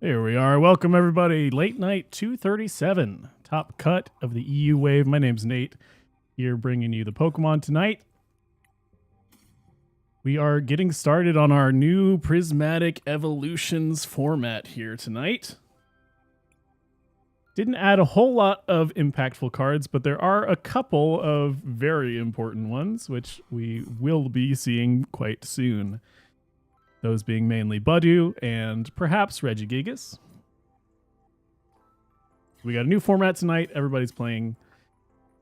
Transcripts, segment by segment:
Here we are. Welcome, everybody. Late night 237. Top cut of the EU wave. My name's Nate. Here bringing you the Pokemon tonight. We are getting started on our new Prismatic Evolutions format here tonight. Didn't add a whole lot of impactful cards, but there are a couple of very important ones, which we will be seeing quite soon. Those being mainly Budew and perhaps Regigigas. We got a new format tonight. Everybody's playing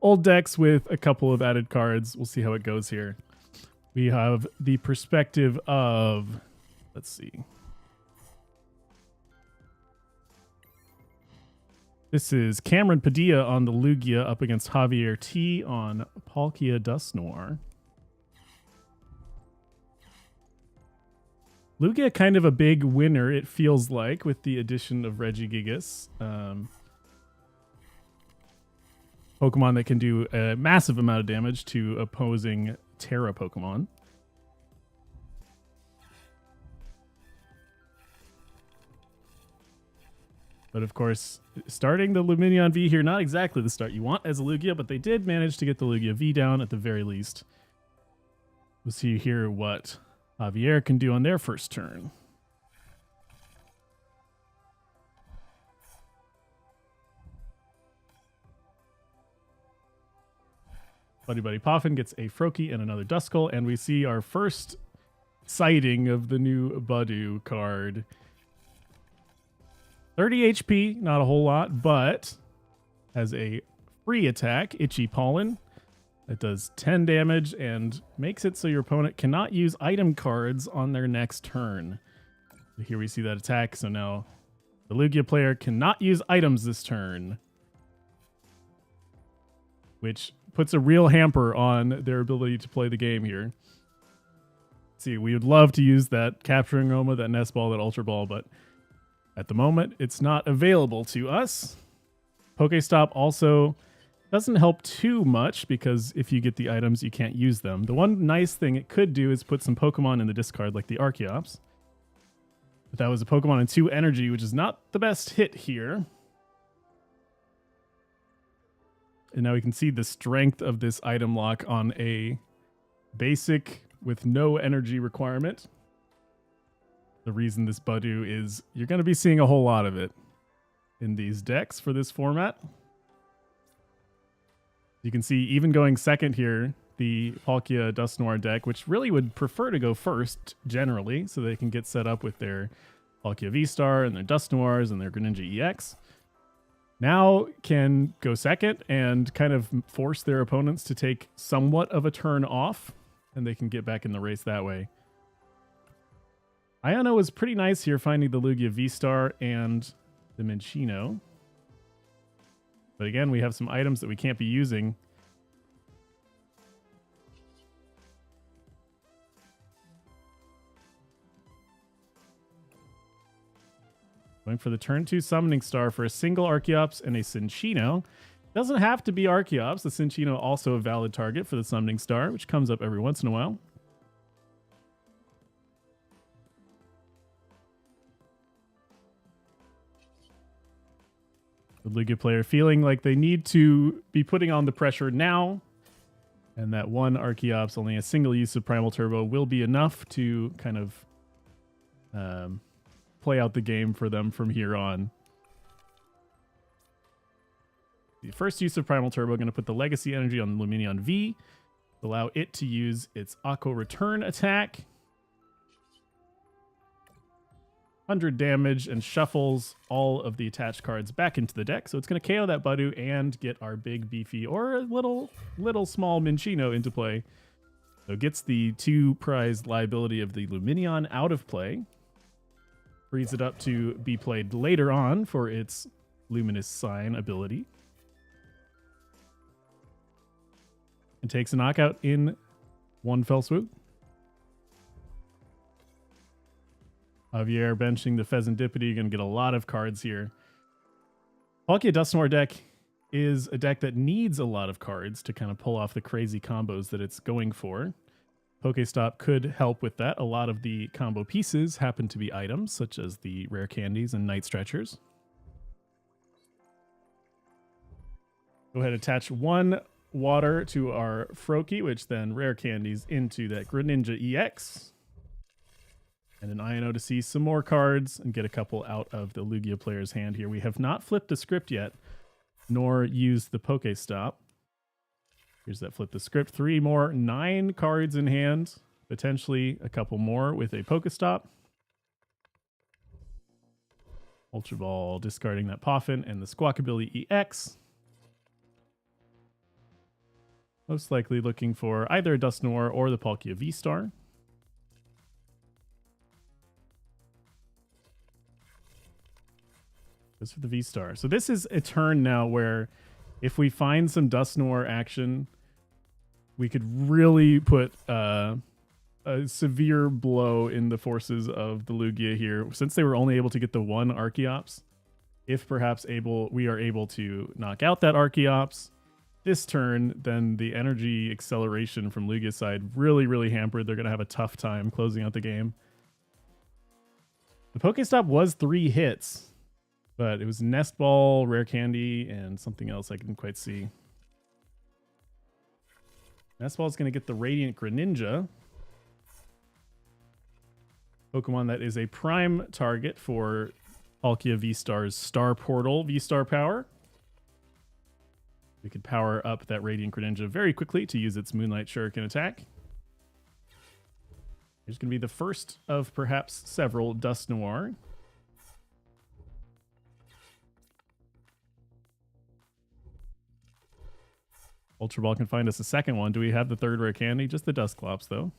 old decks with a couple of added cards. We'll see how it goes here. We have the perspective of, let's see. This is Cameron Padilla on the Lugia up against Javier T on Palkia Dusknoir. Lugia kind of a big winner, it feels like, with the addition of Regigigas. Pokemon that can do a massive amount of damage to opposing Terra Pokemon. But of course, starting the Lumineon V here, not exactly the start you want as a Lugia, but they did manage to get the Lugia V down at the very least. We'll see here what Javier can do on their first turn. Buddy Poffin gets a Froakie and another Duskull, and we see our first sighting of the new Budew card. 30 HP, not a whole lot, but has a free attack, Itchy Pollen. It does 10 damage and makes it so your opponent cannot use item cards on their next turn. Here we see that attack, so now the Lugia player cannot use items this turn, which puts a real hamper on their ability to play the game here. See, we would love to use that Capturing Roma, that Nest Ball, that Ultra Ball, but at the moment, it's not available to us. Pokestop also doesn't help too much because if you get the items, you can't use them. The one nice thing it could do is put some Pokemon in the discard, like the Archeops. But that was a Pokemon in 2 energy, which is not the best hit here. And now we can see the strength of this item lock on a basic with no energy requirement. The reason this Budew is, you're going to be seeing a whole lot of it in these decks for this format. You can see even going second here, the Palkia Dusknoir deck, which really would prefer to go first generally, so they can get set up with their Palkia V-Star and their Dusknoirs and their Greninja EX. Now can go second and kind of force their opponents to take somewhat of a turn off, and they can get back in the race that way. Iono was pretty nice here, finding the Lugia V-Star and the Minccino. But again, we have some items that we can't be using. Going for the turn 2 Summoning Star for a single Archeops and a Cinccino. Doesn't have to be Archeops. The Cinccino also a valid target for the Summoning Star, which comes up every once in a while. The Lugia player feeling like they need to be putting on the pressure now, and that one Archeops, only a single use of Primal Turbo, will be enough to kind of play out the game for them from here on. The first use of Primal Turbo, going to put the Legacy Energy on the Lumineon V, allow it to use its Aqua Return attack. 100 damage and shuffles all of the attached cards back into the deck. So it's going to KO that Budew and get our big beefy or a little small Minccino into play. So it gets the 2 prize liability of the Lumineon out of play. Frees it up to be played later on for its Luminous Sign ability. And takes a knockout in one fell swoop. Javier benching the Pheasantipity. You're going to get a lot of cards here. Palkia Dusknoir deck is a deck that needs a lot of cards to kind of pull off the crazy combos that it's going for. Pokestop could help with that. A lot of the combo pieces happen to be items, such as the rare candies and night stretchers. Go ahead and attach 1 water to our Froakie, which then rare candies into that Greninja EX. And an INO to see some more cards and get a couple out of the Lugia player's hand here. We have not flipped the script yet, nor used the Pokestop. Here's that flip the script. 3 more, 9 cards in hand. Potentially a couple more with a Pokestop. Ultra Ball discarding that Poffin and the Squawkabilly EX. Most likely looking for either a Dusknoir or the Palkia V-Star. Goes for the V-Star. So this is a turn now where if we find some Dusknoir action, we could really put a severe blow in the forces of the Lugia here. Since they were only able to get the 1 Archeops, if perhaps we are able to knock out that Archeops this turn, then the energy acceleration from Lugia's side really hampered. They're going to have a tough time closing out the game. The Pokestop was 3 hits, but it was Nest Ball, Rare Candy, and something else I couldn't quite see. Nest Ball is going to get the Radiant Greninja. Pokemon that is a prime target for Palkia V-Star's Star Portal V-Star power. We could power up that Radiant Greninja very quickly to use its Moonlight Shuriken attack. Here's going to be the first of perhaps several Dusknoir. Ultra Ball can find us a second one. Do we have the 3rd rare candy? Just the Dusclops, though.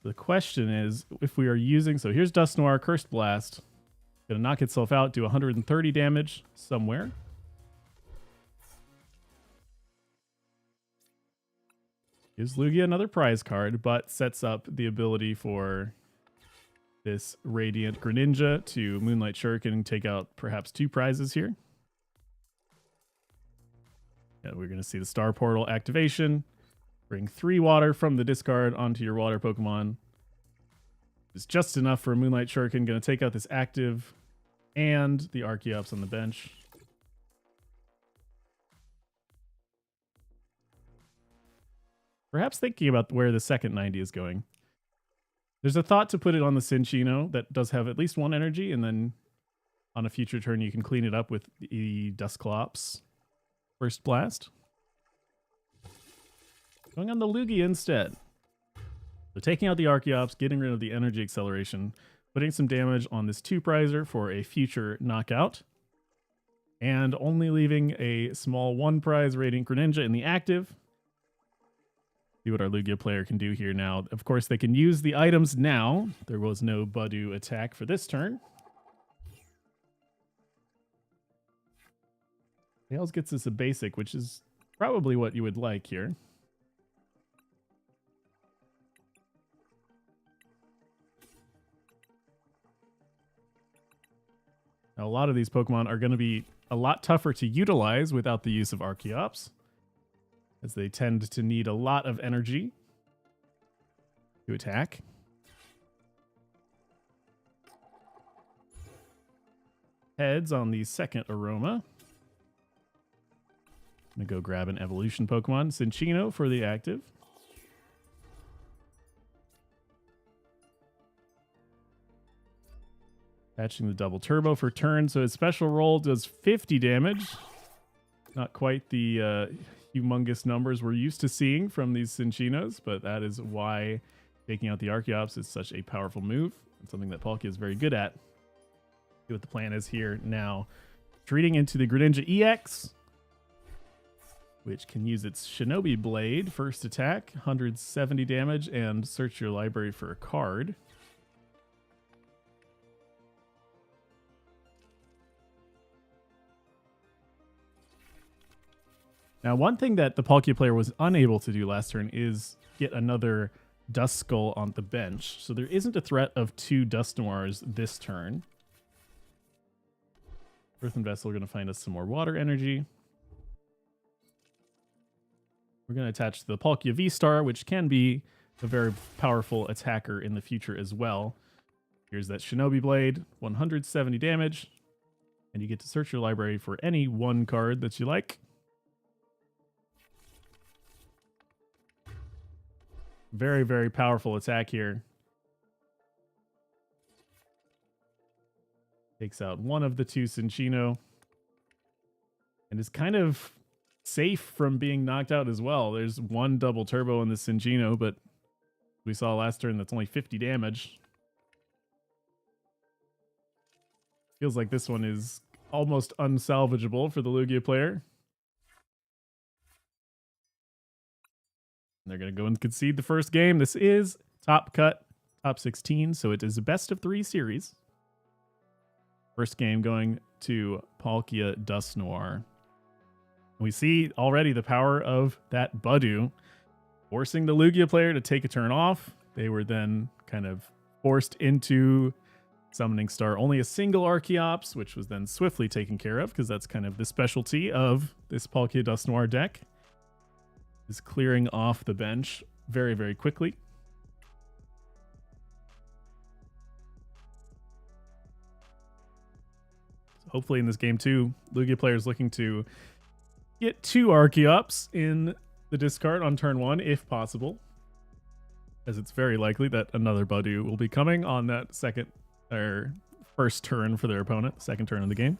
The question is, if we are using... So here's Dusknoir, Cursed Blast. Going to knock itself out, do 130 damage somewhere. Gives Lugia another prize card, but sets up the ability for this Radiant Greninja to Moonlight Shuriken and take out perhaps 2 prizes here. Yeah, we're going to see the Star Portal activation. Bring 3 water from the discard onto your water Pokemon. It's just enough for a Moonlight Shuriken. Going to take out this active and the Archeops on the bench. Perhaps thinking about where the second 90 is going. There's a thought to put it on the Cinccino that does have at least 1 energy, and then on a future turn you can clean it up with the Dusclops First Blast. Going on the Lugia instead. So taking out the Archeops, getting rid of the energy acceleration, putting some damage on this 2-prizer for a future knockout, and only leaving a small 1-prize Radiant Greninja in the active. See what our Lugia player can do here now. Of course, they can use the items now. There was no Budu attack for this turn. Tails gets us a basic, which is probably what you would like here. Now, a lot of these Pokemon are going to be a lot tougher to utilize without the use of Archeops, as they tend to need a lot of energy to attack. Heads on the second Aroma. I'm going to go grab an evolution Pokemon. Cinccino for the active. Patching the double turbo for turn. So his special roll does 50 damage. Not quite the humongous numbers we're used to seeing from these Cinccinos, but that is why taking out the Archeops is such a powerful move. It's something that Palkia is very good at. See what the plan is here now. Treating into the Greninja EX, which can use its Shinobi Blade. First attack, 170 damage, and search your library for a card. Now, one thing that the Palkia player was unable to do last turn is get another Duskull on the bench. So there isn't a threat of 2 Dusknoirs this turn. Earthen Vessel are going to find us some more water energy. We're going to attach the Palkia V-Star, which can be a very powerful attacker in the future as well. Here's that Shinobi Blade, 170 damage. And you get to search your library for any one card that you like. Very, very powerful attack here. Takes out one of the two Cinccino. And is kind of safe from being knocked out as well. There's one double turbo in the Cinccino, but we saw last turn that's only 50 damage. Feels like this one is almost unsalvageable for the Lugia player. They're going to go and concede the first game. This is top cut, top 16, so it is a best of 3 series. First game going to Palkia Dusknoir. We see already the power of that Budew, forcing the Lugia player to take a turn off. They were then kind of forced into Summoning Star. Only a single Archeops, which was then swiftly taken care of, because that's kind of the specialty of this Palkia Dusknoir deck, is clearing off the bench very, very quickly. So hopefully in this game too, Lugia players looking to get 2 Archeops in the discard on turn 1 if possible, as it's very likely that another Budew will be coming on that second or first turn for their opponent, second turn of the game.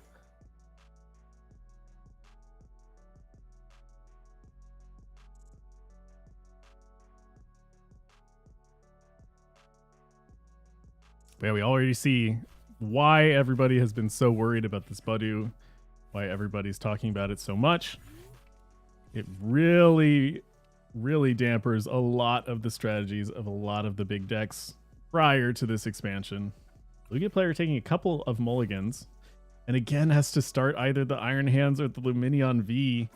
Yeah, we already see why everybody has been so worried about this Budew, why everybody's talking about it so much. It really, really dampers a lot of the strategies of a lot of the big decks prior to this expansion. Lugia player taking a couple of mulligans, and again has to start either the Iron Hands or the Lumineon V.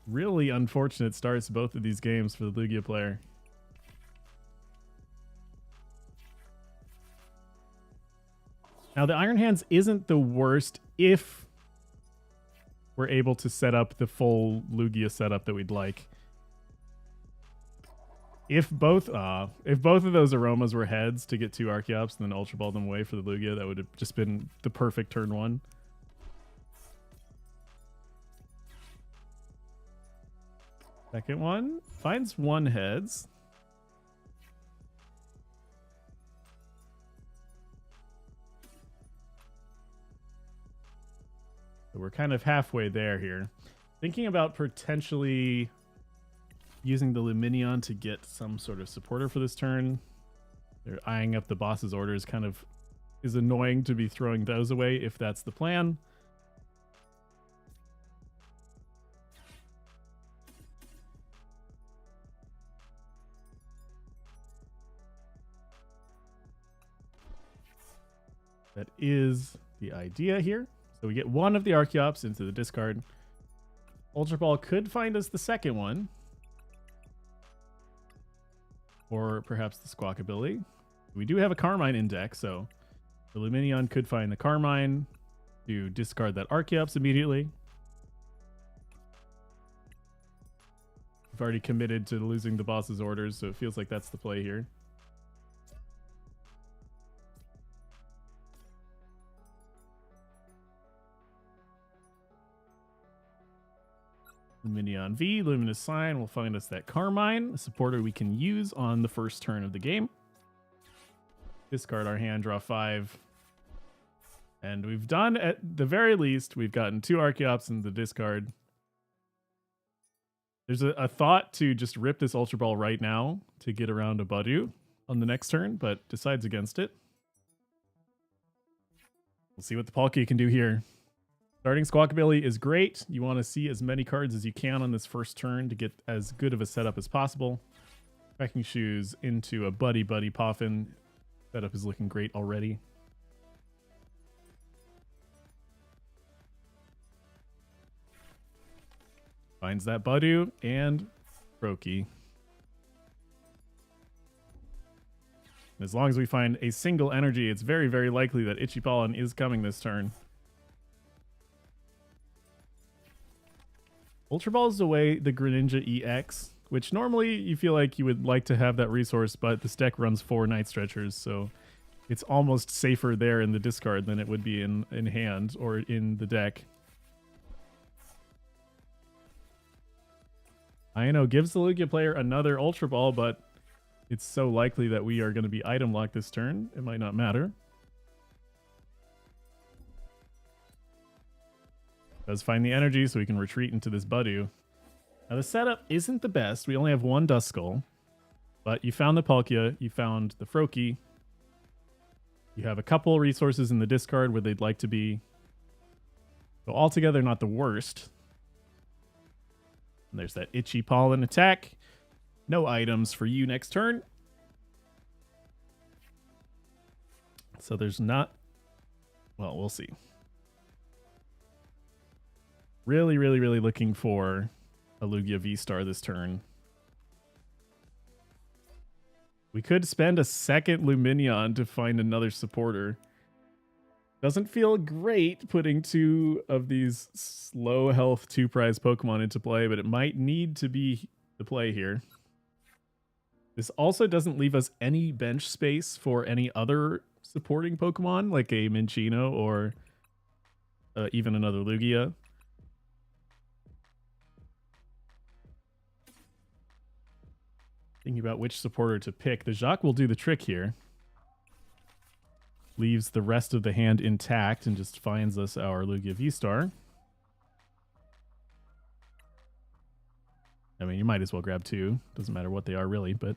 Really unfortunate starts both of these games for the Lugia player. Now, the Iron Hands isn't the worst if we're able to set up the full Lugia setup that we'd like. If both of those Aromas were heads to get 2 Archeops and then Ultra Ball them away for the Lugia, that would have just been the perfect turn 1. Second one finds 1 heads. So we're kind of halfway there here. Thinking about potentially using the Lumineon to get some sort of supporter for this turn. They're eyeing up the boss's orders. Kind of is annoying to be throwing those away if that's the plan. That is the idea here. So we get 1 of the Archeops into the discard. Ultra Ball could find us the second one. Or perhaps the Squawkabilly. We do have a Carmine in deck, so the Lumineon could find the Carmine to discard that Archeops immediately. We've already committed to losing the boss's orders, so it feels like that's the play here. Lumineon V, Luminous Sign will find us that Carmine, a supporter we can use on the first turn of the game. Discard our hand, draw 5. And we've done, at the very least, we've gotten 2 Archeops in the discard. There's a thought to just rip this Ultra Ball right now to get around a Budew on the next turn, but decides against it. We'll see what the Palkia can do here. Starting Squawkabilly is great. You want to see as many cards as you can on this first turn to get as good of a setup as possible. Wrecking Shoes into a Buddy Poffin. Setup is looking great already. Finds that Budew and Brokey. As long as we find a single energy, it's very, very likely that Itchy Pollen is coming this turn. Ultra Ball is away the Greninja EX, which normally you feel like you would like to have that resource, but this deck runs 4 Night Stretchers, so it's almost safer there in the discard than it would be in hand or in the deck. I know, gives the Lugia player another Ultra Ball, but it's so likely that we are going to be item locked this turn, it might not matter. Does find the energy so we can retreat into this Budew. Now the setup isn't the best. We only have 1 Duskull, but you found the Palkia, you found the Froakie. You have a couple resources in the discard where they'd like to be. So altogether, not the worst. And there's that Itchy Pollen attack. No items for you next turn. So there's not... Well, we'll see. Really, really, really looking for a Lugia V-Star this turn. We could spend a second Luminion to find another supporter. Doesn't feel great putting 2 of these slow health 2-prize Pokemon into play, but it might need to be the play here. This also doesn't leave us any bench space for any other supporting Pokemon, like a Minccino or even another Lugia. Thinking about which supporter to pick. The Jacques will do the trick here. Leaves the rest of the hand intact and just finds us our Lugia V-Star. I mean, you might as well grab 2. Doesn't matter what they are really, but...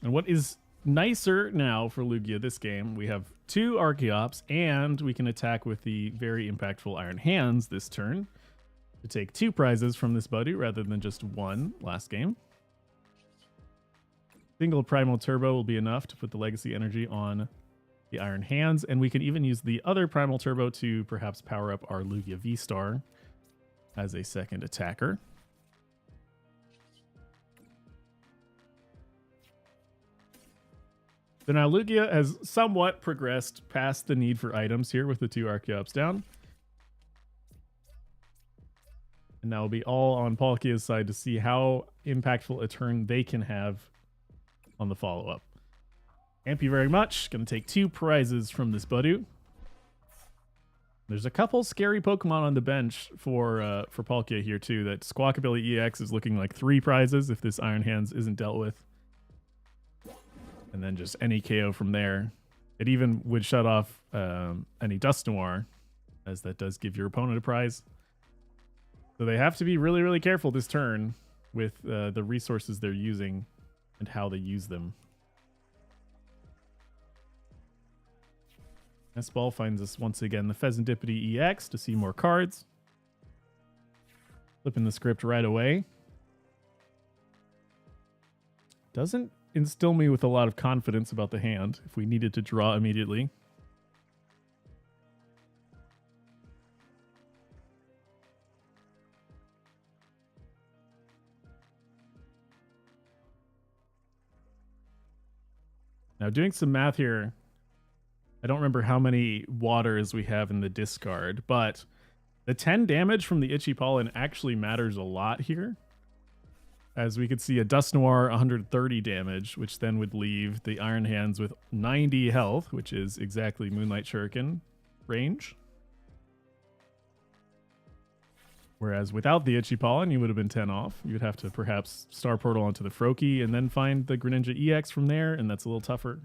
And what is nicer now for Lugia this game, we have 2 Archeops, and we can attack with the very impactful Iron Hands this turn to take 2 prizes from this Budew rather than just 1 last game. Single Primal Turbo will be enough to put the Legacy Energy on the Iron Hands, and we can even use the other Primal Turbo to perhaps power up our Lugia V-Star as a second attacker. So now Lugia has somewhat progressed past the need for items here with the 2 Archeops down. And now we'll be all on Palkia's side to see how impactful a turn they can have on the follow-up. Thank you very much. Going to take 2 prizes from this Budew. There's a couple scary Pokemon on the bench for Palkia here too. That Squawkabilly EX is looking like 3 prizes if this Iron Hands isn't dealt with. And then just any KO from there. It even would shut off any Dusknoir, as that does give your opponent a prize. So they have to be really, really careful this turn with the resources they're using and how they use them. S-Ball finds us once again the Pheasantipity EX to see more cards. Flipping the script right away. Doesn't instill me with a lot of confidence about the hand if we needed to draw immediately. Now doing some math here, I don't remember how many waters we have in the discard, but the 10 damage from the Itchy Pollen actually matters a lot here. As we could see a Dusknoir 130 damage, which then would leave the Iron Hands with 90 health, which is exactly Moonlight Shuriken range. Whereas without the Itchy Pollen, you would have been 10 off. You would have to perhaps Star Portal onto the Froakie and then find the Greninja EX from there, and that's a little tougher.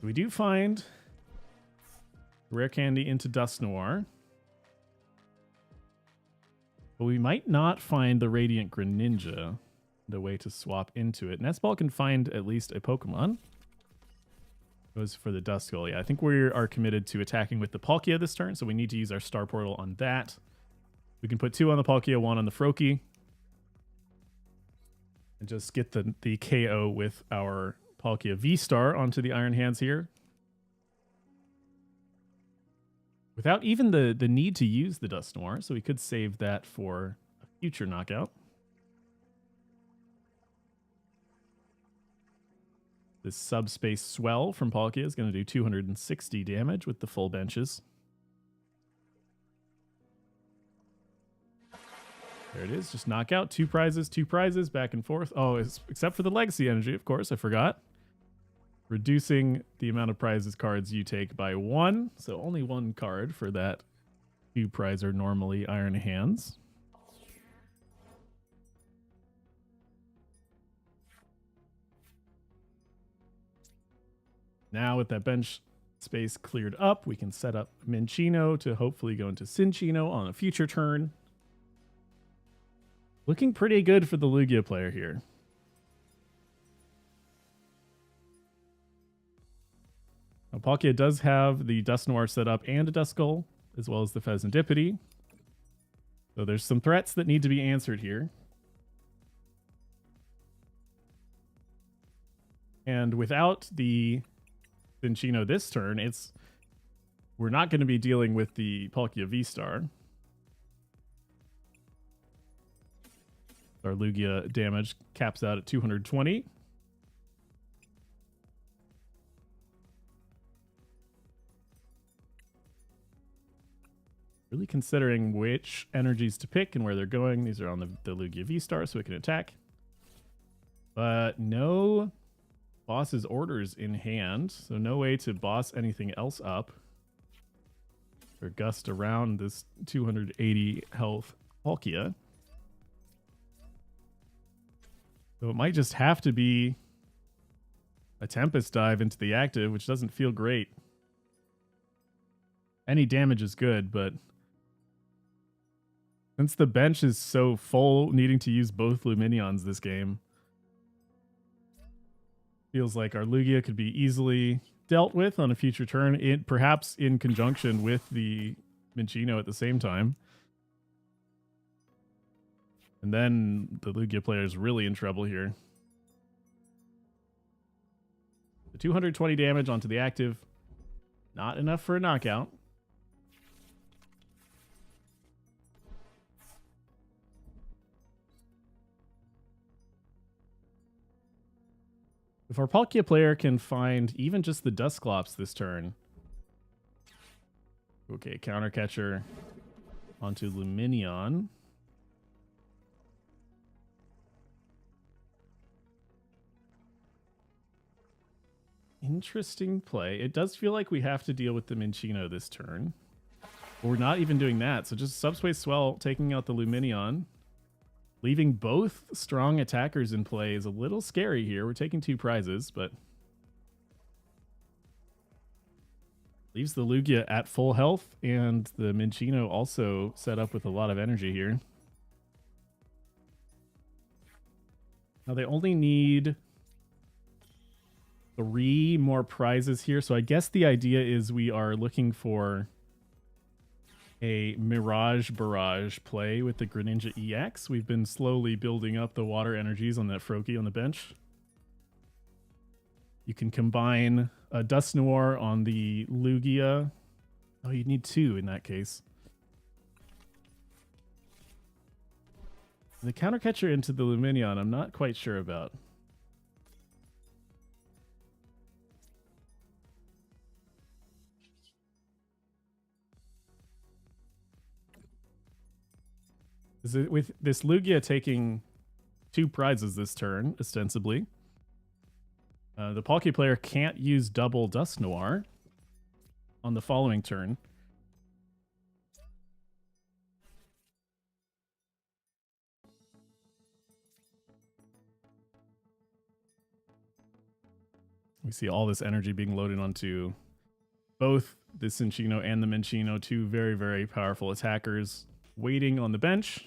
We do find Rare Candy into Dusknoir. But we might not find the Radiant Greninja, the way to swap into it. Nestball can find at least a Pokemon. Goes for the Duskull. Yeah, I think we are committed to attacking with the Palkia this turn, so we need to use our Star Portal on that. We can put 2 on the Palkia, 1 on the Froakie. And just get the KO with our Palkia V-Star onto the Iron Hands here. Without even the need to use the Dusknoir, so we could save that for a future knockout. This subspace swell from Palkia is going to do 260 damage with the full benches. There it is. Just knockout. Two prizes, back and forth. Oh, except for the legacy energy, of course. I forgot. Reducing the amount of prizes cards you take by 1. So only 1 card for that 2 prizer normally Iron Hands. Now with that bench space cleared up, we can set up Minccino to hopefully go into Cinccino on a future turn. Looking pretty good for the Lugia player here. Now, Palkia does have the Dusknoir set up and a Duskull, as well as the Pheasantipity. So there's some threats that need to be answered here. And without the Cinccino this turn, we're not going to be dealing with the Palkia V-Star. Our Lugia damage caps out at 220. Really considering which energies to pick and where they're going. These are on the Lugia V-Star, so it can attack. But no boss's orders in hand, so no way to boss anything else up or gust around this 280 health Palkia. So it might just have to be a Tempest dive into the active, which doesn't feel great. Any damage is good, but since the bench is so full, needing to use both Luminions this game, feels like our Lugia could be easily dealt with on a future turn, perhaps in conjunction with the Minccino at the same time. And then the Lugia player is really in trouble here. The 220 damage onto the active, not enough for a knockout. If our Palkia player can find even just the Dusclops this turn. Okay, counter catcher onto Luminion. Interesting play. It does feel like we have to deal with the Minccino this turn. But we're not even doing that. So just Subspace Swell taking out the Luminion. Leaving both strong attackers in play is a little scary here. We're taking 2 prizes, but leaves the Lugia at full health, and the Minccino also set up with a lot of energy here. Now they only need 3 more prizes here, so I guess the idea is we are looking for a Mirage Barrage play with the Greninja EX. We've been slowly building up the water energies on that Froakie on the bench. You can combine a Dusknoir on the Lugia. Oh, you need 2 in that case. The counter catcher into the Luminion, I'm not quite sure about. With this Lugia taking 2 prizes this turn, ostensibly, the Palkia player can't use double Dusknoir on the following turn. We see all this energy being loaded onto both the Cinccino and the Minccino, 2 very, very powerful attackers waiting on the bench.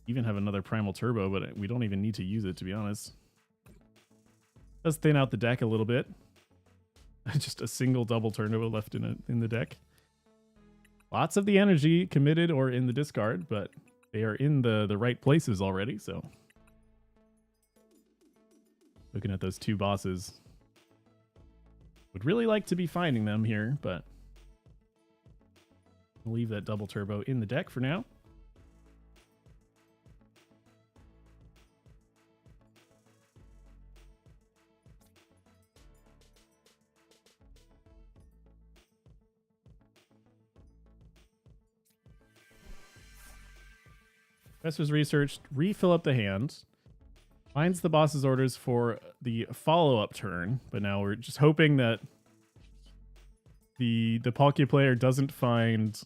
Even have another Primal Turbo, but we don't even need to use it, to be honest. Does thin out the deck a little bit. Just a single double Turbo left in the deck. Lots of the energy committed or in the discard, but they are in the right places already, so. Looking at those 2 bosses. Would really like to be finding them here, but I'll leave that double Turbo in the deck for now. Professor's research, refill up the hand. Finds the boss's orders for the follow-up turn, but now we're just hoping that the Palkia player doesn't find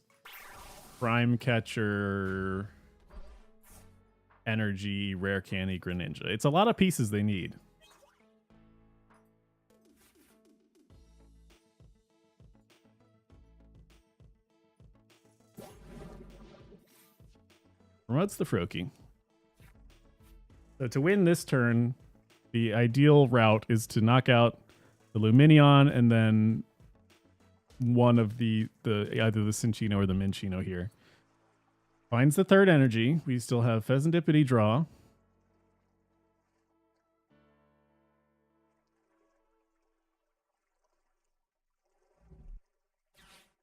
Prime Catcher, Energy, Rare Candy, Greninja. It's a lot of pieces they need. Promotes the Froakie. So to win this turn, the ideal route is to knock out the Lumineon and then one of the either the Cinccino or the Minccino here. Finds the third energy. We still have Pheasantipity draw.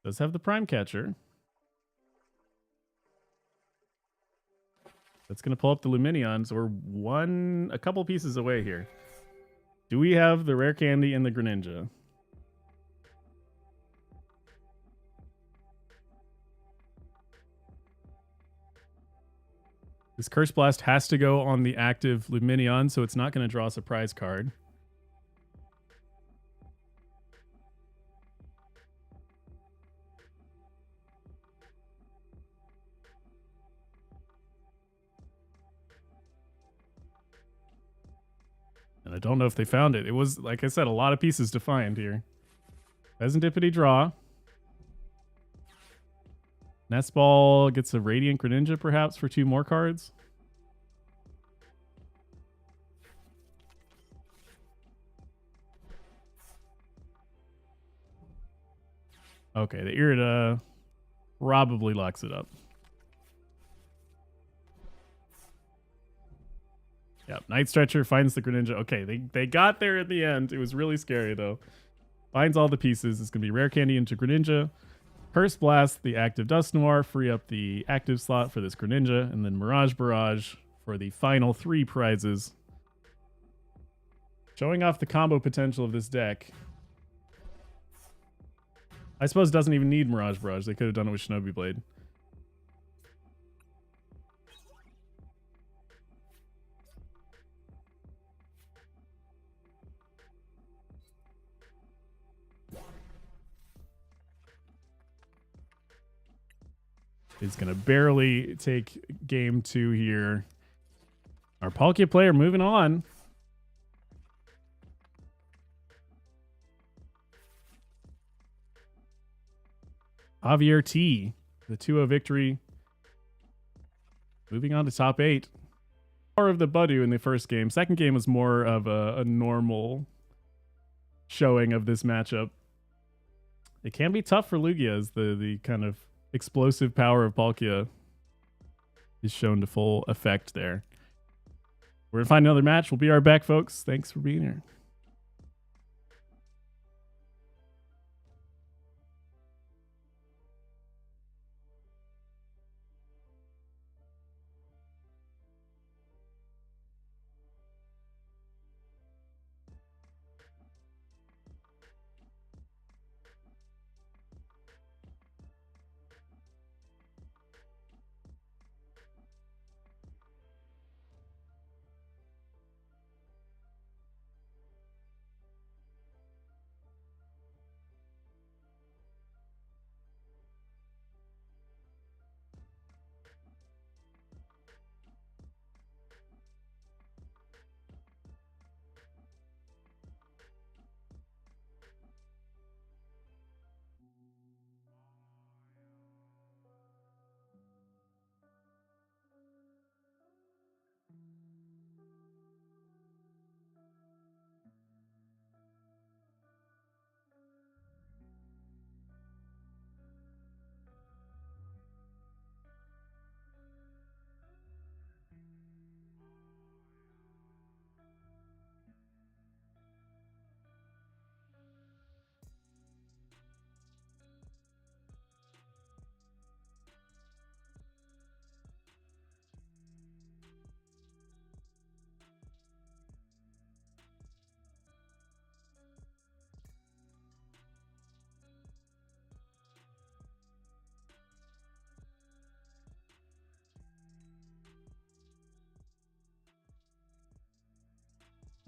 Does have the Prime Catcher. That's going to pull up the Lumineon, so we're a couple pieces away here. Do we have the Rare Candy and the Greninja? This Curse Blast has to go on the active Lumineon, so it's not going to draw a surprise card. And I don't know if they found it. It was, like I said, a lot of pieces to find here. Pheasantipity draw. Nest Ball gets a Radiant Greninja perhaps for 2 more cards. Okay, the Irida probably locks it up. Yep, Night Stretcher finds the Greninja. Okay, they got there at the end. It was really scary though. Finds all the pieces. It's going to be Rare Candy into Greninja. Curse Blast, the active Dusknoir, free up the active slot for this Greninja, and then Mirage Barrage for the final 3 prizes. Showing off the combo potential of this deck. I suppose it doesn't even need Mirage Barrage. They could have done it with Shinobi Blade. Is going to barely take game 2 here. Our Palkia player moving on. Javier T, the 2-0 victory. Moving on to top 8. Power of the Budu in the first game. Second game was more of a normal showing of this matchup. It can be tough for Lugia as the kind of explosive power of Palkia is shown to full effect there. We're going to find another match. We'll be right back, folks. Thanks for being here.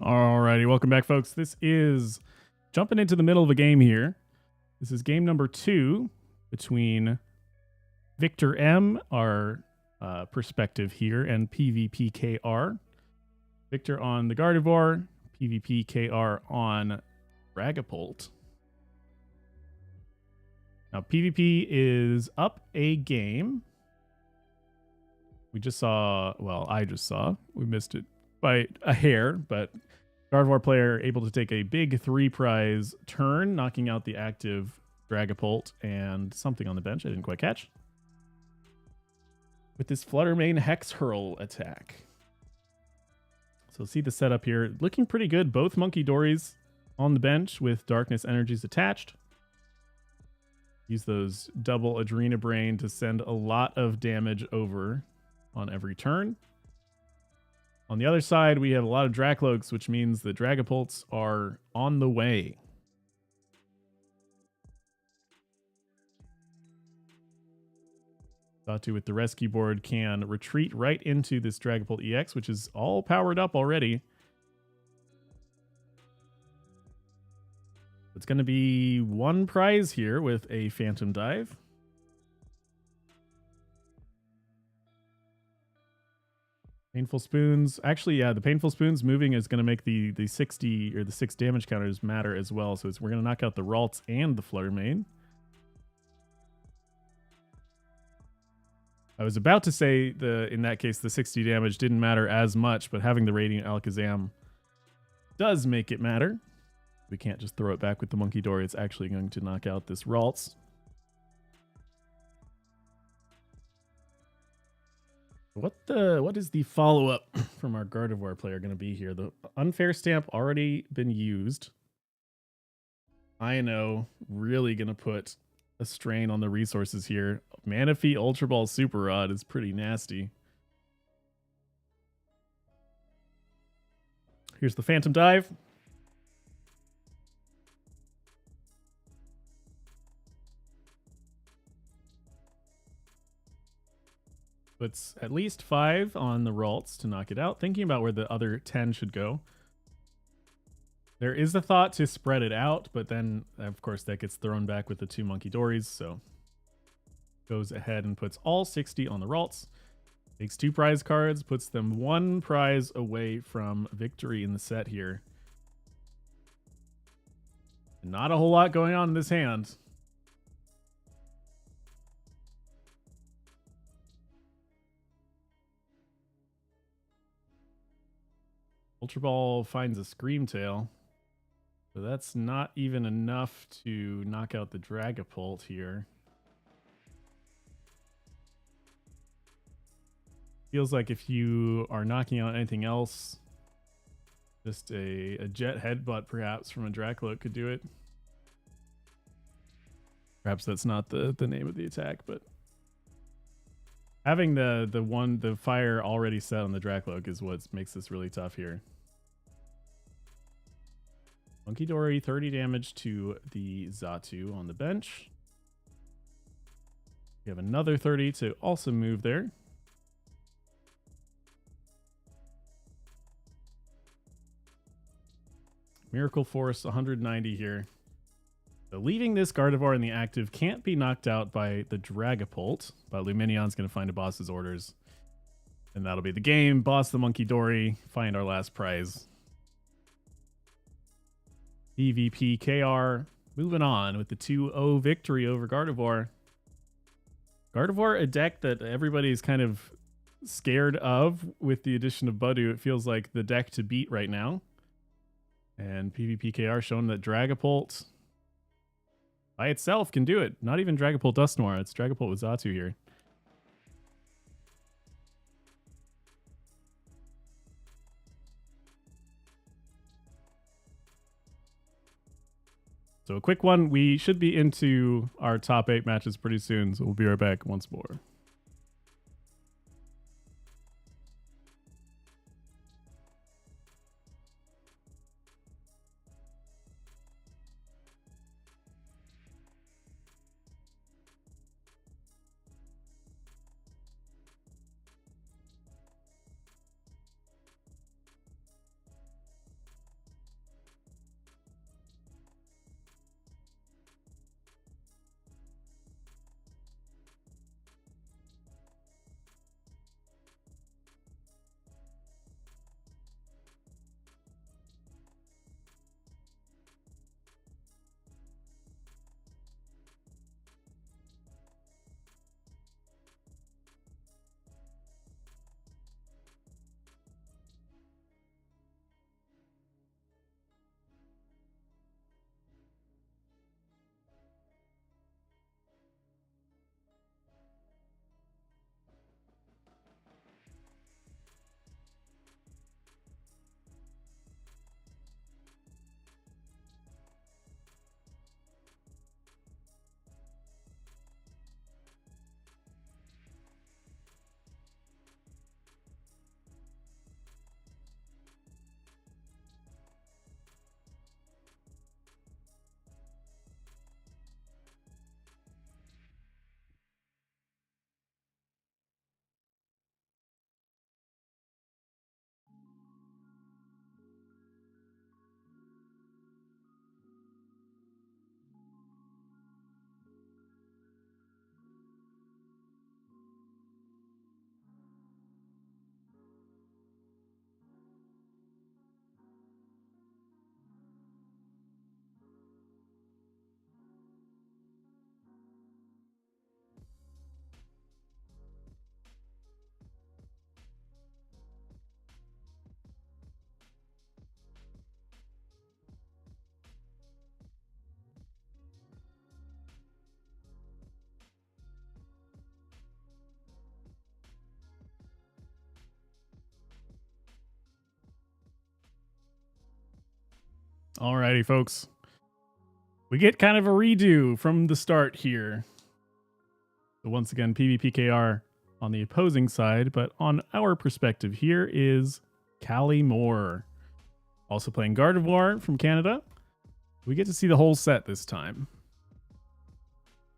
Alrighty, welcome back, folks. This is jumping into the middle of a game here. This is game number 2 between Victor M, our perspective here, and PvPKR. Victor on the Gardevoir, PvPKR on Dragapult. Now, PvP is up a game. We just saw, well, I just saw, we missed it by a hair, but Gardevoir player able to take a big 3-prize turn, knocking out the active Dragapult and something on the bench I didn't quite catch, with this Fluttermane Hex Hurl attack. So see the setup here. Looking pretty good. Both Monkey Dories on the bench with Darkness Energies attached. Use those double Adrena Brain to send a lot of damage over on every turn. On the other side, we have a lot of Dracloaks, which means the Dragapults are on the way. Zatu with the rescue board can retreat right into this Dragapult EX, which is all powered up already. It's going to be 1 prize here with a Phantom Dive. Painful Spoons. Actually, yeah, the Painful Spoons moving is going to make the 60 or the 6 damage counters matter as well. So we're going to knock out the Ralts and the Fluttermane. I was about to say in that case the 60 damage didn't matter as much, but having the Radiant Alakazam does make it matter. We can't just throw it back with the Monkey Dory. It's actually going to knock out this Ralts. What is the follow-up from our Gardevoir player going to be here? The unfair stamp already been used. I know, really going to put a strain on the resources here. Manaphy Ultra Ball Super Rod is pretty nasty. Here's the Phantom Dive. Puts at least 5 on the Ralts to knock it out. Thinking about where the other 10 should go. There is a thought to spread it out, but then, of course, that gets thrown back with the 2 Monkey Dories, so goes ahead and puts all 60 on the Ralts. Takes 2 prize cards, puts them 1 prize away from victory in the set here. Not a whole lot going on in this hand. Ultra Ball finds a Screamtail. So that's not even enough to knock out the Dragapult here. Feels like if you are knocking out anything else, just a Jet Headbutt perhaps from a Dracloak could do it. Perhaps that's not the name of the attack, but having the fire already set on the Dracloak is what makes this really tough here. Monkey Dory, 30 damage to the Zatu on the bench. We have another 30 to also move there. Miracle Force, 190 here. So leaving this Gardevoir in the active can't be knocked out by the Dragapult, but Luminion's going to find a boss's orders. And that'll be the game. Boss the Monkey Dory, find our last prize. PvPKR moving on with the 2-0 victory over Gardevoir. Gardevoir, a deck that everybody's kind of scared of with the addition of Budu. It feels like the deck to beat right now. And PvPKR showing that Dragapult by itself can do it. Not even Dragapult Dusknoir. It's Dragapult with Zatu here. So a quick one. We should be into our top 8 matches pretty soon. So we'll be right back once more. Alrighty, folks. We get kind of a redo from the start here. So once again, PvPKR on the opposing side, but on our perspective here is Callie Moore. Also playing Gardevoir from Canada. We get to see the whole set this time.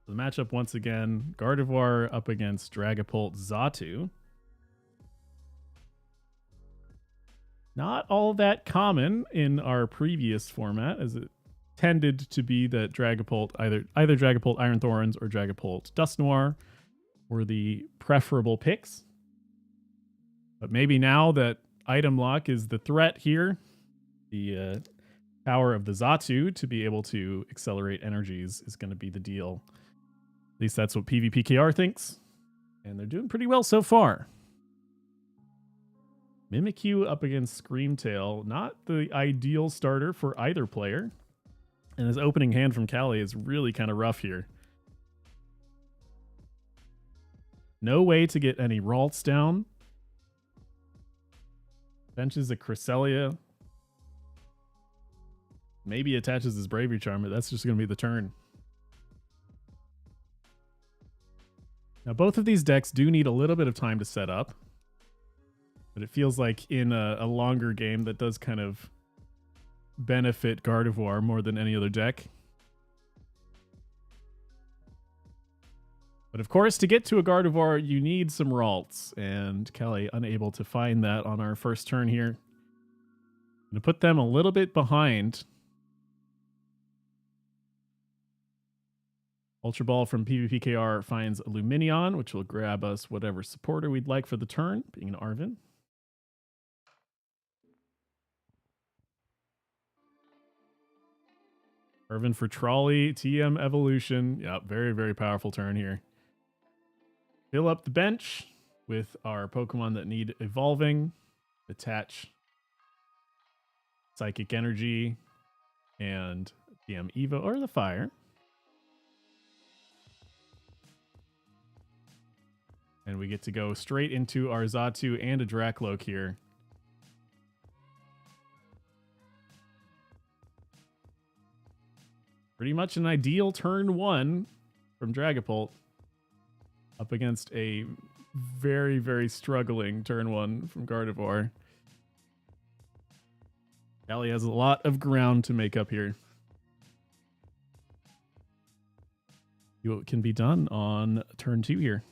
The matchup once again, Gardevoir up against Dragapult Xatu. Not all that common in our previous format, as it tended to be that Dragapult, either Dragapult Iron Thorns or Dragapult Dusknoir were the preferable picks. But maybe now that item lock is the threat here, the power of the Xatu to be able to accelerate energies is going to be the deal. At least that's what PvPKR thinks. And they're doing pretty well so far. Mimikyu up against Screamtail. Not the ideal starter for either player. And his opening hand from Callie is really kind of rough here. No way to get any Ralts down. Benches a Cresselia. Maybe attaches his Bravery Charm, but that's just going to be the turn. Now, both of these decks do need a little bit of time to set up. But it feels like in a longer game that does kind of benefit Gardevoir more than any other deck. But of course, to get to a Gardevoir, you need some Ralts. And Callie unable to find that on our first turn here. I'm going to put them a little bit behind. Ultra Ball from PvPKR finds Luminion, which will grab us whatever supporter we'd like for the turn, being an Arven. Arven for Trolley, TM Evolution. Yep, very, very powerful turn here. Fill up the bench with our Pokemon that need evolving. Attach Psychic Energy and TM Evo or the Fire. And we get to go straight into our Xatu and a Dracloak here. Pretty much an ideal turn one from Dragapult up against a very, very struggling turn one from Gardevoir. Callie has a lot of ground to make up here. See what can be done on turn two here.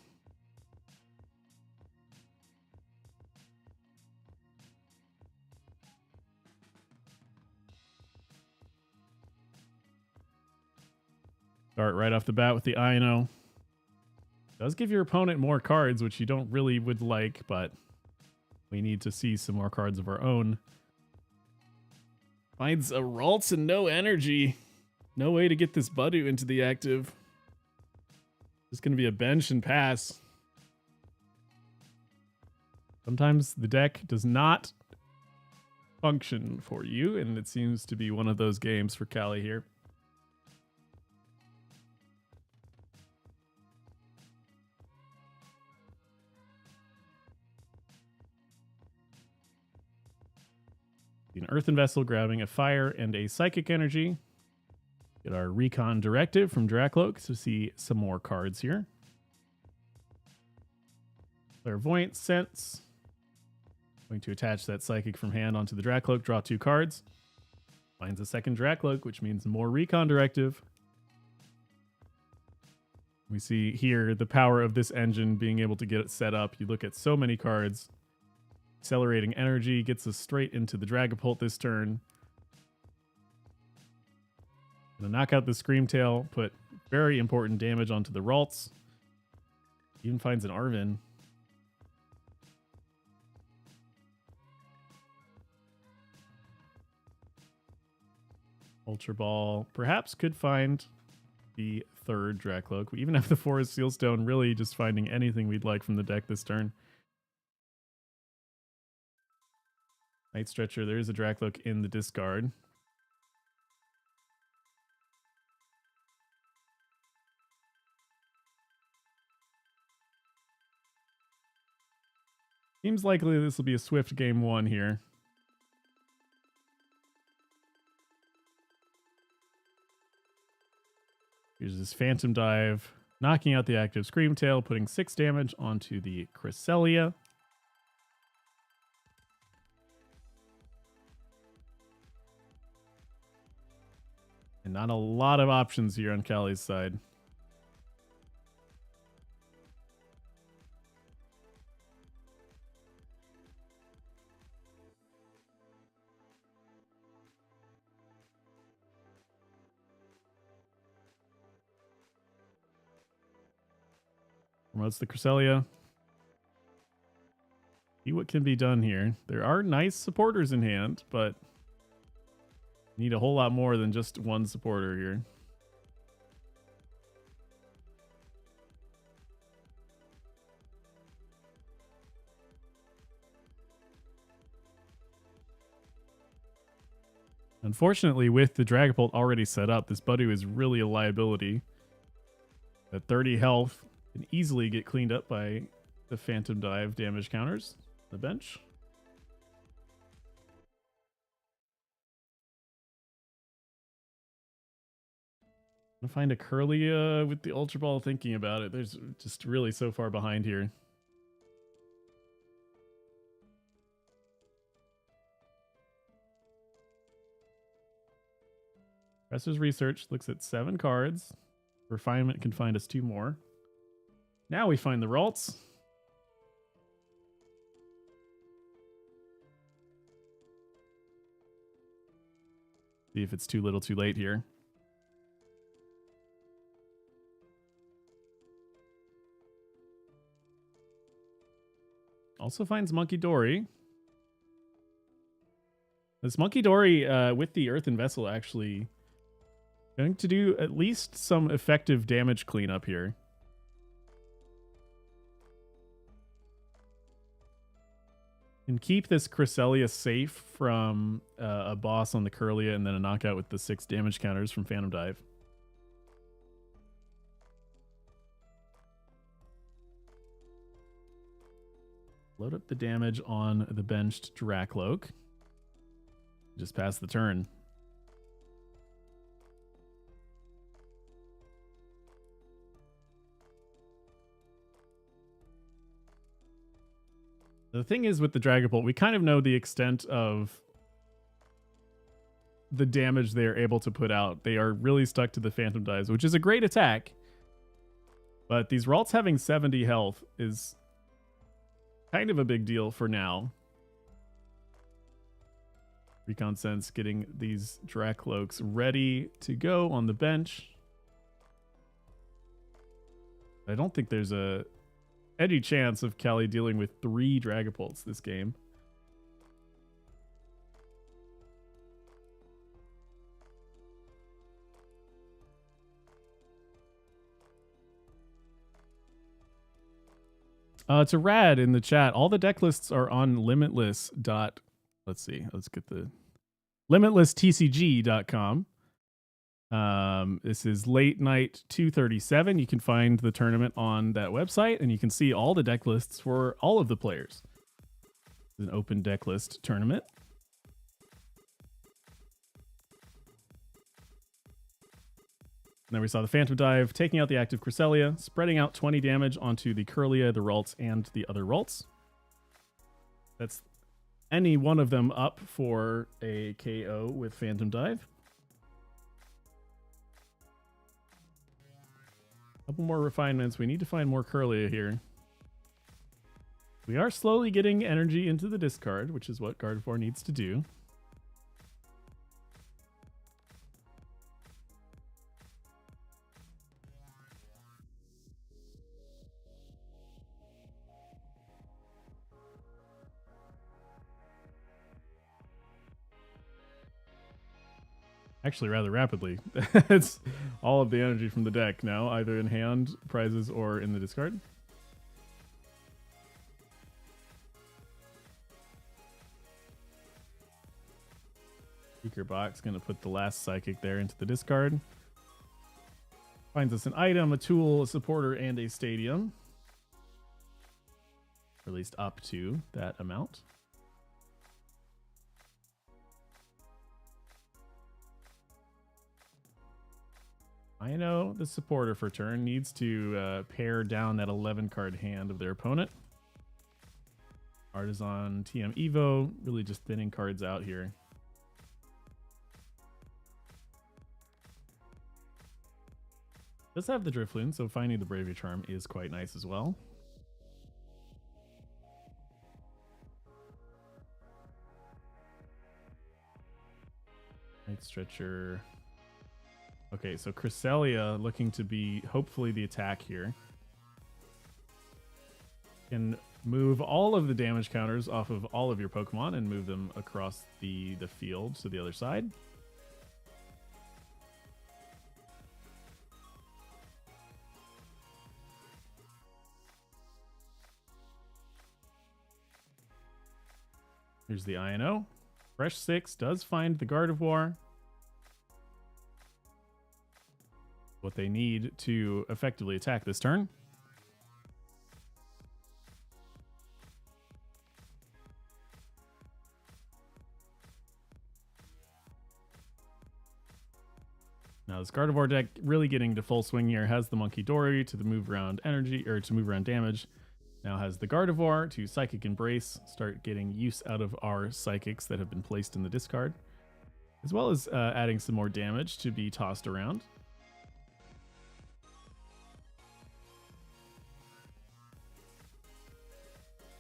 Start right off the bat with the Ino. Does give your opponent more cards, which you don't really would like, but we need to see some more cards of our own. Finds a Ralts and no energy. No way to get this Budu into the active. Just going to be a bench and pass. Sometimes the deck does not function for you, and it seems to be one of those games for Callie here. An Earthen Vessel grabbing a Fire and a Psychic Energy. Get our Recon Directive from Dracloak to see some more cards here. Clairvoyant Sense. Going to attach that Psychic from hand onto the Dracloak, draw 2 cards. Finds a second Dracloak, which means more Recon Directive. We see here the power of this engine being able to get it set up. You look at so many cards. Accelerating Energy gets us straight into the Dragapult this turn. Gonna knock out the Screamtail, put very important damage onto the Ralts. Even finds an Arven. Ultra Ball perhaps could find the third Dracloak. We even have the Forest Sealstone, really just finding anything we'd like from the deck this turn. Night Stretcher, there is a Dracloak in the discard. Seems likely this will be a swift game one here. Here's this Phantom Dive, knocking out the active Screamtail, putting 6 damage onto the Cresselia. And not a lot of options here on Callie's side. Promotes the Cresselia. See what can be done here. There are nice supporters in hand, but need a whole lot more than just one supporter here. Unfortunately, with the Dragapult already set up, this Budew is really a liability. At 30 health, can easily get cleaned up by the Phantom Dive damage counters on the bench. I'm gonna find a Curlia with the Ultra Ball thinking about it. There's just really so far behind here. Professor's Research looks at 7 cards. Refinement can find us 2 more. Now we find the Ralts. See if it's too little too late here. Also finds Monkey Dory. This Monkey Dory with the Earthen Vessel actually going to do at least some effective damage cleanup here. And keep this Cresselia safe from a boss on the Curlia and then a knockout with the 6 damage counters from Phantom Dive. Load up the damage on the benched Dracloak. Just pass the turn. The thing is with the Dragapult, we kind of know the extent of the damage they're able to put out. They are really stuck to the Phantom Dives, which is a great attack. But these Ralts having 70 health is kind of a big deal for now. Recon Sense getting these Dracloaks ready to go on the bench. I don't think there's a any chance of Callie dealing with 3 Dragapults this game. It's a rad in the chat. All the deck lists are on limitless. Let's see. Let's get the limitlesstcg.com. This is late night 2:37. You can find the tournament on that website, and you can see all the deck lists for all of the players. It's an open deck list tournament. And then we saw the Phantom Dive taking out the active Cresselia, spreading out 20 damage onto the Curlia, the Ralts, and the other Ralts. That's any one of them up for a KO with Phantom Dive. Couple more refinements. We need to find more Curlia here. We are slowly getting energy into the discard, which is what Gardevoir needs to do. Actually, rather rapidly. It's all of the energy from the deck now, either in hand, prizes, or in the discard. Speaker box, going to put the last Psychic there into the discard. Finds us an item, a tool, a supporter, and a stadium. Or at least up to that amount. I know the supporter for turn needs to pare down that 11 card hand of their opponent. Artisan TM Evo, really just thinning cards out here. Does have the Drifloon, so finding the Bravery Charm is quite nice as well. Night Stretcher. Okay, so Cresselia looking to be hopefully the attack here. Can move all of the damage counters off of all of your Pokemon and move them across the field to the other side. Here's the INO. Fresh 6 does find the Gardevoir. What they need to effectively attack this turn. Now this Gardevoir deck really getting to full swing here. Has the Monkey Dory to the move around energy, or to move around damage. Now has the Gardevoir to Psychic Embrace, start getting use out of our Psychics that have been placed in the discard, as well as adding some more damage to be tossed around.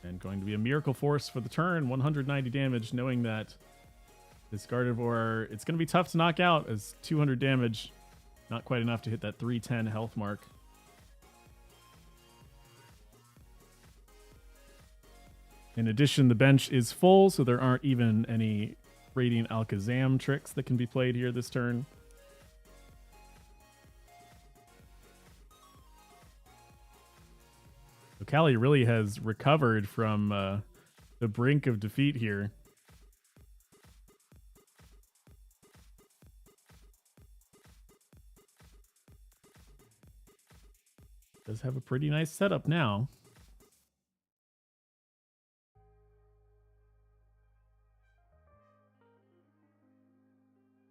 And going to be a Miracle Force for the turn, 190 damage, knowing that this Gardevoir, it's going to be tough to knock out as 200 damage, not quite enough to hit that 310 health mark. In addition, the bench is full, so there aren't even any Radiant Alakazam tricks that can be played here this turn. So Callie really has recovered from the brink of defeat here. Does have a pretty nice setup now.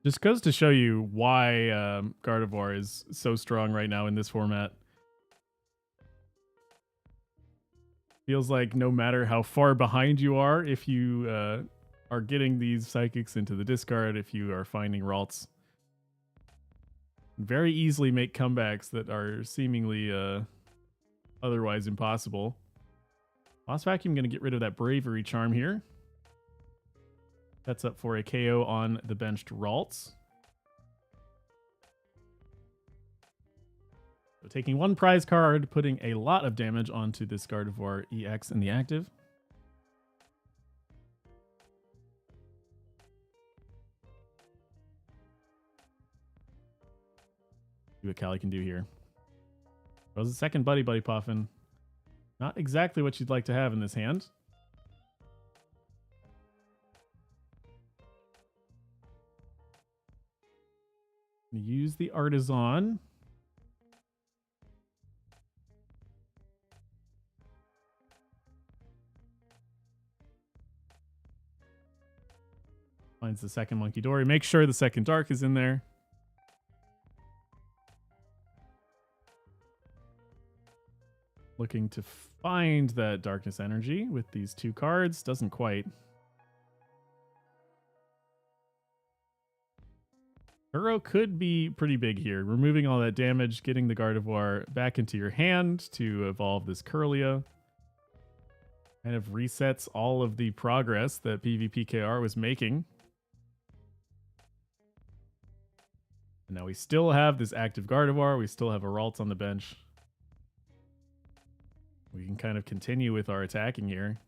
Just goes to show you why Gardevoir is so strong right now in this format. Feels like no matter how far behind you are, if you are getting these Psychics into the discard, if you are finding Ralts, very easily make comebacks that are seemingly otherwise impossible. Boss Vacuum going to get rid of that Bravery Charm here. That's up for a KO on the benched Ralts. So taking one prize card, putting a lot of damage onto this Gardevoir EX in the active. See what Callie can do here. Throws a second Buddy Puffin. Not exactly what you'd like to have in this hand. Use the Artisan. Finds the second Monkey Dory. Make sure the second Dark is in there. Looking to find that Darkness Energy with these two cards. Doesn't quite. Uro could be pretty big here. Removing all that damage, getting the Gardevoir back into your hand to evolve this Curlia. Kind of resets all of the progress that PvPKR was making. And now we still have this active Gardevoir. We still have a Ralts on the bench. We can kind of continue with our attacking here.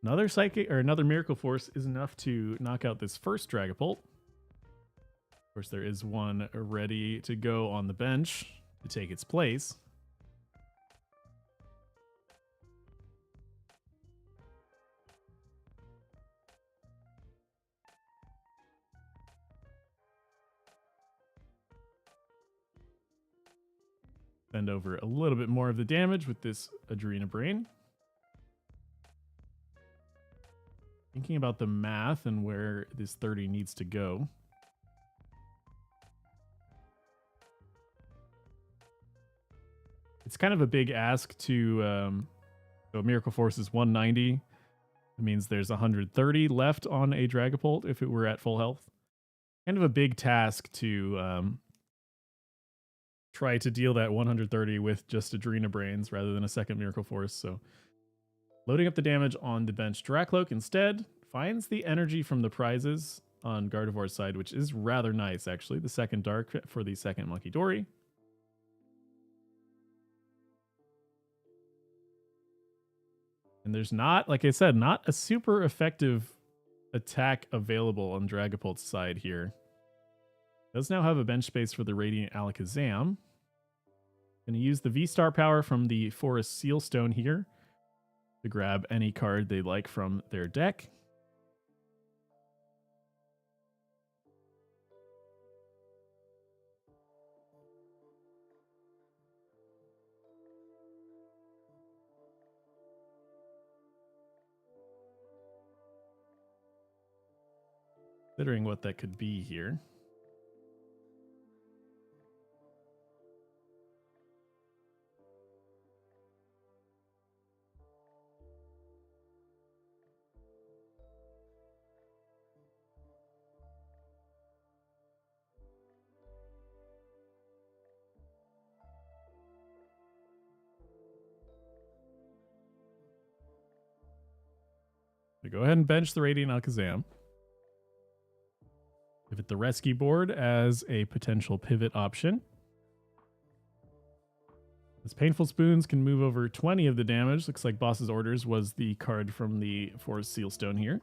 Another Psychic or another Miracle Force is enough to knock out this first Dragapult. Of course, there is one ready to go on the bench to take its place. hand over a little bit more of the damage with this Adrena Brain. Thinking about the math and where this 30 needs to go. It's kind of a big ask to... so Miracle Force is 190. It means there's 130 left on a Dragapult if it were at full health. Kind of a big task to try to deal that 130 with just Adrena Brains rather than a second Miracle Force. So loading up the damage on the bench Dracloak instead finds the energy from the prizes on Gardevoir's side, which is rather nice actually. The second Dark for the second Monkey Dory. And there's not, like I said, not a super effective attack available on Dragapult's side here. Does now have a bench space for the Radiant Alakazam. Gonna use the V-Star power from the Forest Sealstone here to grab any card they like from their deck. Considering what that could be here. We go ahead and bench the Radiant Alakazam. Give it the rescue board as a potential pivot option. This Painful Spoons can move over 20 of the damage. Looks like Boss's Orders was the card from the Forest Sealstone here.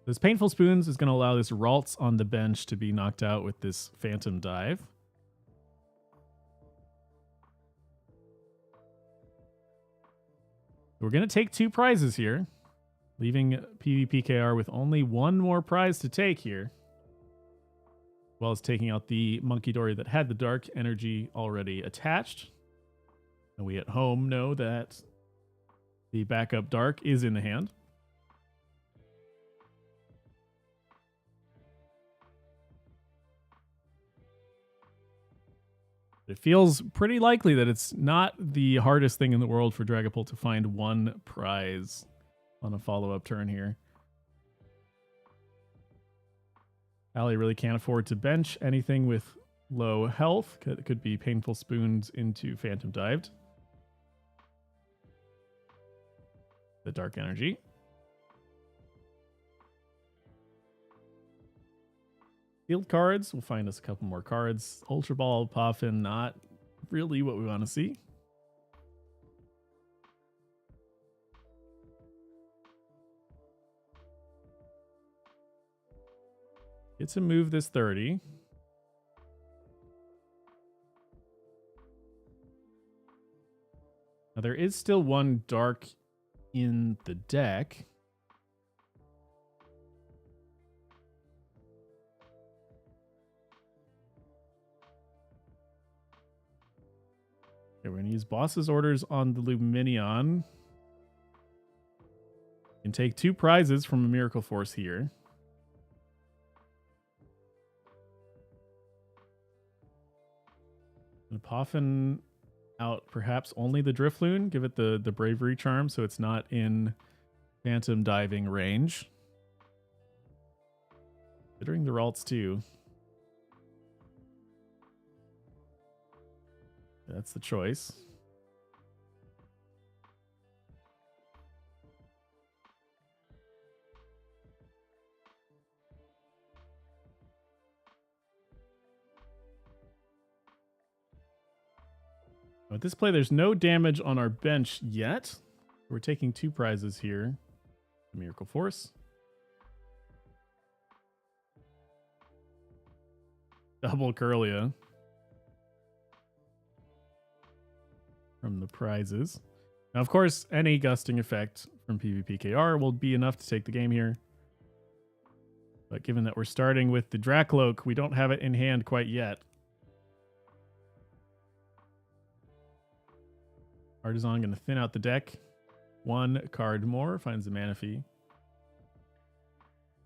This Painful Spoons is going to allow this Ralts on the bench to be knocked out with this Phantom Dive. We're going to take 2 prizes here, leaving PvPKR with only 1 more prize to take here, as well as taking out the Monkey Dory that had the Dark Energy already attached. And we at home know that the backup Dark is in the hand. It feels pretty likely that it's not the hardest thing in the world for Dragapult to find 1 prize on a follow-up turn here. Allie really can't afford to bench anything with low health. It could be Painful Spoons into Phantom Dived. The Dark Energy. Field cards, we'll find us a couple more cards. Ultra Ball, Puffin, not really what we want to see. Get to move this 30. Now there is still 1 Dark in the deck. Okay, we're going to use Boss's Orders on the Luminion. And take 2 prizes from a Miracle Force here. And Puffin out perhaps only the Drifloon. Give it the Bravery Charm so it's not in Phantom Diving range. Considering the Ralts too. That's the choice. At this play, there's no damage on our bench yet. We're taking 2 prizes here. Miracle Force. Double Curlia. From the prizes. Now, of course, any gusting effect from PvPKR will be enough to take the game here. But given that we're starting with the Dracloak, we don't have it in hand quite yet. Artisan going to thin out the deck. One card more, finds a Manaphy.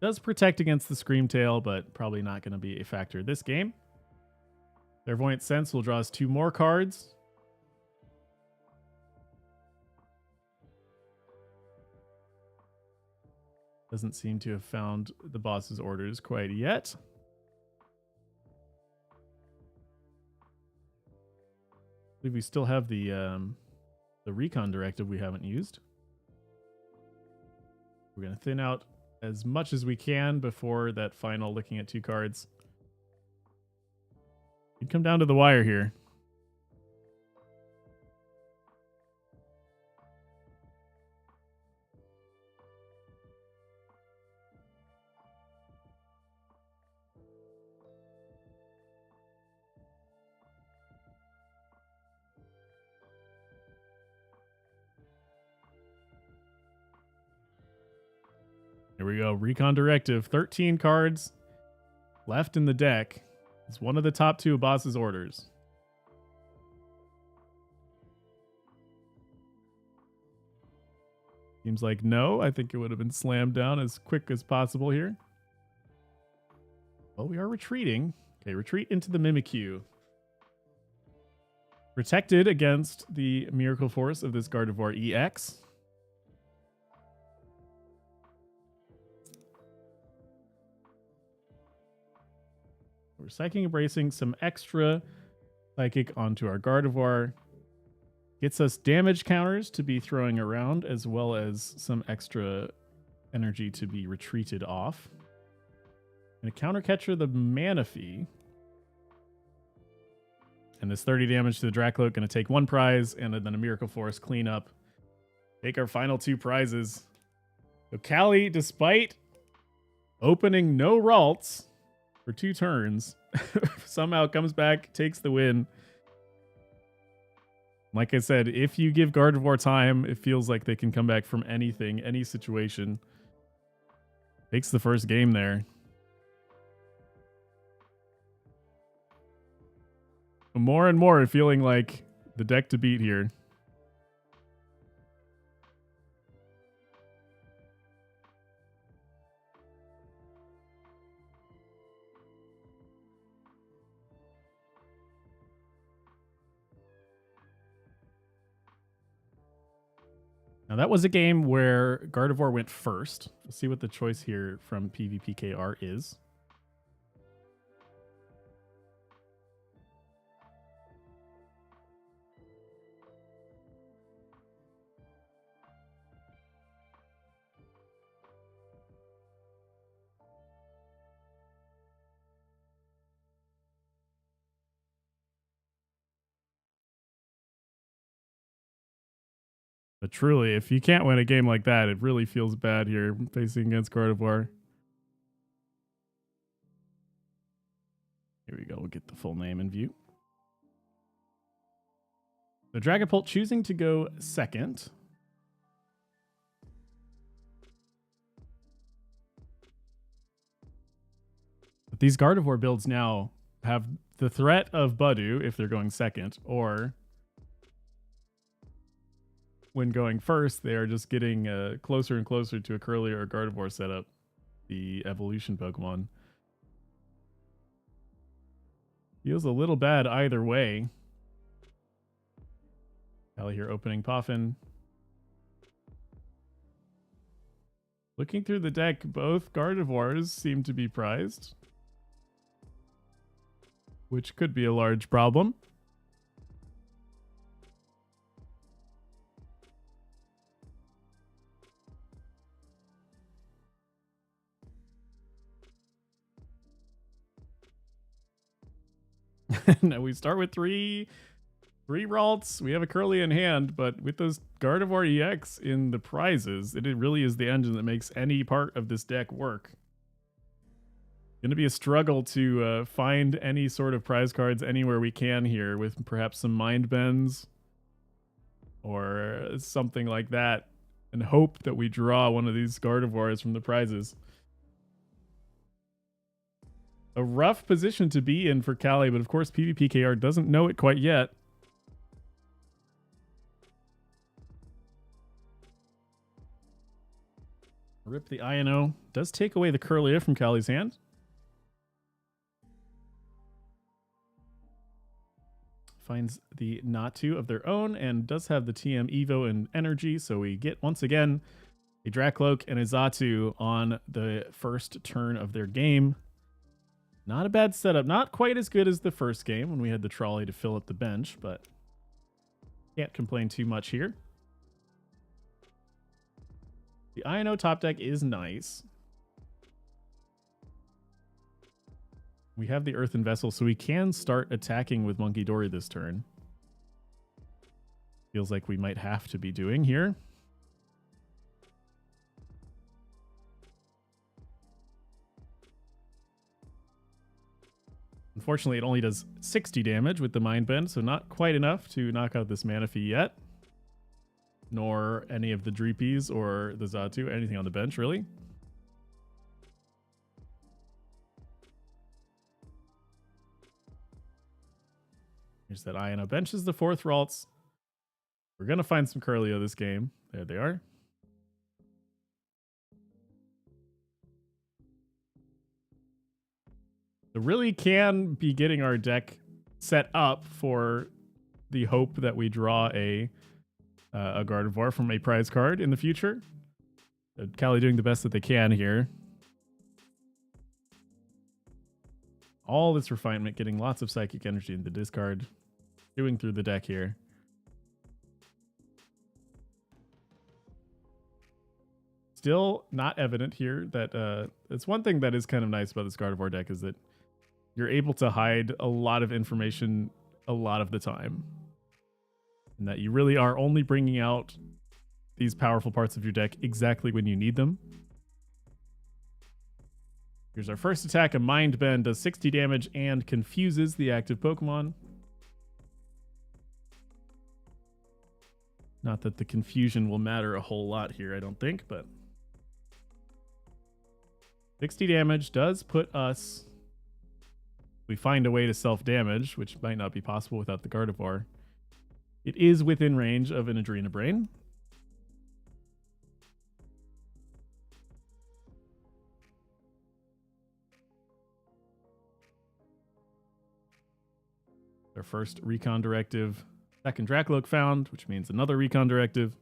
Does protect against the Screamtail, but probably not going to be a factor this game. Clairvoyant Sense will draw us 2 more cards. Doesn't seem to have found the boss's orders quite yet. I believe we still have the recon directive we haven't used. We're going to thin out as much as we can before that final looking at 2 cards. You'd come down to the wire here. Here we go. Recon Directive. 13 cards left in the deck. It's one of the top 2 boss's orders. Seems like no. I think it would have been slammed down as quick as possible here. Well, we are retreating. Okay, retreat into the Mimikyu. Protected against the Miracle Force of this Gardevoir EX. We're Psychic Embracing some extra Psychic onto our Gardevoir. Gets us damage counters to be throwing around, as well as some extra energy to be retreated off. And a counter catcher the Manaphy. And this 30 damage to the Dracloak, going to take 1 prize, and then a Miracle Force cleanup. Take our final 2 prizes. So Callie, despite opening no Ralts for 2 turns, somehow comes back, takes the win. Like I said, if you give Gardevoir time, it feels like they can come back from anything, any situation. Takes the first game there. More and more feeling like the deck to beat here. Now that was a game where Gardevoir went first. Let's see what the choice here from PvPKR is. But truly, if you can't win a game like that, it really feels bad here facing against Gardevoir. Here we go. We'll get the full name in view. The Dragapult choosing to go second. But these Gardevoir builds now have the threat of Budu if they're going second, or when going first, they are just getting closer and closer to a Curly or a Gardevoir setup, the evolution Pokemon. Feels a little bad either way. Callie here opening Poffin. Looking through the deck, both Gardevoirs seem to be prized, which could be a large problem. Now we start with three Ralts. We have a Curly in hand, but with those Gardevoir EX in the prizes, it really is the engine that makes any part of this deck work. Going to be a struggle to find any sort of prize cards anywhere we can here, with perhaps some Mind Bends or something like that, and hope that we draw one of these Gardevoirs from the prizes. A rough position to be in for Callie, but of course PvPKR doesn't know it quite yet. Rip the INO. Does take away the Curlia from Callie's hand. Finds the Natu of their own and does have the TM Evo and Energy. So we get, once again, a Dracloak and a Xatu on the first turn of their game. Not a bad setup. Not quite as good as the first game when we had the trolley to fill up the bench, but can't complain too much here. The INO top deck is nice. We have the Earthen Vessel, so we can start attacking with Monkey Dory this turn. Feels like we might have to be doing here. Unfortunately, it only does 60 damage with the Mind Bend, so not quite enough to knock out this Manaphy yet. Nor any of the Dreepies or the Xatu, anything on the bench, really. Here's that INO. Benches the 4th Ralts. We're going to find some Curlia this game. There they are. So really can be getting our deck set up for the hope that we draw a Gardevoir from a prize card in the future. Callie doing the best that they can here. All this refinement, getting lots of psychic energy in the discard. Doing through the deck here. Still not evident here that it's one thing that is kind of nice about this Gardevoir deck is that you're able to hide a lot of information a lot of the time. And that you really are only bringing out these powerful parts of your deck exactly when you need them. Here's our first attack. A Mind Bend does 60 damage and confuses the active Pokemon. Not that the confusion will matter a whole lot here, I don't think, but 60 damage does put us... We find a way to self-damage, which might not be possible without the Gardevoir. It is within range of an Adrena Brain. Our first Recon Directive. Second Dracloak found, which means another Recon Directive.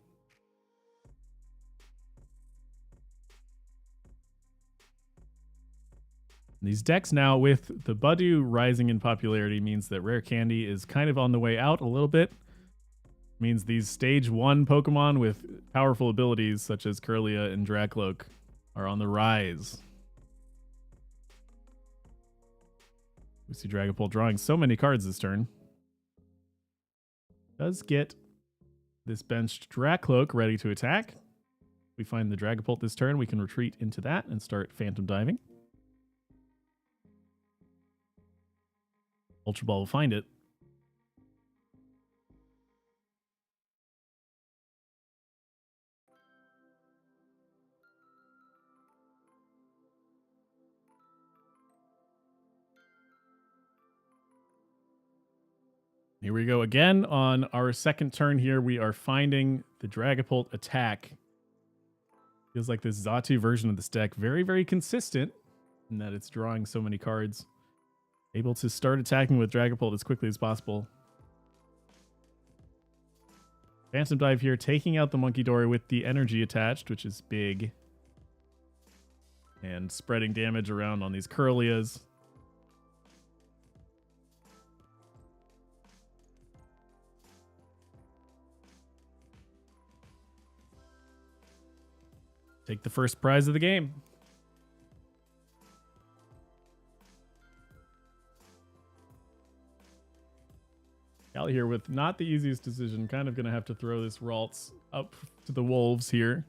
These decks now, with the Budew rising in popularity, means that Rare Candy is kind of on the way out a little bit. Means these stage 1 Pokemon with powerful abilities such as Curlia and Dracloak are on the rise. We see Dragapult drawing so many cards this turn. Does get this benched Dracloak ready to attack. We find the Dragapult this turn. We can retreat into that and start Phantom Diving. Ultra Ball will find it. Here we go again on our second turn here. We are finding the Dragapult attack. Feels like this Xatu version of this deck very, very consistent in that it's drawing so many cards. Able to start attacking with Dragapult as quickly as possible. Phantom Dive here, taking out the Monkey Dory with the energy attached, which is big. And spreading damage around on these Curlias. Take the first prize of the game. Callie here with not the easiest decision. Kind of going to have to throw this Ralts up to the wolves here.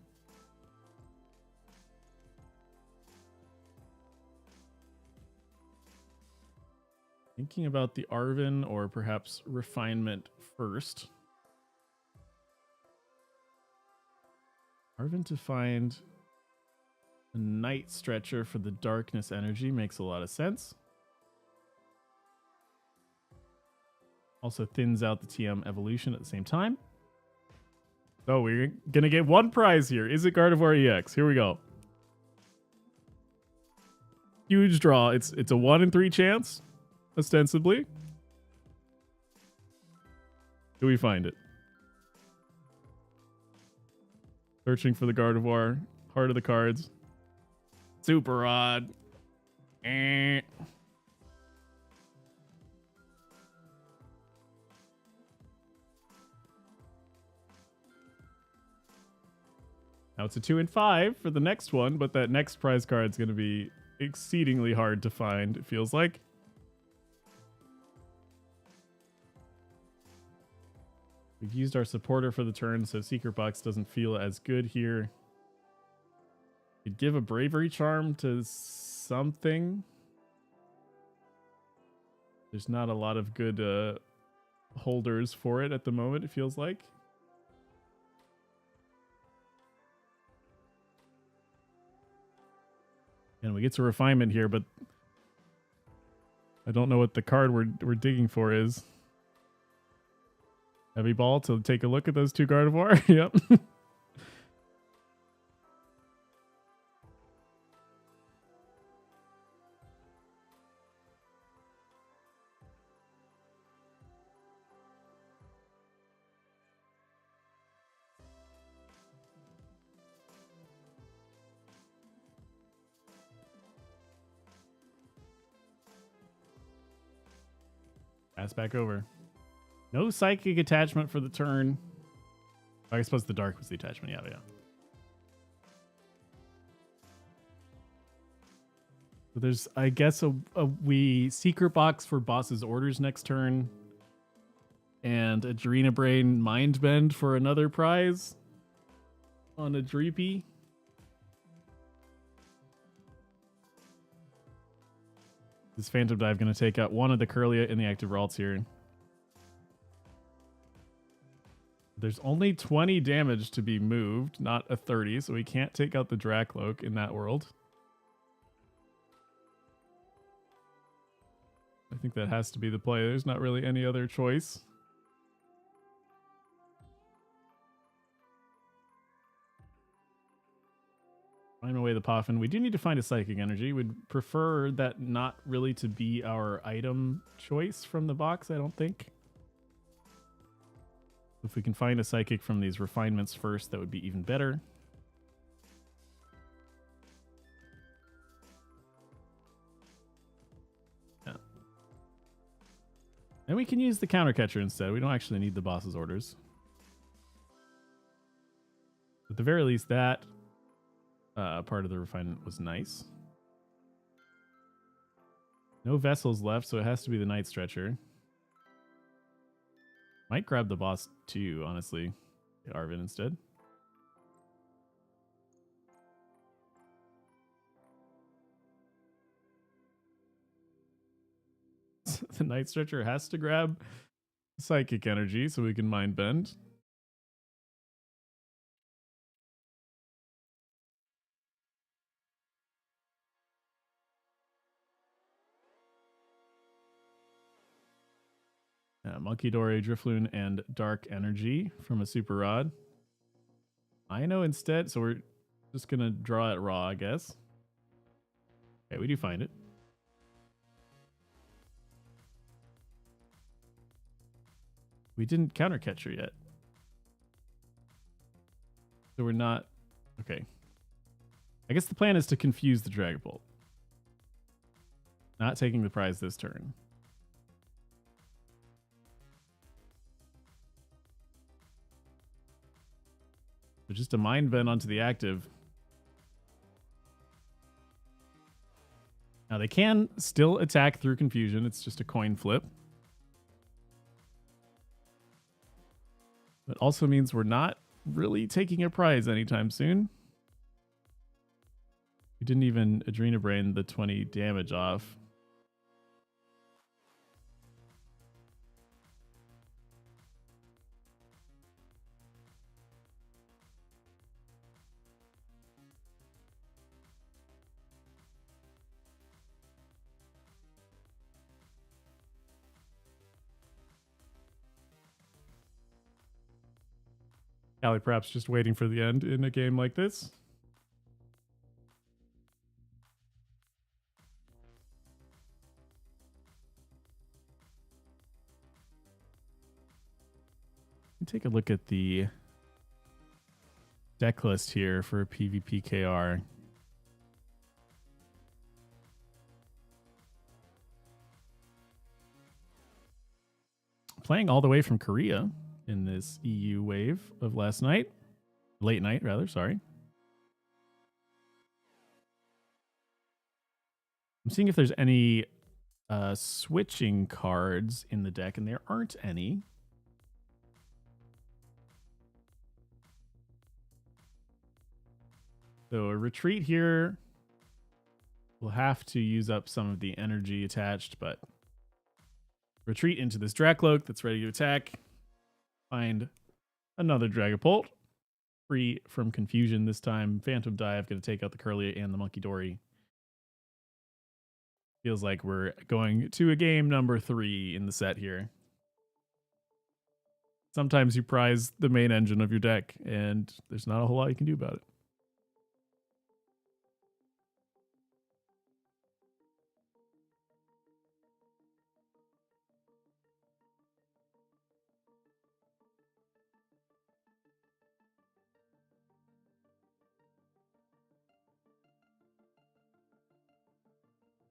Thinking about the Arven or perhaps Refinement first. Arven to find a Night Stretcher for the Darkness Energy makes a lot of sense. Also thins out the TM Evolution at the same time. So we're going to get one prize here. Is it Gardevoir EX? Here we go. Huge draw. It's a 1 in 3 chance, ostensibly. Do we find it? Searching for the Gardevoir. Heart of the cards. Super odd. Eh. Now it's a 2 and 5 for the next one, but that next prize card is going to be exceedingly hard to find, it feels like. We've used our supporter for the turn, so Secret Box doesn't feel as good here. You'd give a Bravery Charm to something. There's not a lot of good holders for it at the moment, it feels like. And we get to refinement here, but I don't know what the card we're digging for is. Heavy Ball to take a look at those 2 Gardevoir. Yep. Pass back over. No psychic attachment for the turn. I suppose the dark was the attachment. Yeah, yeah. So there's, I guess, we Secret Box for boss's orders next turn. And a Drina Brain Mind Bend for another prize on a Dreepy. This Phantom Dive going to take out one of the Curlia in the active Ralts here. There's only 20 damage to be moved, not a 30, so we can't take out the Dracloak in that world. I think that has to be the play. There's not really any other choice. Find away the Poffin. We do need to find a Psychic Energy. We'd prefer that not really to be our item choice from the box, I don't think. If we can find a Psychic from these refinements first, that would be even better. Yeah. And we can use the Counter Catcher instead. We don't actually need the boss's orders. At the very least, that part of the refinement was nice. No vessels left, so it has to be the Night Stretcher. Might grab the boss too, honestly. Get Arvin instead. The Night Stretcher has to grab Psychic Energy so we can Mind Bend. Monkey Dory, Drifloon, and Dark Energy from a Super Rod. I know instead, so we're just going to draw it raw, I guess. Okay, we do find it. We didn't Counter Catcher yet. So we're not... Okay. I guess the plan is to confuse the Dragapult. Not taking the prize this turn. So just a Mind Bend onto the active. Now they can still attack through confusion. It's just a coin flip. But also means we're not really taking a prize anytime soon. We didn't even Adrena Brain the 20 damage off. Callie perhaps just waiting for the end in a game like this. take a look at the deck list here for PvPKR. Playing all the way from Korea in this EU wave of last night. Late night, rather, sorry. I'm seeing if there's any switching cards in the deck, and there aren't any. So a retreat here. We'll have to use up some of the energy attached, but retreat into this Dracloak that's ready to attack. Find another Dragapult. Free from confusion this time. Phantom Dive, going to take out the Curly and the Monkey Dory. Feels like we're going to a game number 3 in the set here. Sometimes you prize the main engine of your deck, and there's not a whole lot you can do about it.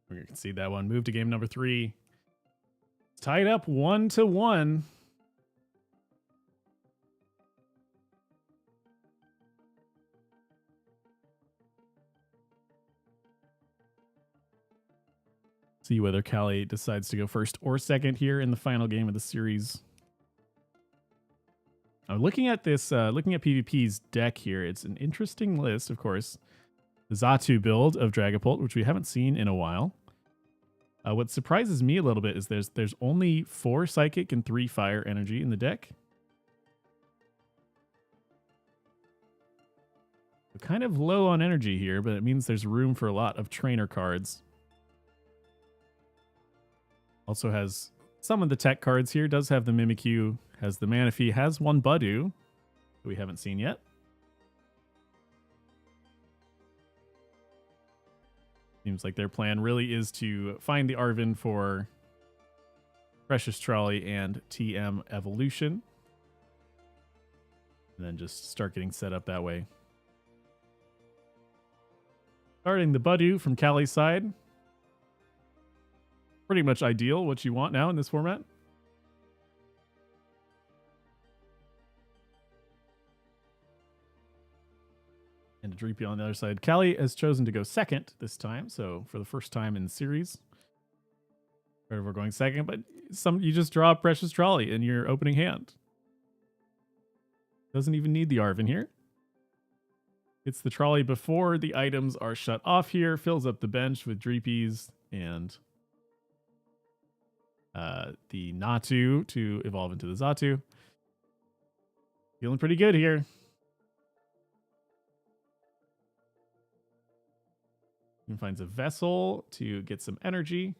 We can see that one. Move to game number 3. It's tied up 1-1. See whether Callie decides to go first or second here in the final game of the series. Looking at this, looking at PvP's deck here, it's an interesting list, of course. The Xatu build of Dragapult, which we haven't seen in a while. What surprises me a little bit is there's only 4 Psychic and 3 Fire energy in the deck. So kind of low on energy here, but it means there's room for a lot of trainer cards. Also has some of the tech cards here. Does have the Mimikyu, has the Manaphy, has one Budew that we haven't seen yet. Seems like their plan really is to find the Arven for Precious Trolley and TM Evolution. And then just start getting set up that way. Starting the Budew from Callie's side. Pretty much ideal, what you want now in this format. And a Dreepy on the other side. Callie has chosen to go second this time, so for the first time in the series. We're going second, but you just draw a Precious Trolley in your opening hand. Doesn't even need the Arven here. It's the Trolley before the items are shut off here. Fills up the bench with Dreepies and the Natu to evolve into the Xatu. Feeling pretty good here. And finds a Vessel to get some energy.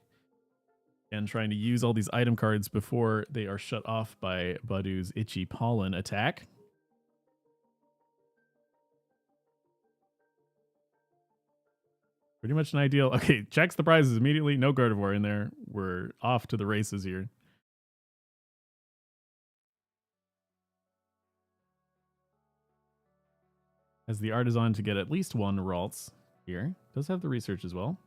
And trying to use all these item cards before they are shut off by Budew's Itchy Pollen attack. Pretty much an ideal. Okay, checks the prizes immediately. No Gardevoir in there. We're off to the races here. Has the Artisan to get at least one Ralts here. Does have the research as well.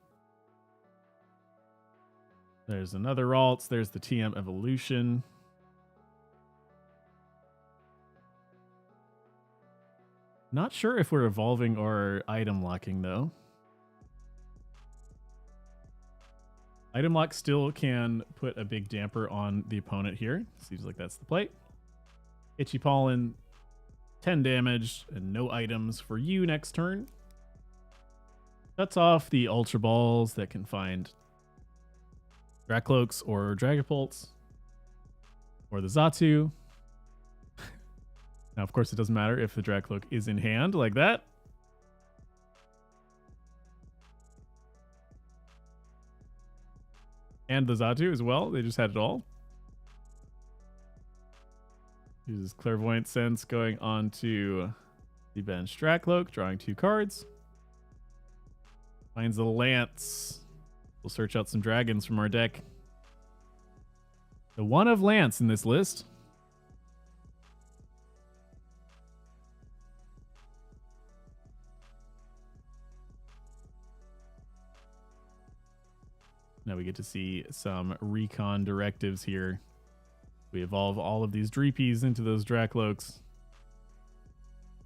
There's another Ralts. There's the TM Evolution. Not sure if we're evolving or item locking though. Item lock still can put a big damper on the opponent here. Seems like that's the play. Itchy Pollen, 10 damage, and no items for you next turn. Shuts off the Ultra Balls that can find Dracloaks or Dragapults. Or the Xatu. Now, of course, it doesn't matter if the Dracloak is in hand like that. And the Xatu as well. They just had it all. Uses Clairvoyant Sense going on to the bench Dracloak, drawing 2 cards. Finds a Lance. We'll search out some dragons from our deck. The one of Lance in this list. Now we get to see some recon directives here. We evolve all of these Dreepies into those Dracloaks.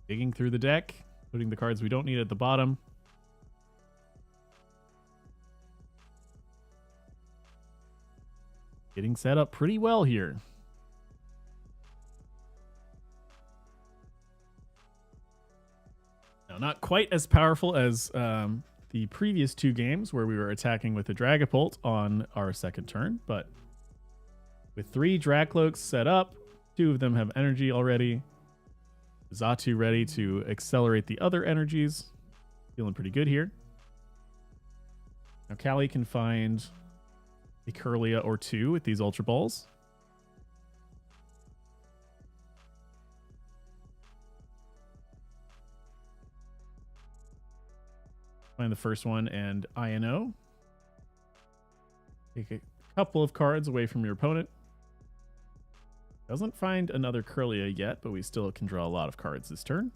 Digging through the deck, putting the cards we don't need at the bottom. Getting set up pretty well here. Now, not quite as powerful as the previous two games where we were attacking with the Dragapult on our second turn, but with 3 Dracloaks set up, 2 of them have energy already. Xatu ready to accelerate the other energies. Feeling pretty good here. Now Callie can find a Kirlia or 2 with these Ultra Balls. Find the first one and INO. Take a couple of cards away from your opponent. Doesn't find another Kirlia yet, but we still can draw a lot of cards this turn.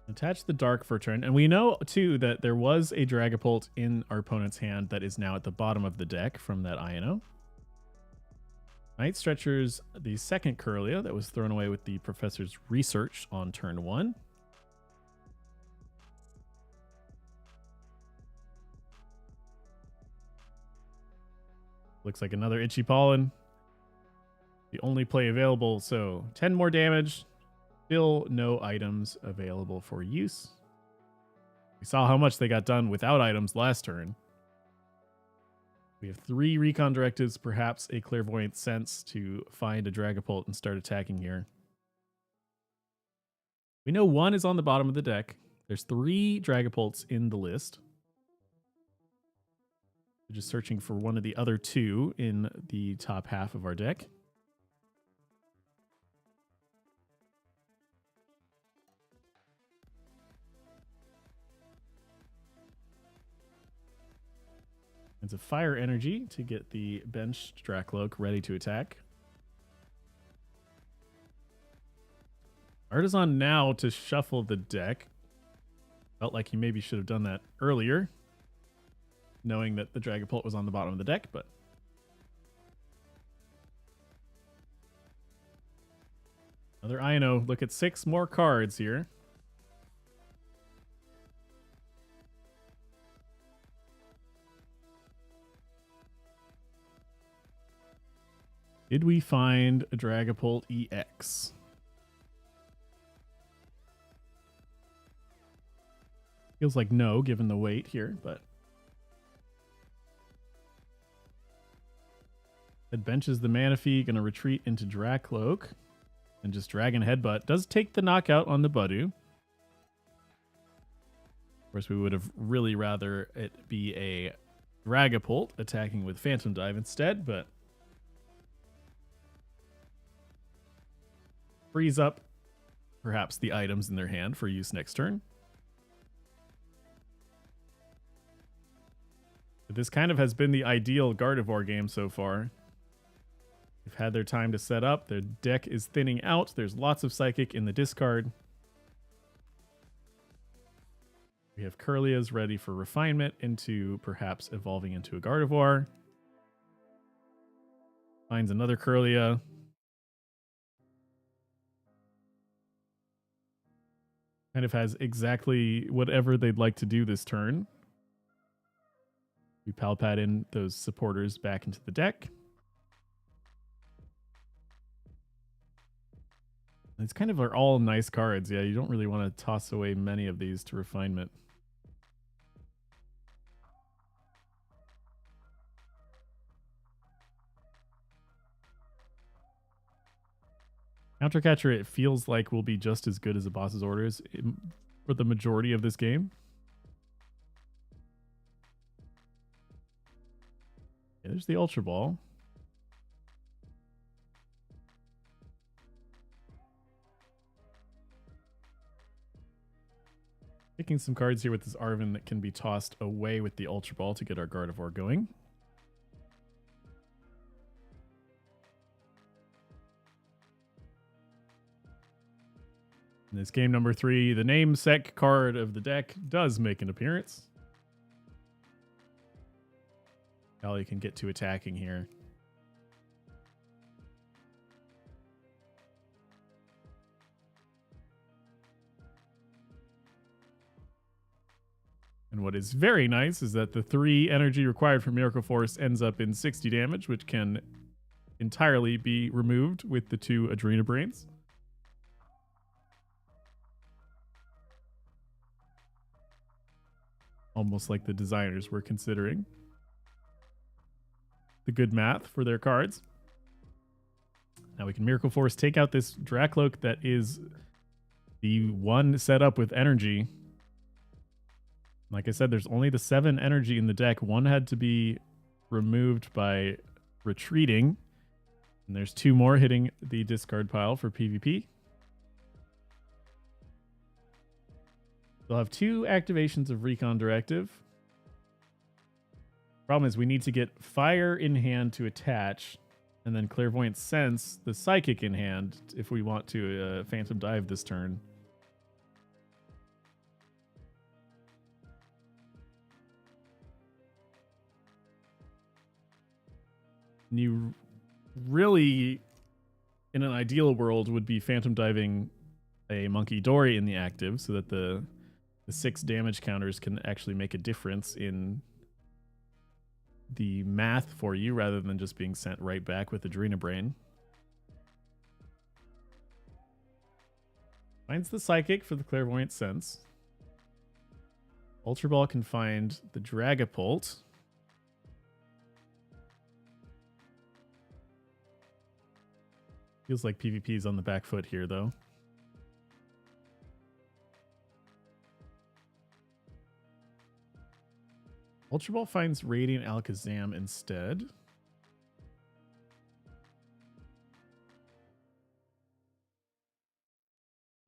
Attach the Dark for a turn. And we know, too, that there was a Dragapult in our opponent's hand that is now at the bottom of the deck from that INO. Night Stretcher's the second Kirlia that was thrown away with the Professor's Research on turn 1. Looks like another Itchy Pollen. The only play available, so 10 more damage. Still no items available for use. We saw how much they got done without items last turn. We have 3 recon directives, perhaps a clairvoyant sense to find a Dragapult and start attacking here. We know 1 is on the bottom of the deck. There's 3 Dragapults in the list. We're just searching for one of the other 2 in the top half of our deck. It's a fire energy to get the benched Dracloak ready to attack. Artisan now to shuffle the deck. Felt like he maybe should have done that earlier, knowing that the Dragapult was on the bottom of the deck, but another INO. Look at 6 more cards here. Did we find a Dragapult EX? Feels like no, given the weight here, but it benches the Manaphy, gonna retreat into Dracloak and just Dragon Headbutt. Does take the knockout on the Budu. Of course, we would have really rather it be a Dragapult attacking with Phantom Dive instead, but frees up perhaps the items in their hand for use next turn. But this kind of has been the ideal Gardevoir game so far. They've had their time to set up. Their deck is thinning out. There's lots of Psychic in the discard. We have Kirlias ready for refinement into perhaps evolving into a Gardevoir. Finds another Kirlia. Kind of has exactly whatever they'd like to do this turn. We Palpad in those supporters back into the deck. It's kind of are all nice cards. Yeah, you don't really want to toss away many of these to refinement. Countercatcher, it feels like will be just as good as the boss's orders for the majority of this game. Yeah, there's the Ultra Ball. Picking some cards here with this Arven that can be tossed away with the Ultra Ball to get our Gardevoir going. this game number 3, the namesake card of the deck does make an appearance. Callie can get to attacking here. And what is very nice is that the 3 energy required for Miracle Force ends up in 60 damage, which can entirely be removed with the 2 Adrena Brains. Almost like the designers were considering the good math for their cards. Now we can Miracle Force take out this Dracloak that is the one set up with energy. Like I said, there's only the 7 energy in the deck. 1 had to be removed by retreating. And there's 2 more hitting the discard pile for PvP. They'll have 2 activations of Recon Directive. Problem is we need to get Fire in hand to attach, and then Clairvoyant Sense, the Psychic in hand, if we want to Phantom Dive this turn. You really, in an ideal world, would be Phantom Diving a Monkey Dory in the active so that the 6 damage counters can actually make a difference in the math for you rather than just being sent right back with Adrena Brain. Finds the Psychic for the Clairvoyant Sense. Ultra Ball can find the Dragapult. Feels like PvP is on the back foot here, though. Ultra Ball finds Radiant Alakazam instead.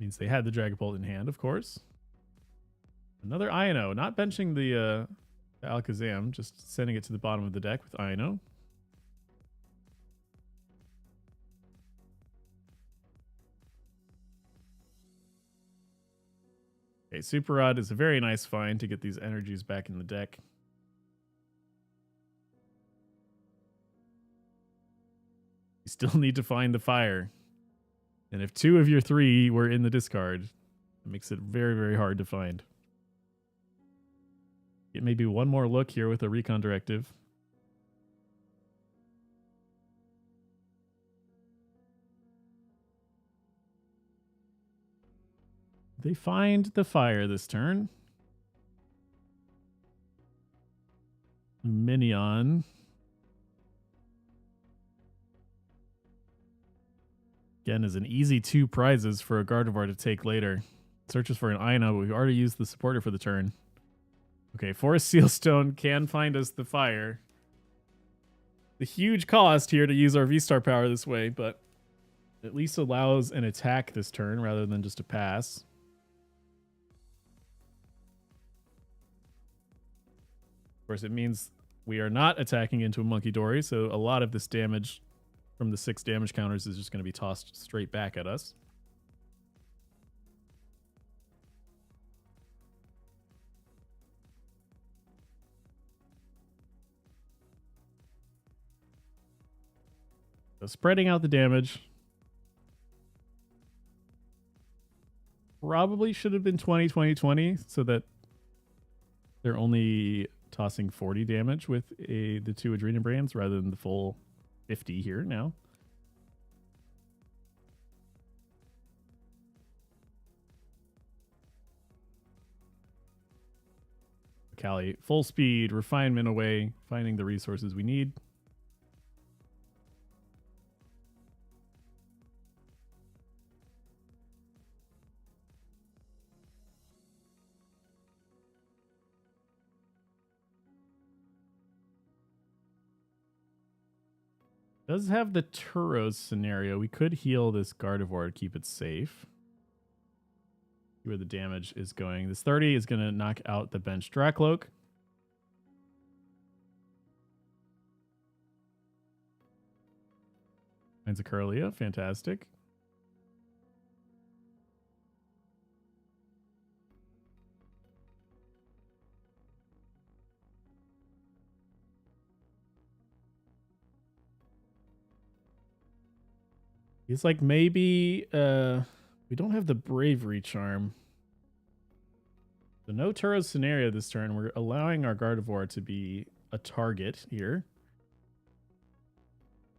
Means they had the Dragapult in hand, of course. Another Ino. Not benching the Alakazam, just sending it to the bottom of the deck with Ino. Okay, Super Rod is a very nice find to get these energies back in the deck. You still need to find the fire. And if 2 of your 3 were in the discard, it makes it very, very hard to find. Get maybe one more look here with a Recon Directive. They find the fire this turn. Minion. Again, is an easy 2 prizes for a Gardevoir to take later. Searches for an Ino, but we've already used the supporter for the turn. Okay, Forest Sealstone can find us the fire. The huge cost here to use our V-Star power this way, but at least allows an attack this turn rather than just a pass. Of course, it means we are not attacking into a Monkey Dory, so a lot of this damage from the 6 damage counters is just going to be tossed straight back at us. So spreading out the damage. Probably should have been 20-20-20 so that they're only tossing 40 damage with the 2 Adrena Brands rather than the full 50 here now. Callie, full speed, refinement away, finding the resources we need. Does have the Turos scenario. We could heal this Gardevoir to keep it safe. See where the damage is going. This 30 is going to knock out the bench Dracloak. Finds a Curlia. Fantastic. He's like, maybe we don't have the bravery charm. So no Turo's scenario this turn. We're allowing our Gardevoir to be a target here.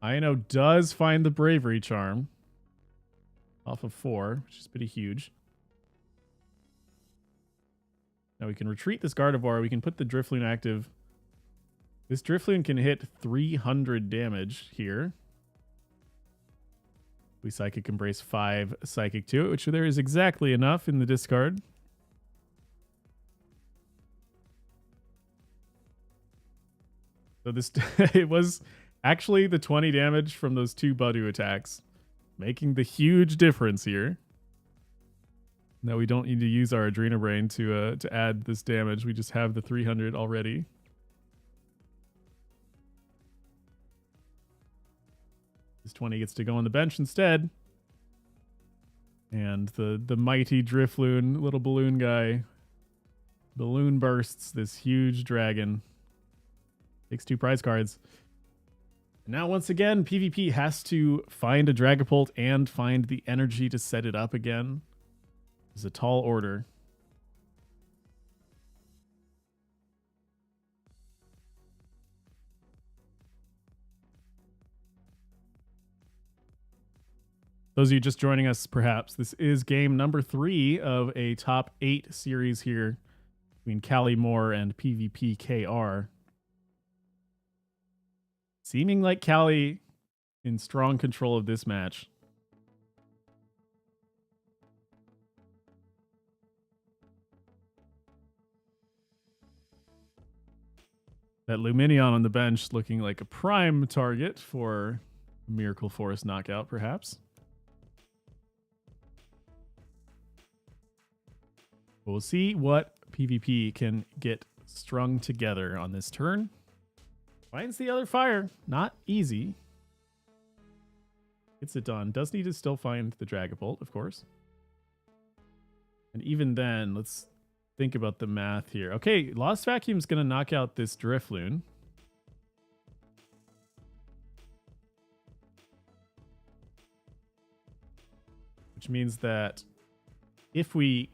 Ino does find the bravery charm off of 4, which is pretty huge. Now we can retreat this Gardevoir. We can put the Drifloon active. This Drifloon can hit 300 damage here. We Psychic Embrace 5 Psychic to it, which there is exactly enough in the discard. So this it was actually the 20 damage from those 2 Budu attacks, making the huge difference here. Now we don't need to use our Adrena Brain to add this damage. We just have the 300 already. This 20 gets to go on the bench instead. And the mighty Drifloon, little balloon guy, balloon bursts this huge dragon. Takes 2 prize cards. And now once again, PvP has to find a Dragapult and find the energy to set it up again. It's a tall order. Those of you just joining us, perhaps, this is game number 3 of a top 8 series here between Callie Moore and PvP KR. Seeming like Callie in strong control of this match. That Lumineon on the bench looking like a prime target for Miracle Forest knockout, perhaps. We'll see what PvP can get strung together on this turn. Finds the other fire. Not easy. Gets it done. Does need to still find the Dragapult, of course. And even then, let's think about the math here. Okay, Lost Vacuum's going to knock out this Drifloon. Which means that if we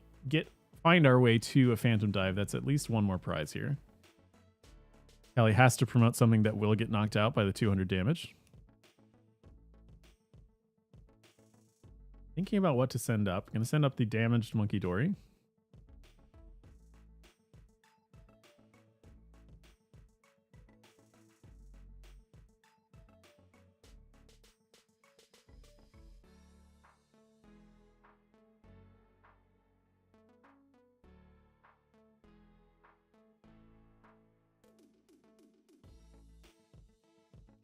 find our way to a Phantom Dive, that's at least 1 more prize here. Callie has to promote something that will get knocked out by the 200 damage. Thinking about what to send up. I'm going to send up the damaged Monkey Dory.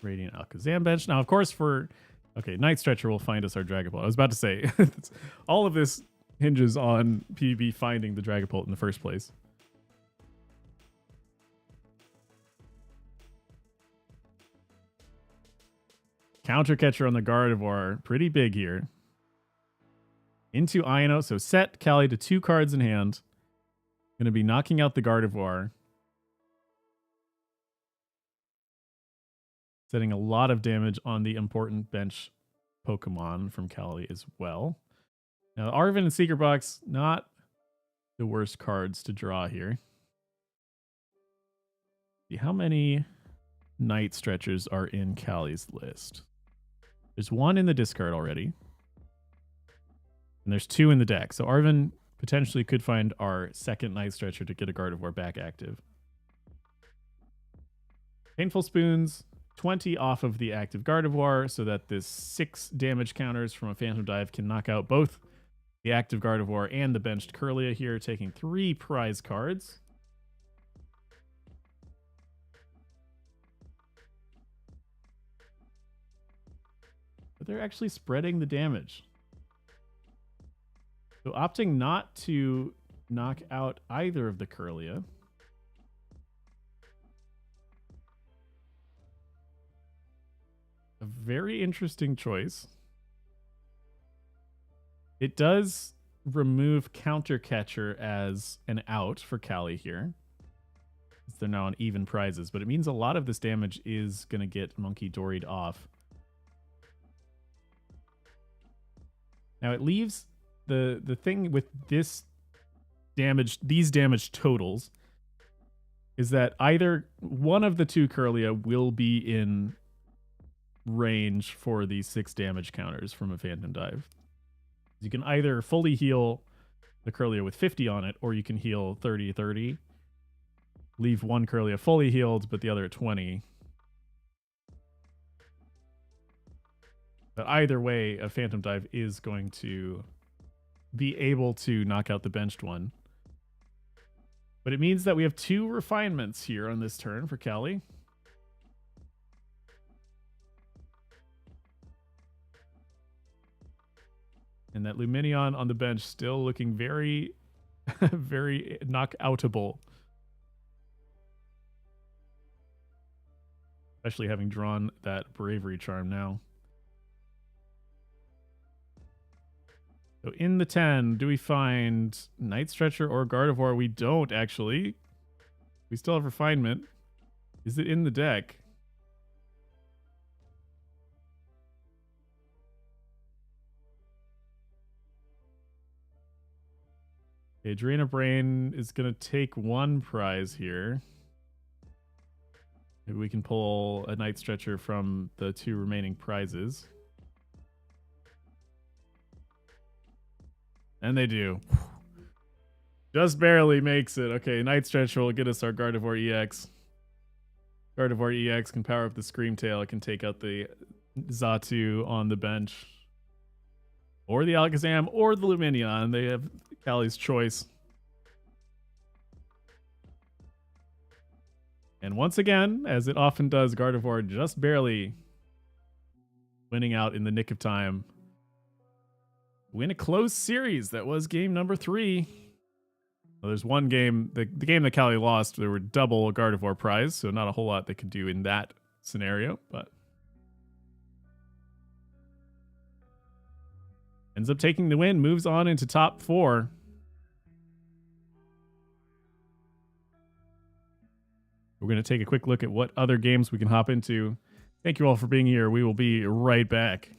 Radiant Alakazam bench. Now, of course, Night Stretcher will find us our Dragapult. I was about to say, all of this hinges on PvP finding the Dragapult in the first place. Counter Catcher on the Gardevoir. Pretty big here. Into Ino. So set Callie to 2 cards in hand. Going to be knocking out the Gardevoir. Setting a lot of damage on the important bench Pokemon from Callie as well. Now, Arven and Secret Box, not the worst cards to draw here. See how many Night Stretchers are in Callie's list. There's 1 in the discard already. And there's 2 in the deck. So Arven potentially could find our second Night Stretcher to get a Gardevoir back active. Painful Spoons. 20 off of the active Gardevoir so that this 6 damage counters from a Phantom Dive can knock out both the active Gardevoir and the benched Kirlia here, taking 3 prize cards. But they're actually spreading the damage. So opting not to knock out either of the Kirlia. A very interesting choice. It does remove Counter Catcher as an out for Callie here. They're now on even prizes, but it means a lot of this damage is going to get Monkey Doried off. Now it leaves the thing with these damage totals is that either one of the two Curlia will be in range for these 6 damage counters from a Phantom Dive. You can either fully heal the Curlia with 50 on it, or you can heal 30-30. Leave one Curlia fully healed, but the other at 20. But either way, a Phantom Dive is going to be able to knock out the benched one. But it means that we have 2 refinements here on this turn for Callie. And that Lumineon on the bench still looking very, very knockoutable. Especially having drawn that Bravery Charm now. So in the 10, do we find Night Stretcher or Gardevoir? We don't, actually. We still have Refinement. Is it in the deck? Okay, Draina Brain is going to take 1 prize here. Maybe we can pull a Night Stretcher from the 2 remaining prizes. And they do. Just barely makes it. Okay, Night Stretcher will get us our Gardevoir EX. Gardevoir EX can power up the Screamtail. It can take out the Xatu on the bench. Or the Alakazam or the Lumineon. They have Callie's choice. And once again, as it often does, Gardevoir just barely winning out in the nick of time. Win a close series. That was game number 3. Well, there's one game, the game that Callie lost, there were double Gardevoir prize, so not a whole lot they could do in that scenario, but ends up taking the win, moves on into top 4. We're going to take a quick look at what other games we can hop into. Thank you all for being here. We will be right back.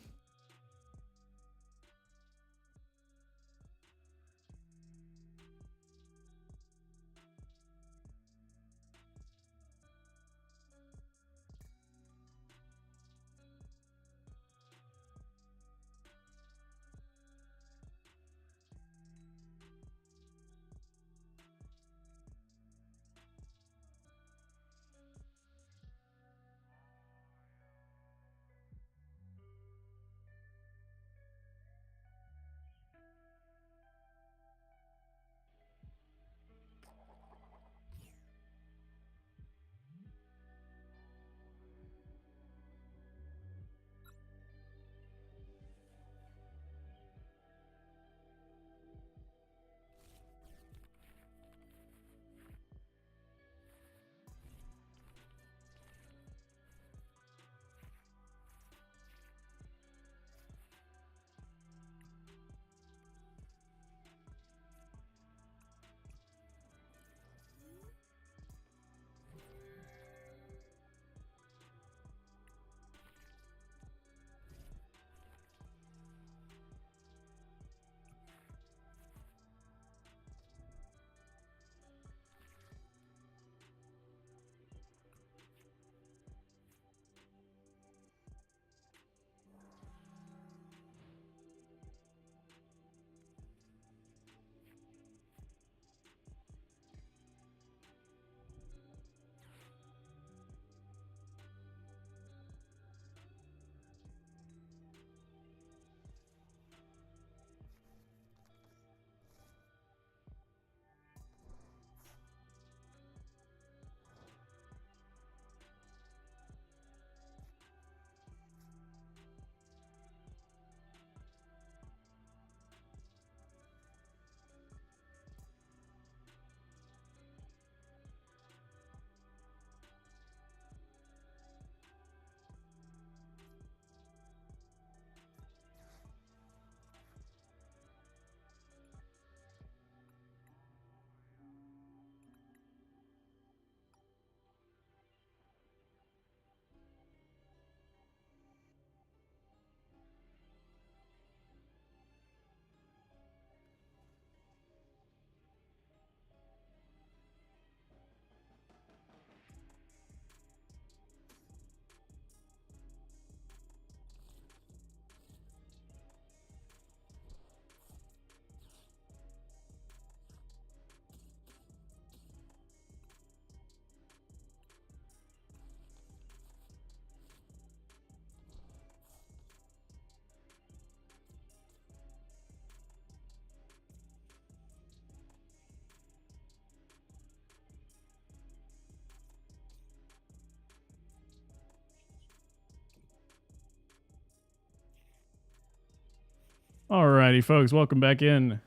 Alrighty, folks, welcome back in.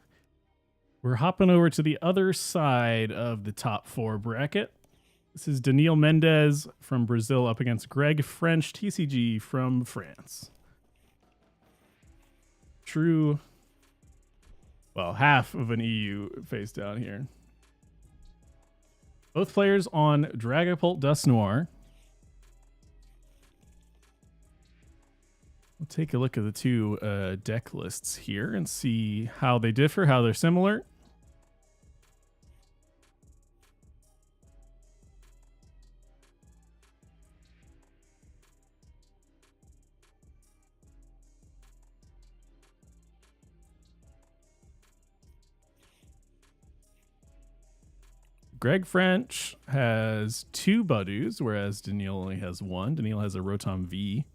We're hopping over to the other side of the top 4 bracket. This is Daniil Mendez from Brazil up against Greg French, TCG from France. True, well, half of an EU face down here. Both players on Dragapult Dust Noir. We'll take a look at the two deck lists here and see how they differ, how they're similar. Greg French has 2 Budews, whereas Daniil only has 1. Daniil has a Rotom V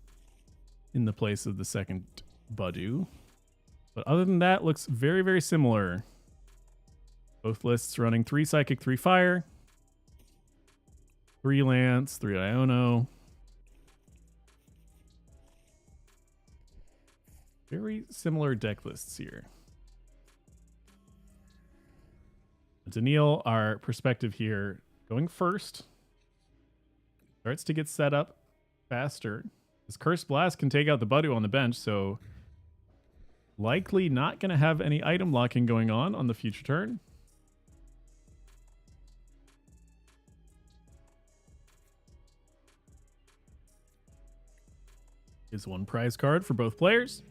in the place of the second Budue. But other than that, looks very, very similar. Both lists running 3 Psychic, 3 Fire, 3 Lance, 3 Iono. Very similar deck lists here. Daniil, our perspective here, going first. Starts to get set up faster. This Curse Blast can take out the Budue on the bench, so likely not going to have any item locking going on the future turn. Is 1 prize card for both players.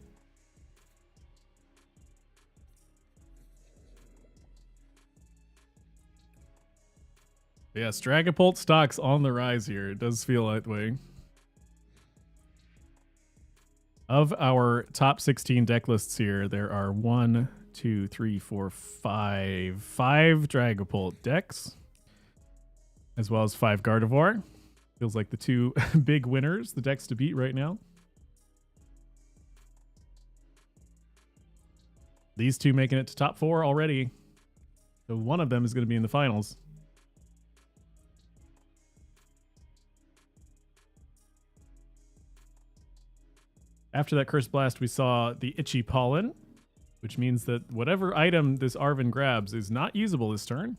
Yes, Dragapult stocks on the rise here. It does feel that way. Of our top 16 deck lists here, there are 5 Dragapult decks, as well as 5 Gardevoir. Feels like the 2 big winners, the decks to beat right now. These 2 making it to top 4 already. So one of them is going to be in the finals. After that Curse Blast, we saw the Itchy Pollen, which means that whatever item this Arven grabs is not usable this turn.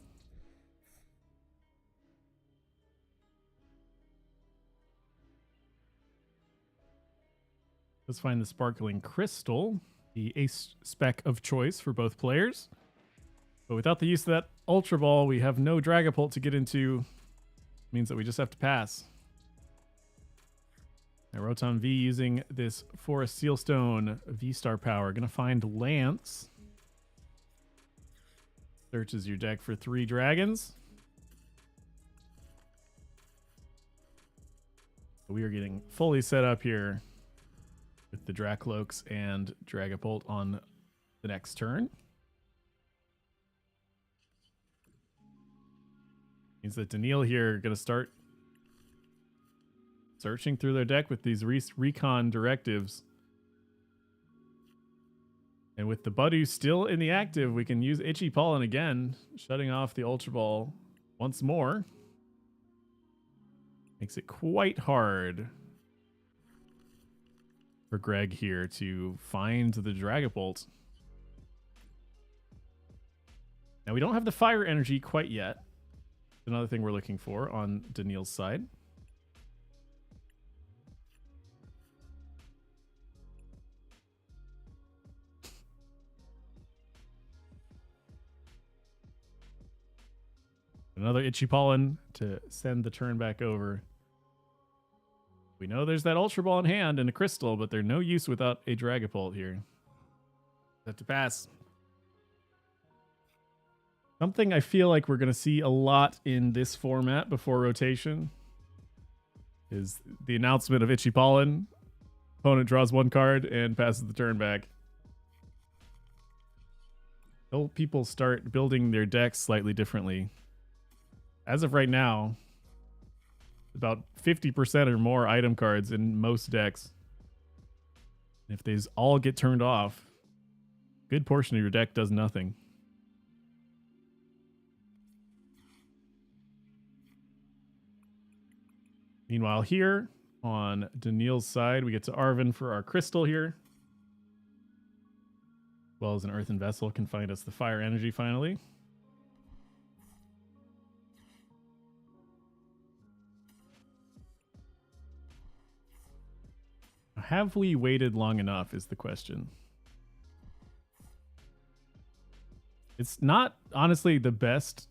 Let's find the Sparkling Crystal, the ace spec of choice for both players. But without the use of that Ultra Ball, we have no Dragapult to get into. It means that we just have to pass. Now Rotom V using this Forest Sealstone V-Star power. Gonna find Lance. Searches your deck for 3 dragons. We are getting fully set up here with the Dracloaks and Dragapult on the next turn. Means that Daniil here gonna start searching through their deck with these recon directives. And with the Budue still in the active, we can use Itchy Pollen again, shutting off the Ultra Ball once more. Makes it quite hard for Greg here to find the Dragapult. Now we don't have the Fire Energy quite yet. Another thing we're looking for on Daniil's side. Another Itchy Pollen to send the turn back over. We know there's that Ultra Ball in hand and a Crystal, but they're no use without a Dragapult here. Have to pass. Something I feel like we're going to see a lot in this format before rotation is the announcement of Itchy Pollen. Opponent draws 1 card and passes the turn back. Until people start building their decks slightly differently. As of right now, about 50% or more item cards in most decks. If these all get turned off, a good portion of your deck does nothing. Meanwhile, here on Daniil's side, we get to Arven for our Crystal here. well as an earthen vessel can find us the fire energy finally. Have we waited long enough is the question. It's not honestly the best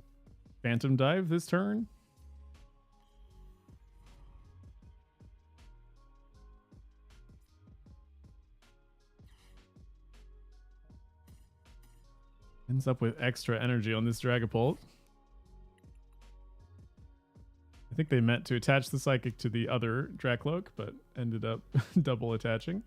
Phantom Dive this turn. Ends up with extra energy on this Dragapult. I think they meant to attach the Psychic to the other Dracloak, but ended up double attaching.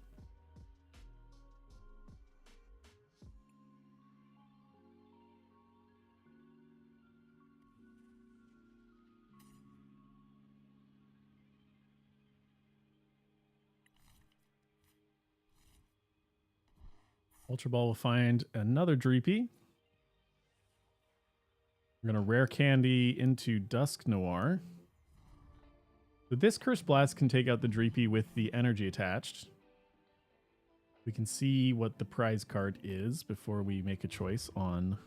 Ultra Ball will find another Dreepy. We're going to Rare Candy into Dusk Noir. So this Curse Blast can take out the Dreepy with the energy attached. We can see what the prize card is before we make a choice on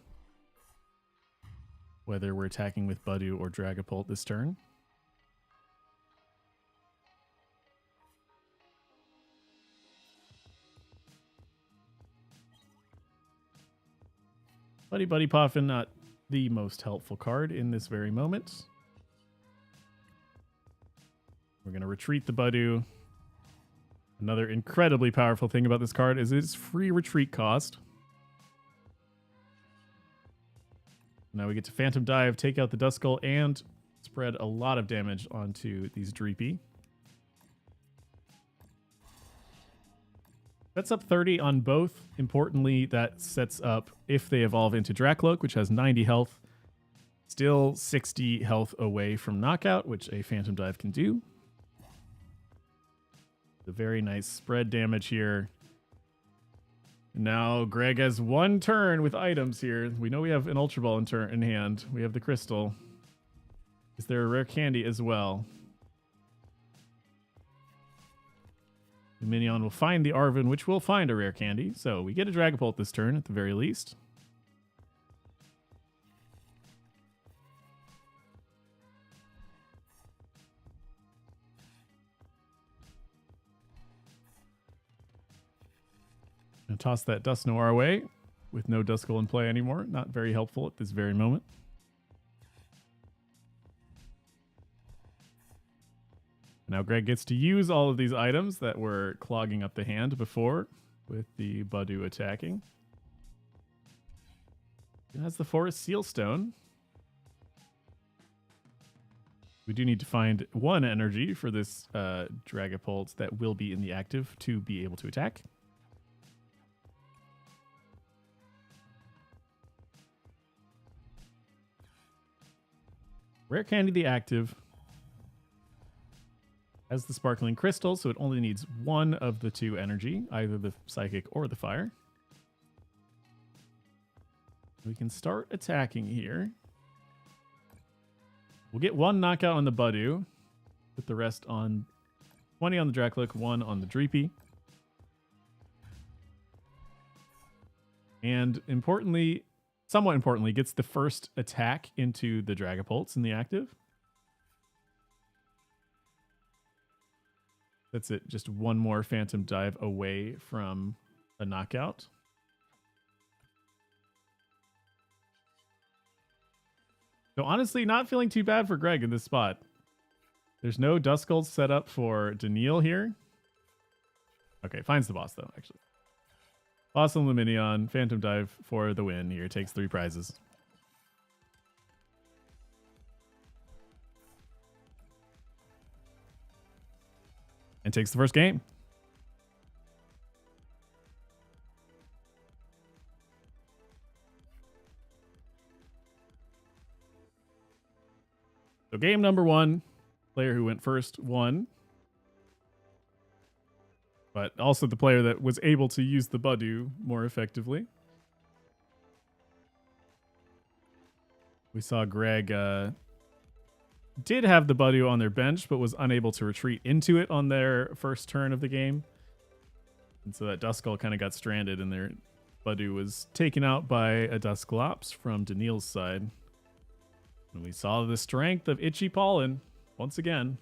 whether we're attacking with Budew or Dragapult this turn. Buddy Poffin, not the most helpful card in this very moment. We're going to retreat the Budew. Another incredibly powerful thing about this card is its free retreat cost. Now we get to Phantom Dive, take out the Duskull, and spread a lot of damage onto these Dreepy. Sets up 30 on both. Importantly, that sets up if they evolve into Dracloak, which has 90 health. Still 60 health away from knockout, which a Phantom Dive can do. A very nice spread damage here. Now Greg has one turn with items here. We know we have an Ultra Ball in hand. We have the Crystal. Is there a Rare Candy as well? The Minion will find the Arven, which will find a Rare Candy. So we get a Dragapult this turn at the very least. Gonna toss that Dusk Noir away with no Duskull in play anymore. Not very helpful at this very moment. Now Greg gets to use all of these items that were clogging up the hand before with the Budew attacking. It has the Forest Sealstone. We do need to find one energy for this Dragapult that will be in the active to be able to attack. Rare Candy the active has the Sparkling Crystal, so it only needs one of the two energy, either the Psychic or the Fire. We can start attacking here. We'll get one knockout on the Budew, put the rest on 20 on the Dracloak, 1 on the Dreepy. And importantly, somewhat importantly, gets the first attack into the Dragapults in the active. That's it. Just one more Phantom Dive away from a knockout. So honestly, not feeling too bad for Greg in this spot. There's no Duskull set up for Daniil here. Okay, finds the boss though, actually. Boss on Luminion, Phantom Dive for the win here. Takes 3 prizes. And takes the first game. So game number 1, player who went first won. But also the player that was able to use the Budew more effectively. We saw Greg did have the Budew on their bench, but was unable to retreat into it on their first turn of the game. And so that Duskull kind of got stranded in their Badu was taken out by a Dusclops from Daniil's side. And we saw the strength of Itchy Pollen once again.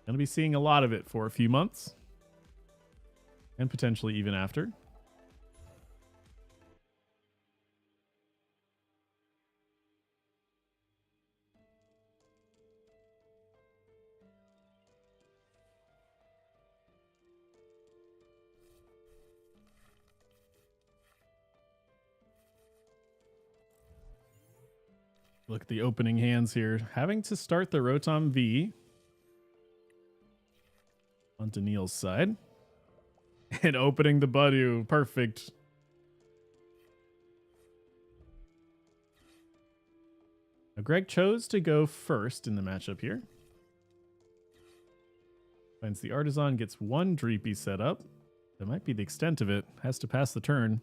Gonna be seeing a lot of it for a few months. And potentially even after. Look at the opening hands here. Having to start the Rotom V on Daniil's side. And opening the Badu. Perfect. Now Greg chose to go first in the matchup here. Finds the Artisan, gets one Dreepy set up. That might be the extent of it. Has to pass the turn.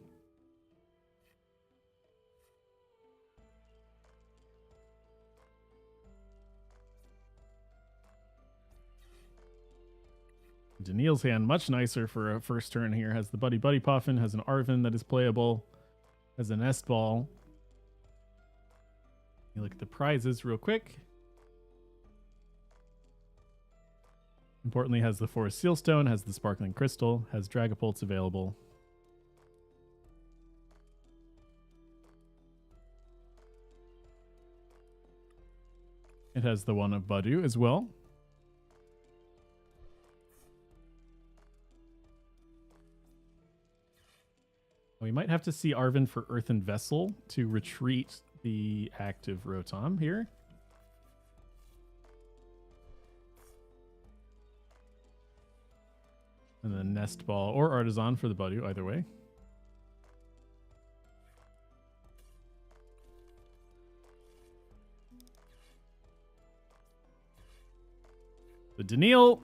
Daniil's hand much nicer for a first turn here. Has the Buddy Puffin, has an Arven that is playable, has a Nest Ball. You look at the prizes real quick. Importantly, has the Forest Sealstone, has the Sparkling Crystal, has Dragapults available. It has the one of Badu as well. We might have to see Arven for Earthen Vessel to retreat the active Rotom here. And then Nest Ball or Artisan for the Badu, either way. The Daniil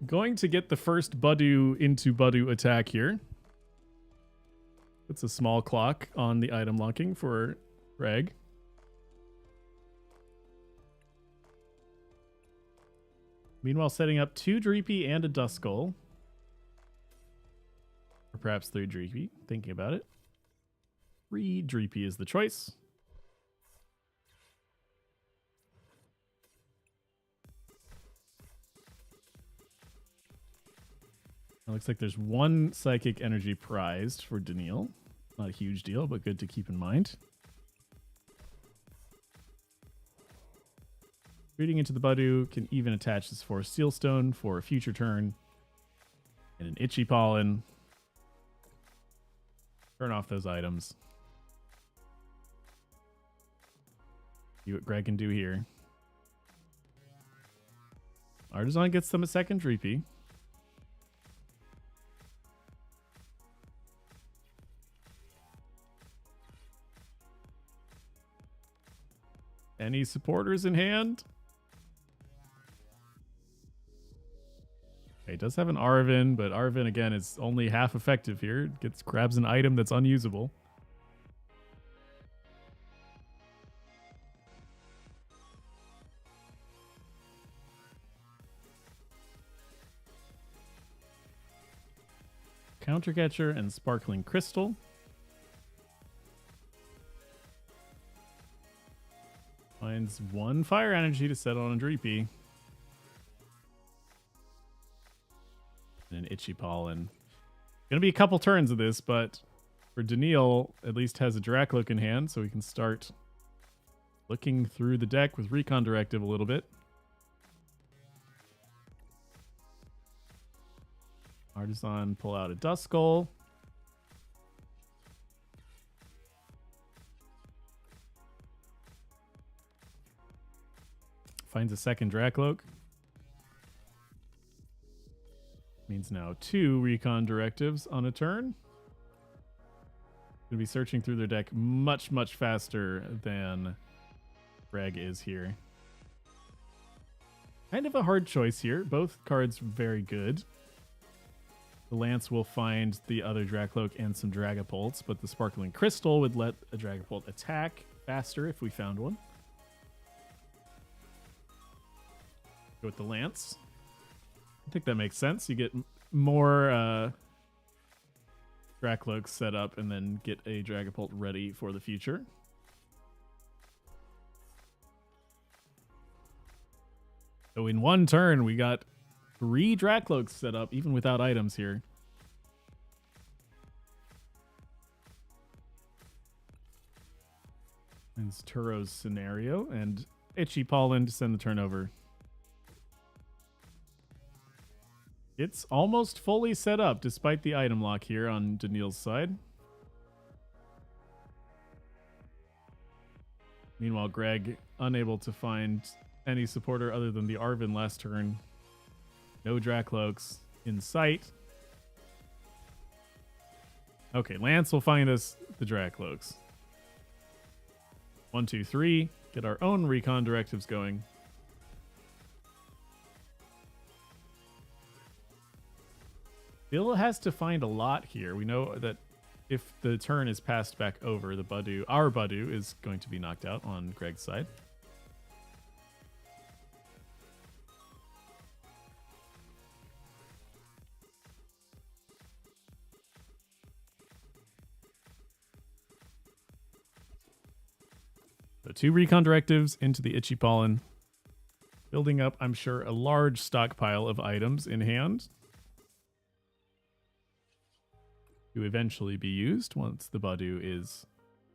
going to get the first Badu into Badu attack here. Puts a small clock on the item locking for Greg. Meanwhile, setting up 2 Dreepy and a Duskull. Or perhaps 3 Dreepy, thinking about it. 3 Dreepy is the choice. It looks like there's 1 Psychic Energy prized for Daniil. Not a huge deal, but good to keep in mind. Reading into the Badu can even attach this Forest Sealstone for a future turn. And an Itchy Pollen. Turn off those items. See what Greg can do here. Artisan gets them a second Dreepy. Any supporters in hand? Okay, does have an Arven, but Arven again is only half effective here. It grabs an item that's unusable. Counter Catcher and Sparkling Crystal. Finds 1 Fire Energy to set on a Dreepy. And an Itchy Pollen. Gonna be a couple turns of this, but for Daniil, at least has a Dracloak in hand, so we can start looking through the deck with Recon Directive a little bit. Artisan pull out a Duskull. Finds a second Dracloak. Means now 2 Recon Directives on a turn. Gonna be searching through their deck much, much faster than Greg is here. Kind of a hard choice here. Both cards very good. The Lance will find the other Dracloak and some Dragapults, but the Sparkling Crystal would let a Dragapult attack faster if we found one. Go with the Lance. I think that makes sense. You get more Dracloaks set up and then get a Dragapult ready for the future. So in one turn, we got 3 Dracloaks set up, even without items here. It's Turo's scenario, and Itchy Pollen to send the turn over. It's almost fully set up, despite the item lock here on Daniil's side. Meanwhile, Greg, unable to find any supporter other than the Arven last turn. No Dracloaks in sight. Okay, Lance will find us the Dracloaks. 1, 2, 3. Get our own recon directives going. Bill has to find a lot here. We know that if the turn is passed back over, the Budu, our Budu, is going to be knocked out on Greg's side. So 2 recon directives into the Itchy Pollen. Building up, I'm sure, a large stockpile of items in hand to eventually be used once the Budu is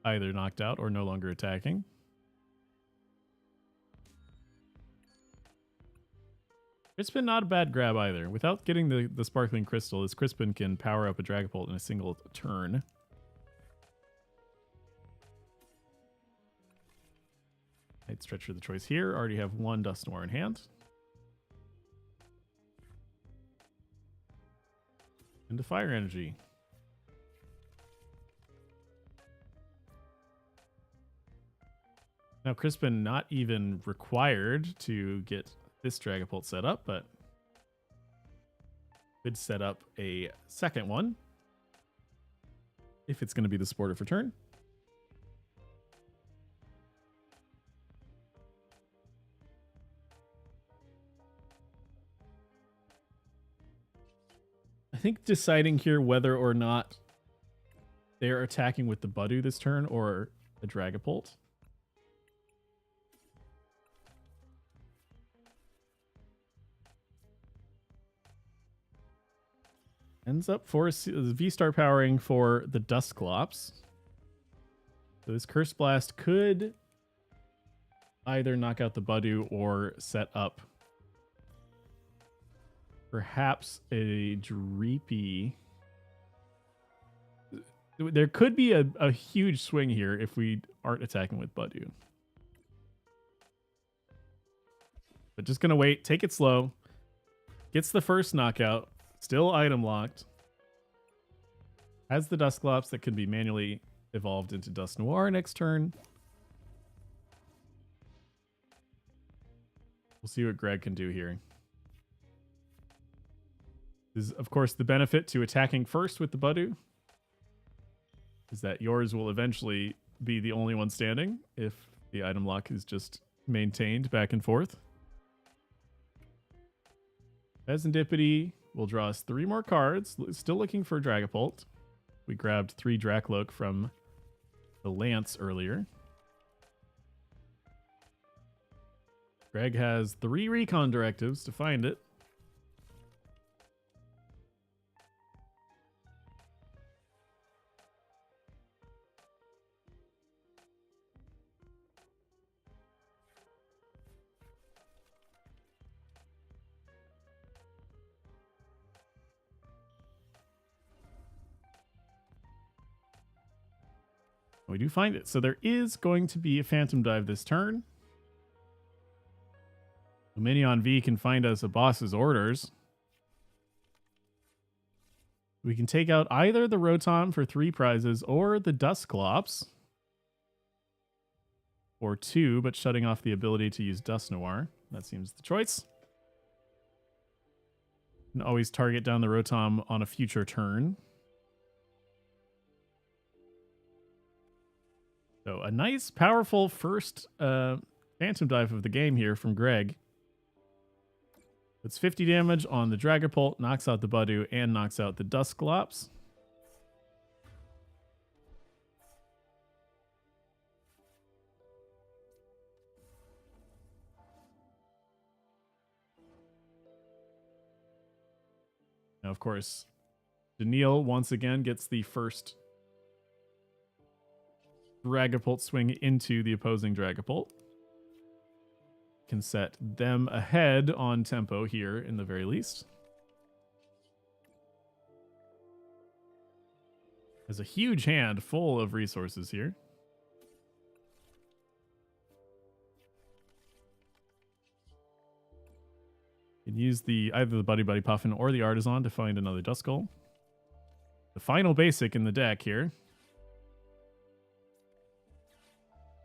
either knocked out or no longer attacking. Crispin, not a bad grab either. Without getting the Sparkling Crystal, this Crispin can power up a Dragapult in a single turn. I'd stretch for the choice here. Already have 1 Dusknoir in hand. Into Fire Energy. Now, Crispin not even required to get this Dragapult set up, but could set up a second one if it's going to be the supporter for turn. I think deciding here whether or not they're attacking with the Budu this turn or a Dragapult. Ends up for V-Star powering for the Dusclops. So this Curse Blast could either knock out the Budu or set up perhaps a Dreepy. There could be a huge swing here if we aren't attacking with Budu. But just going to wait, take it slow. Gets the first knockout. Still item locked. Has the Dusclops that can be manually evolved into Dusknoir next turn. We'll see what Greg can do here. This is, of course, the benefit to attacking first with the Budu. Is that yours will eventually be the only one standing if the item lock is just maintained back and forth. Serendipity will draw us 3 more cards. Still looking for Dragapult. We grabbed 3 Dracloak from the Lance earlier. Greg has 3 recon directives to find it. We do find it. So there is going to be a Phantom Dive this turn. Minion V can find us a boss's orders. We can take out either the Rotom for 3 prizes or the Dusclops for 2, but shutting off the ability to use Dusknoir. That seems the choice. You can always target down the Rotom on a future turn. So a nice, powerful first Phantom Dive of the game here from Greg. It's 50 damage on the Dragapult, knocks out the Budu, and knocks out the Dusclops. Now, of course, Daniil once again gets the first Dragapult swing into the opposing Dragapult. Can set them ahead on tempo here in the very least. Has a huge hand full of resources here. Can use either the Buddy Buddy Puffin or the Artisan to find another Duskull. The final basic in the deck here.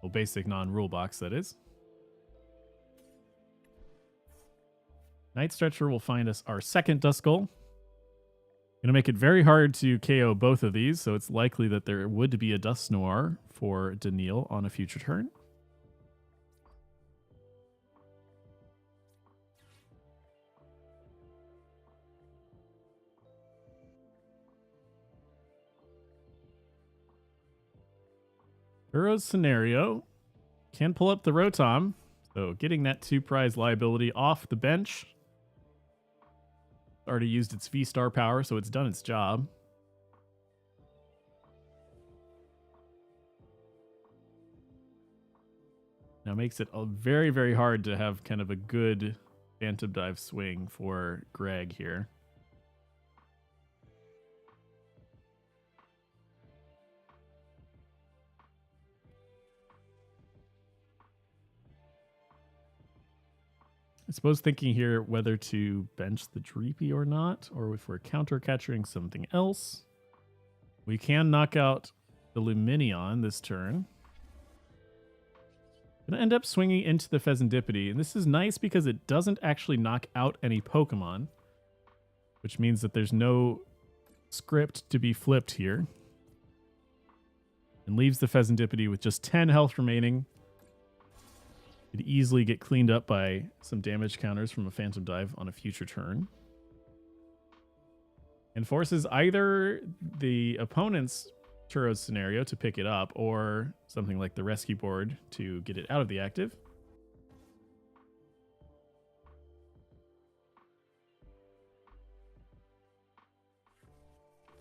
Well, basic non-rule box, that is. Night Stretcher will find us our second Duskull. Gonna make it very hard to KO both of these, so it's likely that there would be a Dusknoir for Daniil on a future turn. Burrow's Scenario can pull up the Rotom, so getting that 2-prize liability off the bench. Already used its V-Star power, so it's done its job. Now makes it very, very hard to have kind of a good Phantom Dive swing for Greg here. I suppose thinking here whether to bench the Dreepy or not, or if we're counter-catching something else. We can knock out the Luminion this turn. Gonna end up swinging into the Pheasantipede, and this is nice because it doesn't actually knock out any Pokemon, which means that there's no script to be flipped here. And leaves the Pheasantipede with just 10 health remaining. Could easily get cleaned up by some damage counters from a Phantom Dive on a future turn. And forces either the opponent's Churros Scenario to pick it up or something like the Rescue Board to get it out of the active.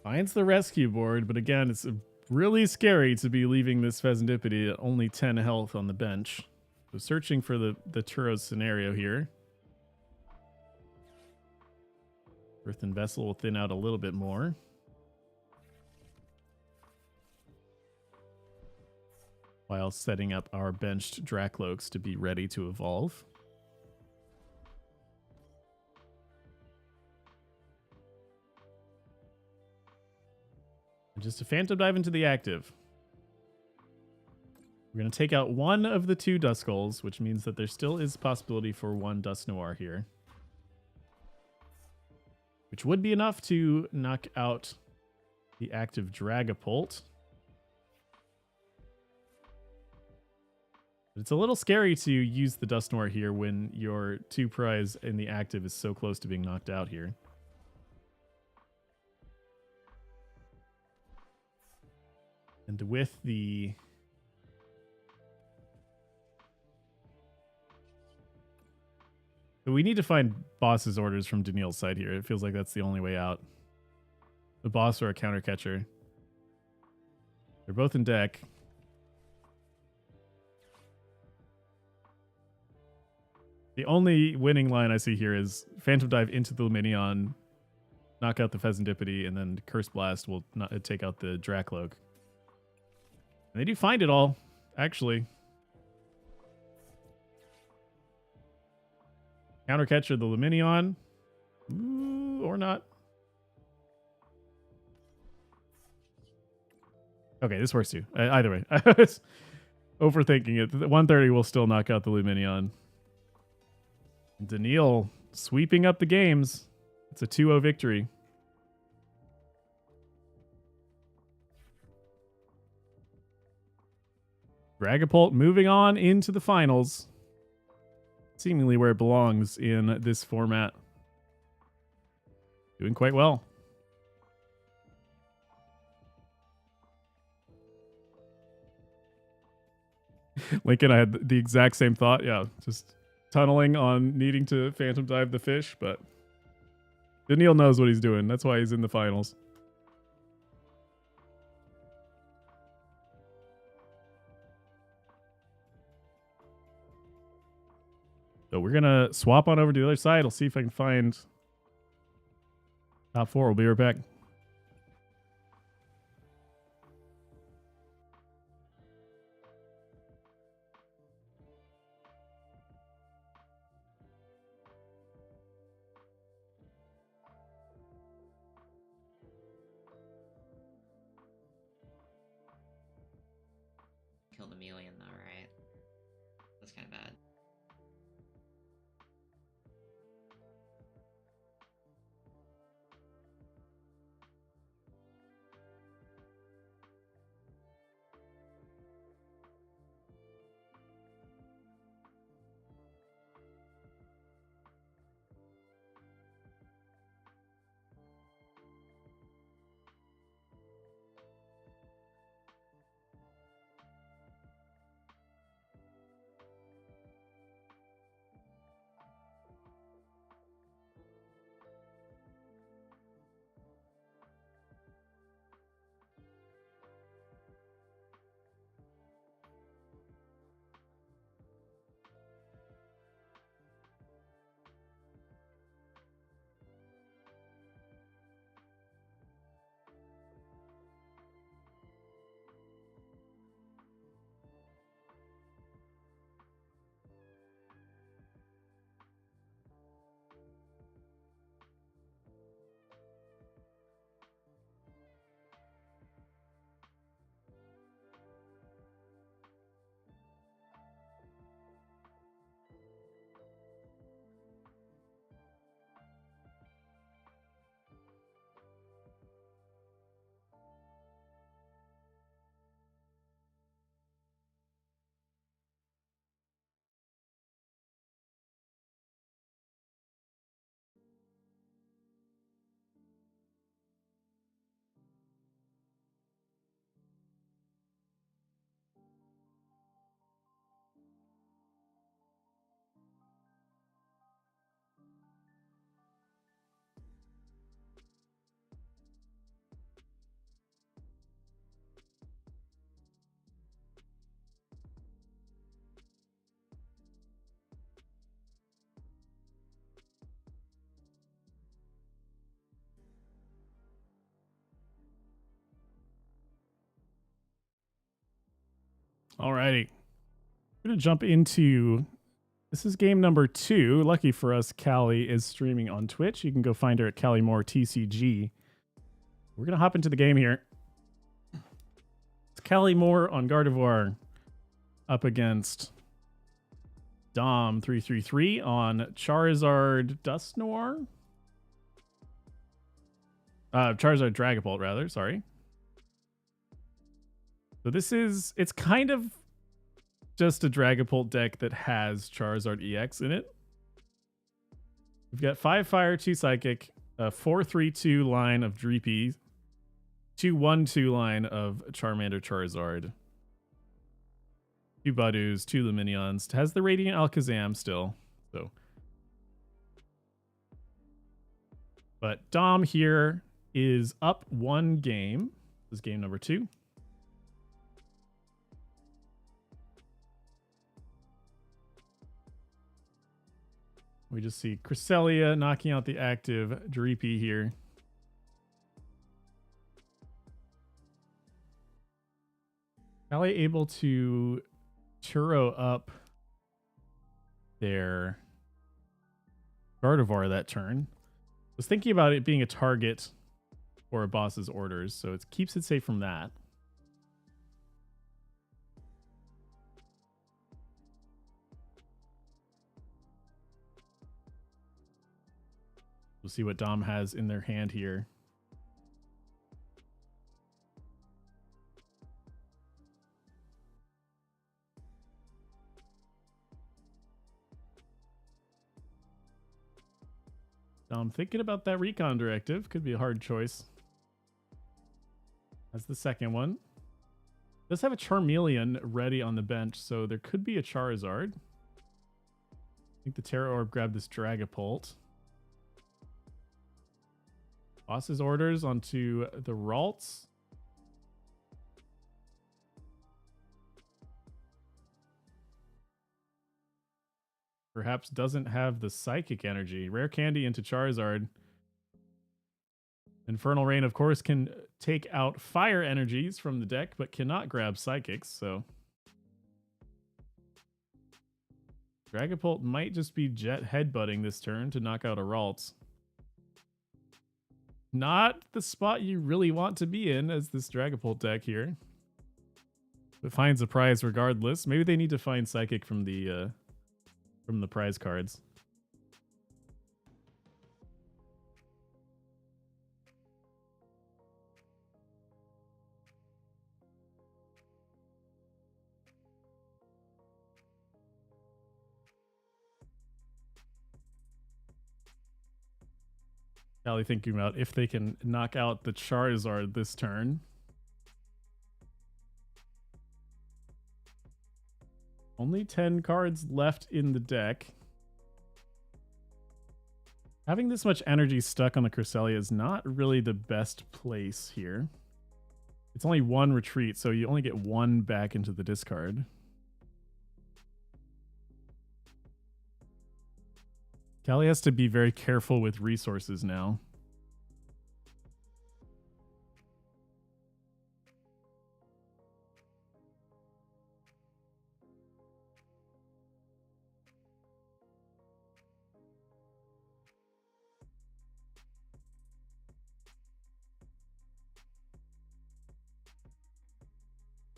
Finds the Rescue Board, but again, it's really scary to be leaving this Pheasantipede at only 10 health on the bench. So searching for the Churros Scenario here. Earthen Vessel will thin out a little bit more. While setting up our benched Dracloaks to be ready to evolve. And just a Phantom Dive into the active. We're going to take out one of the 2 Duskulls, which means that there still is possibility for one Dusknoir here. Which would be enough to knock out the active Dragapult. But it's a little scary to use the Dusknoir here when your 2-prize in the active is so close to being knocked out here. And with the... But we need to find boss's orders from Daniil's side here. It feels like that's the only way out. The boss or a counter catcher. They're both in deck. The only winning line I see here is Phantom Dive into the Luminion, knock out the Pheasantipede, and then Curse Blast will not take out the Dracloak. And they do find it all, actually. Countercatcher the Luminion. Ooh, or not. Okay, this works too. Either way. I was overthinking it. 130 will still knock out the Luminion. Daniil sweeping up the games. It's a 2-0 victory. Dragapult moving on into the finals. Seemingly where it belongs in this format Doing quite well. Lincoln, I had the exact same thought. Yeah, just tunneling on needing to phantom dive the fish, but Daniil knows what he's doing. That's why he's in the finals. So we're going to swap on over to the other side. I'll see if I can find top 4. We'll be right back. Killed a million though, right? That's kind of bad. Alrighty. We're going to jump into... This is game number 2. Lucky for us, Callie is streaming on Twitch. You can go find her at Callie Moore TCG. We're going to hop into the game here. It's Callie Moore on Gardevoir up against Dom 333 on Charizard Dust Noir. Charizard-Dragapult, rather. Sorry. So it's kind of just a Dragapult deck that has Charizard EX in it. We've got 5 Fire, 2 Psychic, a 4-3-2 line of Dreepy, 2-1-2 line of Charmander Charizard, 2 Budoos, 2 Luminions. It has the Radiant Alakazam still. But Dom here is up 1 game. This is game number 2. We just see Cresselia knocking out the active Dreepy here. Callie able to Turo up their Gardevoir that turn. Was thinking about it being a target for a boss's orders, so it keeps it safe from that. We'll see what Dom has in their hand here. Now I'm thinking about that recon directive. Could be a hard choice. That's the second one. Does have a Charmeleon ready on the bench, so there could be a Charizard. I think the Terra Orb grabbed this Dragapult. Boss's orders onto the Ralts. Perhaps doesn't have the Psychic energy. Rare Candy into Charizard. Infernal Rain, of course, can take out fire energies from the deck, but cannot grab Psychics, so... Dragapult might just be jet headbutting this turn to knock out a Ralts. Not the spot you really want to be in as this Dragapult deck here. But finds a prize regardless. Maybe they need to find Psychic from the prize cards. Probably thinking about if they can knock out the Charizard this turn. Only 10 cards left in the deck. Having this much energy stuck on the Cresselia is not really the best place here. It's only one retreat, so you only get one back into the discard. Callie has to be very careful with resources now.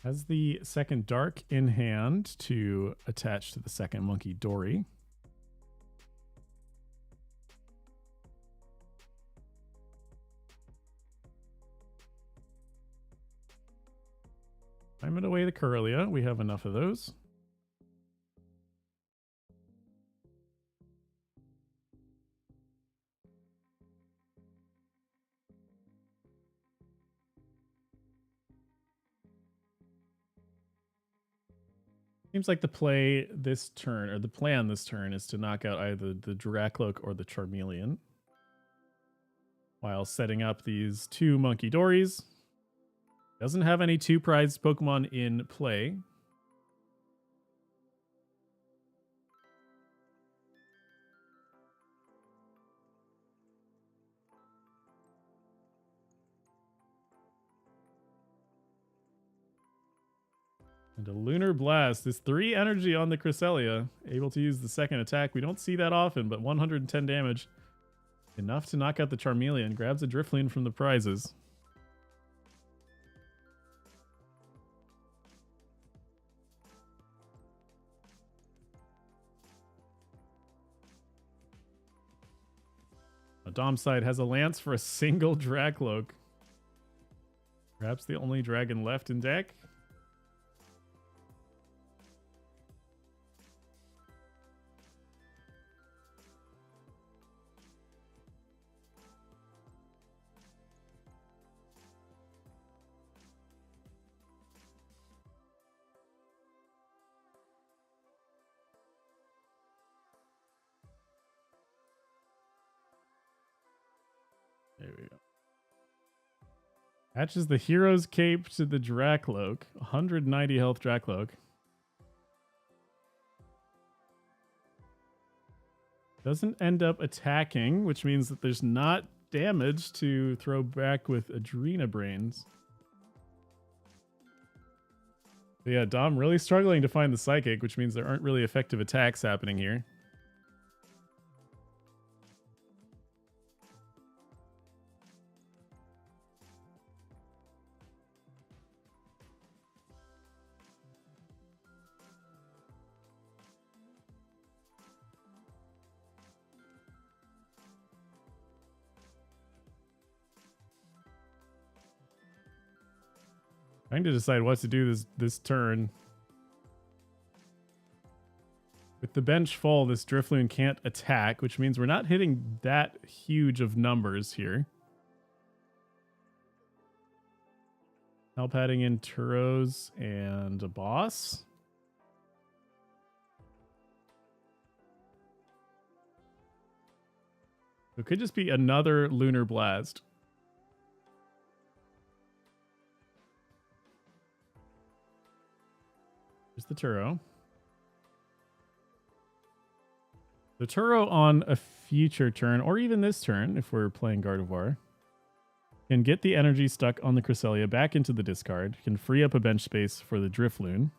Has the second Dark in hand to attach to the second Monkey Dory. Time it away the Corellia. We have enough of those. Seems like the play this turn, or the plan this turn, is to knock out either the Dracloak or the Charmeleon, while setting up these two Monkey Dories. Doesn't have any two prized Pokemon in play. And a Lunar Blast is 3 energy on the Cresselia. Able to use the second attack. We don't see that often, but 110 damage. Enough to knock out the Charmeleon. Grabs a Drifloon from the prizes. Dom's side has a Lance for a single Dracloak. Perhaps the only dragon left in deck. There we go. Hatches the Hero's Cape to the Dracloak. 190 health Dracloak. Doesn't end up attacking, which means that there's not damage to throw back with Adrena Brains. But yeah, Dom really struggling to find the Psychic, which means there aren't really effective attacks happening here. Trying to decide what to do this turn. With with the bench full, this Drifloon can't attack, which means we're not hitting that huge of numbers here. Help adding in Turos and a boss. It could just be another Lunar Blast. Here's the Turo. The Turo on a future turn, or even this turn, if we're playing Gardevoir, can get the energy stuck on the Cresselia back into the discard, can free up a bench space for the Drifloon.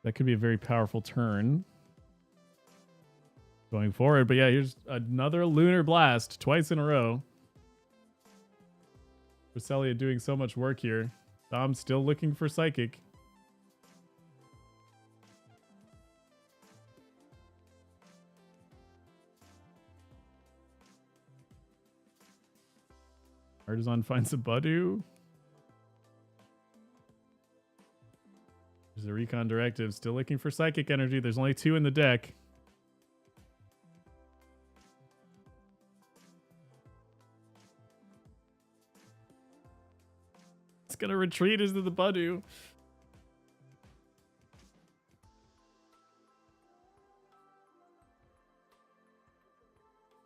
That could be a very powerful turn going forward. But yeah, here's another Lunar Blast twice in a row. Cresselia doing so much work here. Dom's still looking for Psychic. Artisan finds a Budu. There's a Recon Directive. Still looking for Psychic Energy. There's only 2 in the deck. It's going to retreat into the Budu.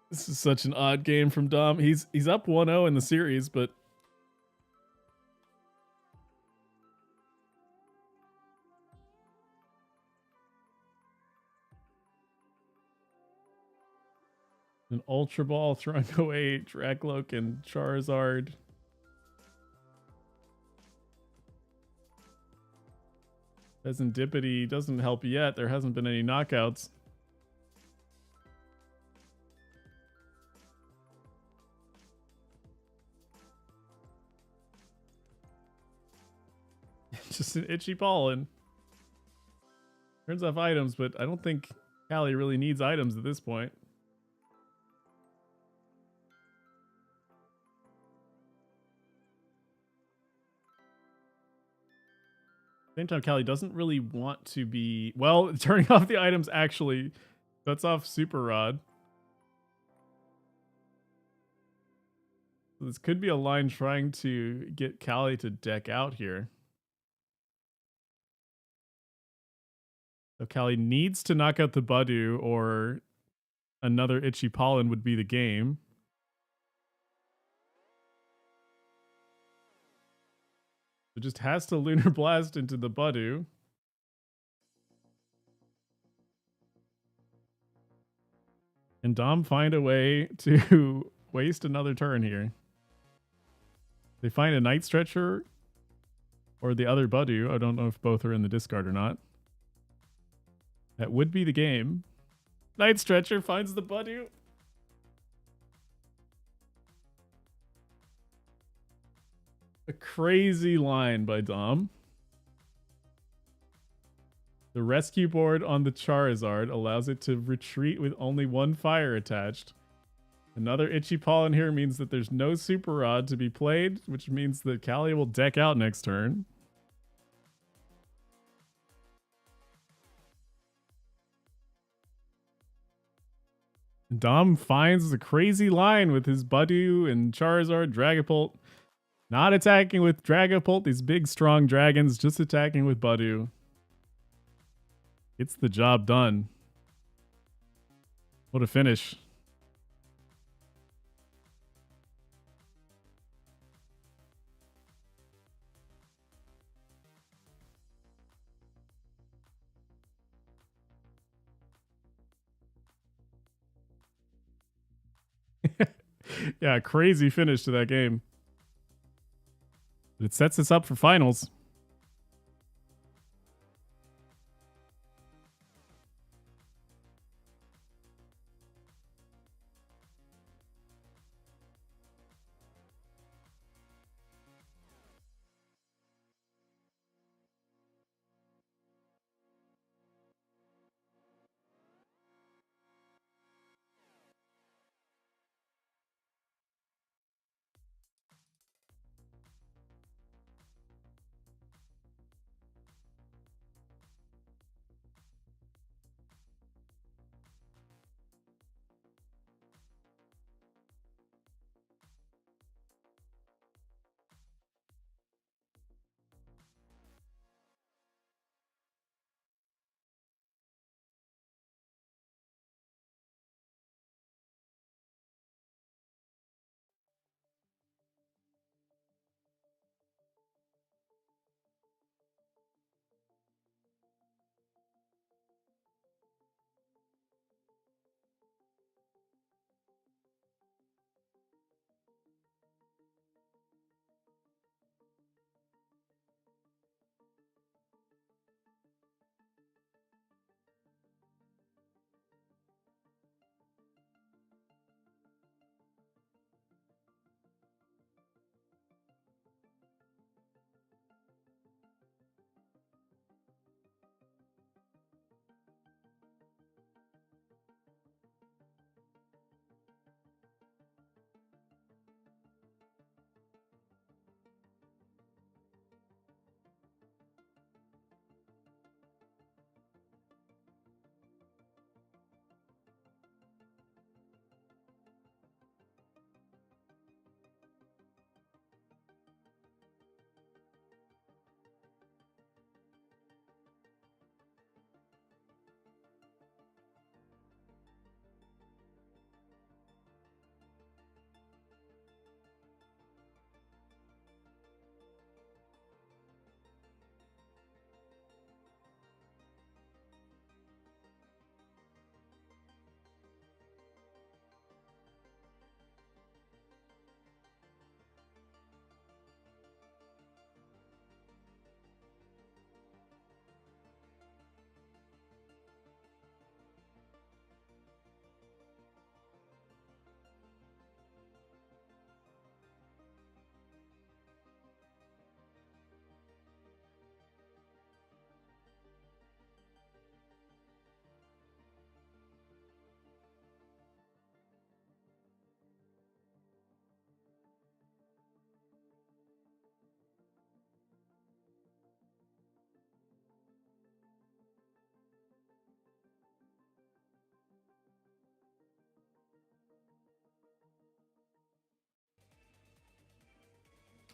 This is such an odd game from Dom. He's up 1-0 in the series, but an Ultra Ball throwing away Dragloak and Charizard. Pheasantipity doesn't help yet. There hasn't been any knockouts. Just an itchy pollen. Turns off items, but I don't think Callie really needs items at this point. Same time, Callie doesn't really want to be... Well, turning off the items actually shuts off Super Rod. So this could be a line trying to get Callie to deck out here. So Callie needs to knock out the Budu, or another Itchy Pollen would be the game. It just has to Lunar Blast into the Budu. Can Dom find a way to waste another turn here? They find a Night Stretcher or the other Budu. I don't know if both are in the discard or not. That would be the game. Night Stretcher finds the Budu. A crazy line by Dom. The rescue board on the Charizard allows it to retreat with only 1 fire attached. Another Itchy Pollen here means that there's no Super Rod to be played, which means that Callie will deck out next turn. Dom finds the crazy line with his Budu and Charizard-Dragapult. Not attacking with Dragapult, these big strong dragons, just attacking with Budu. It's the job done. What a finish. Yeah, crazy finish to that game. But it sets us up for finals.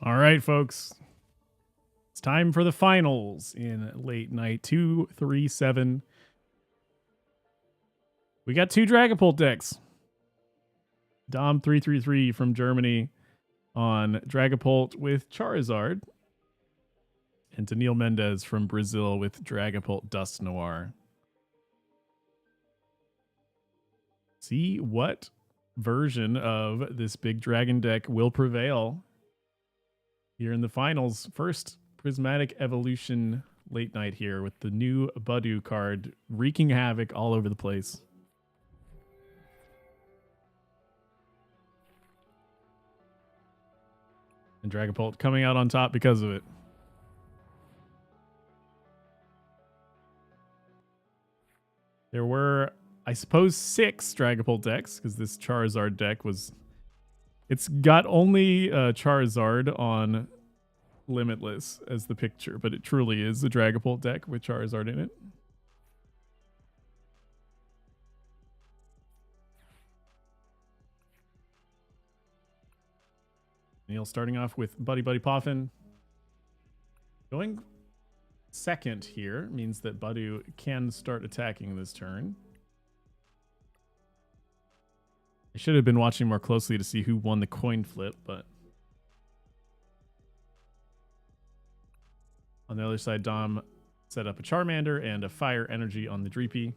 All right, folks. It's time for the finals in late night 237. We got 2 Dragapult decks. Dom333 from Germany on Dragapult with Charizard. And Daniil Mendez from Brazil with Dragapult Dust Noir. See what version of this big dragon deck will prevail here in the finals. First Prismatic Evolution late night here with the new Budu card wreaking havoc all over the place. And Dragapult coming out on top because of it. There were, I suppose, 6 Dragapult decks because this Charizard deck was... It's got only Charizard on Limitless as the picture, but it truly is a Dragapult deck with Charizard in it. Neil starting off with Buddy Buddy Poffin. Going second here means that Budu can start attacking this turn. I should have been watching more closely to see who won the coin flip, but on the other side, Dom set up a Charmander and a Fire Energy on the Dreepy.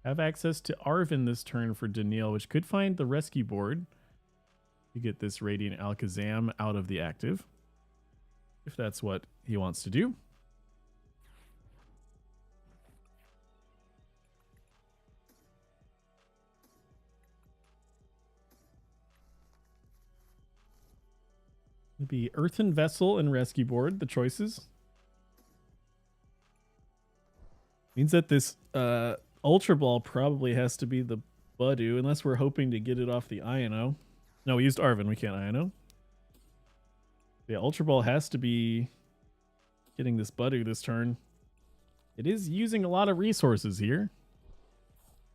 Have access to Arven this turn for Daniil, which could find the rescue board to get this Radiant Alakazam out of the active, if that's what he wants to do. It'd be Earthen Vessel and Rescue Board, the choices. Means that this Ultra Ball probably has to be the Budu, unless we're hoping to get it off the Iono. No, we used Arven, we can't Iono. Yeah, Ultra Ball has to be getting this Budu this turn. It is using a lot of resources here,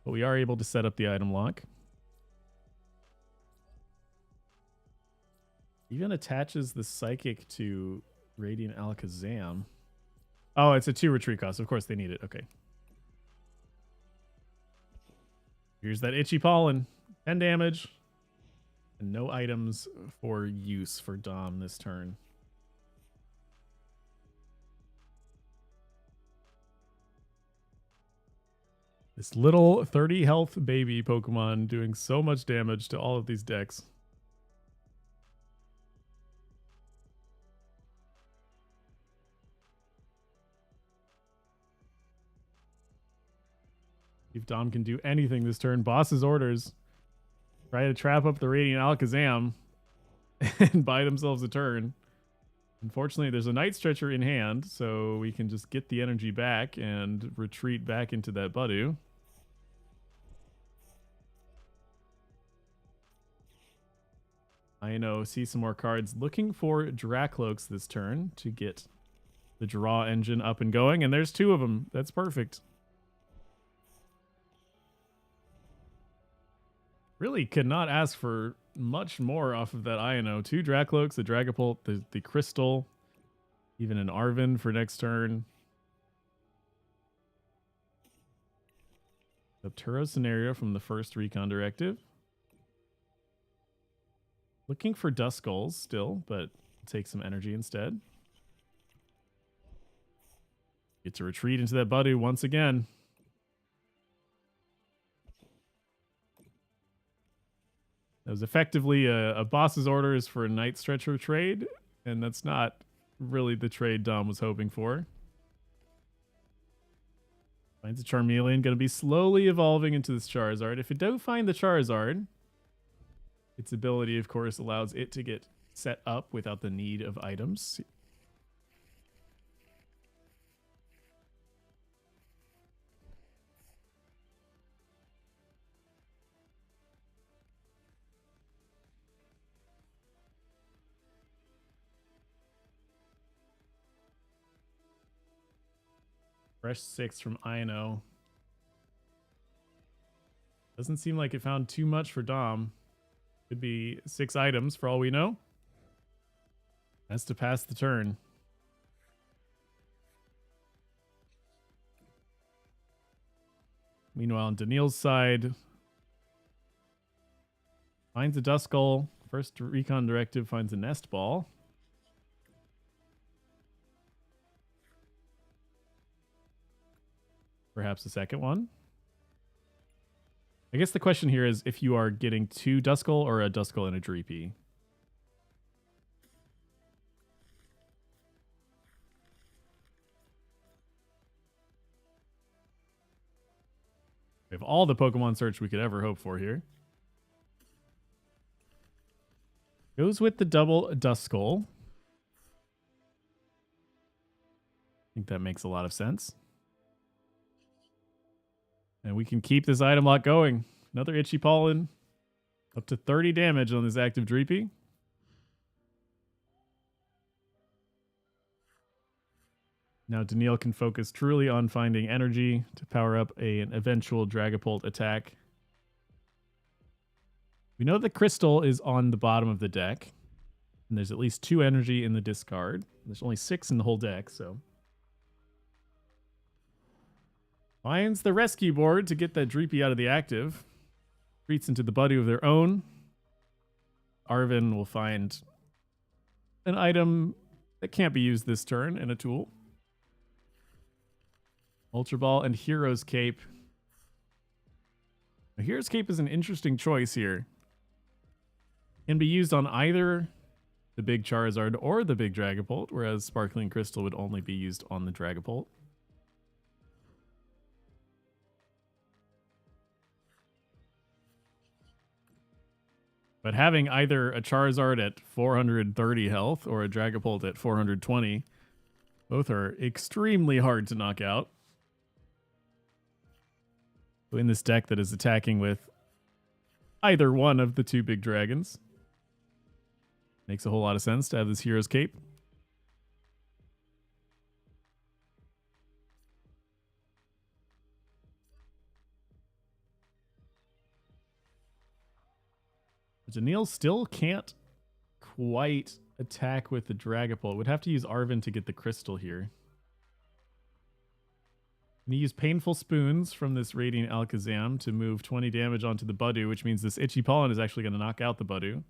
but we are able to set up the item lock. Even attaches the Psychic to Radiant Alakazam. Oh, it's a 2 retreat cost. Of course they need it. Okay. Here's that Itchy Pollen. 10 damage. And no items for use for Dom this turn. This little 30 health baby Pokemon doing so much damage to all of these decks. If Dom can do anything this turn, boss's orders. Try to trap up the Radiant Alakazam and buy themselves a turn. Unfortunately, there's a Night Stretcher in hand, so we can just get the energy back and retreat back into that Budu. I know, see some more cards. Looking for Dracloaks this turn to get the draw engine up and going, and there's 2 of them. That's perfect. Really could not ask for much more off of that Iono. 2 Dracloaks, the Dragapult, the Crystal, even an Arven for next turn. The Turo scenario from the first Recon Directive. Looking for Duskulls still, but take some energy instead. Get to retreat into that Budu once again. That was effectively a boss's orders for a Night Stretcher trade, and that's not really the trade Dom was hoping for. Finds a Charmeleon, going to be slowly evolving into this Charizard. If it do find the Charizard, its ability, of course, allows it to get set up without the need of items. Fresh 6 from Ino. Doesn't seem like it found too much for Dom. Could be 6 items for all we know. Has to pass the turn. Meanwhile, on Daniil's side, finds a Duskull. First recon directive finds a Nest Ball. Perhaps a second one. I guess the question here is if you are getting 2 Duskull or a Duskull and a Dreepy. We have all the Pokemon search we could ever hope for here. Goes with the double Duskull. I think that makes a lot of sense. And we can keep this item lock going. Another Itchy Pollen. Up to 30 damage on this active Dreepy. Now Daniil can focus truly on finding energy to power up an eventual Dragapult attack. We know the Crystal is on the bottom of the deck. And there's at least 2 energy in the discard. There's only 6 in the whole deck, so... Finds the rescue board to get that Dreepy out of the active. Retreats into the Budew of their own. Arven will find an item that can't be used this turn and a tool. Ultra Ball and Hero's Cape. Now, Hero's Cape is an interesting choice here. Can be used on either the big Charizard or the big Dragapult, whereas Sparkling Crystal would only be used on the Dragapult. But having either a Charizard at 430 health or a Dragapult at 420, both are extremely hard to knock out. So in this deck that is attacking with either one of the 2 big dragons, makes a whole lot of sense to have this Hero's Cape. Daniil still can't quite attack with the Dragapult. Would have to use Arven to get the Crystal here. And he used Painful Spoons from this Radiant Alakazam to move 20 damage onto the Budew, which means this Itchy Pollen is actually going to knock out the Budew.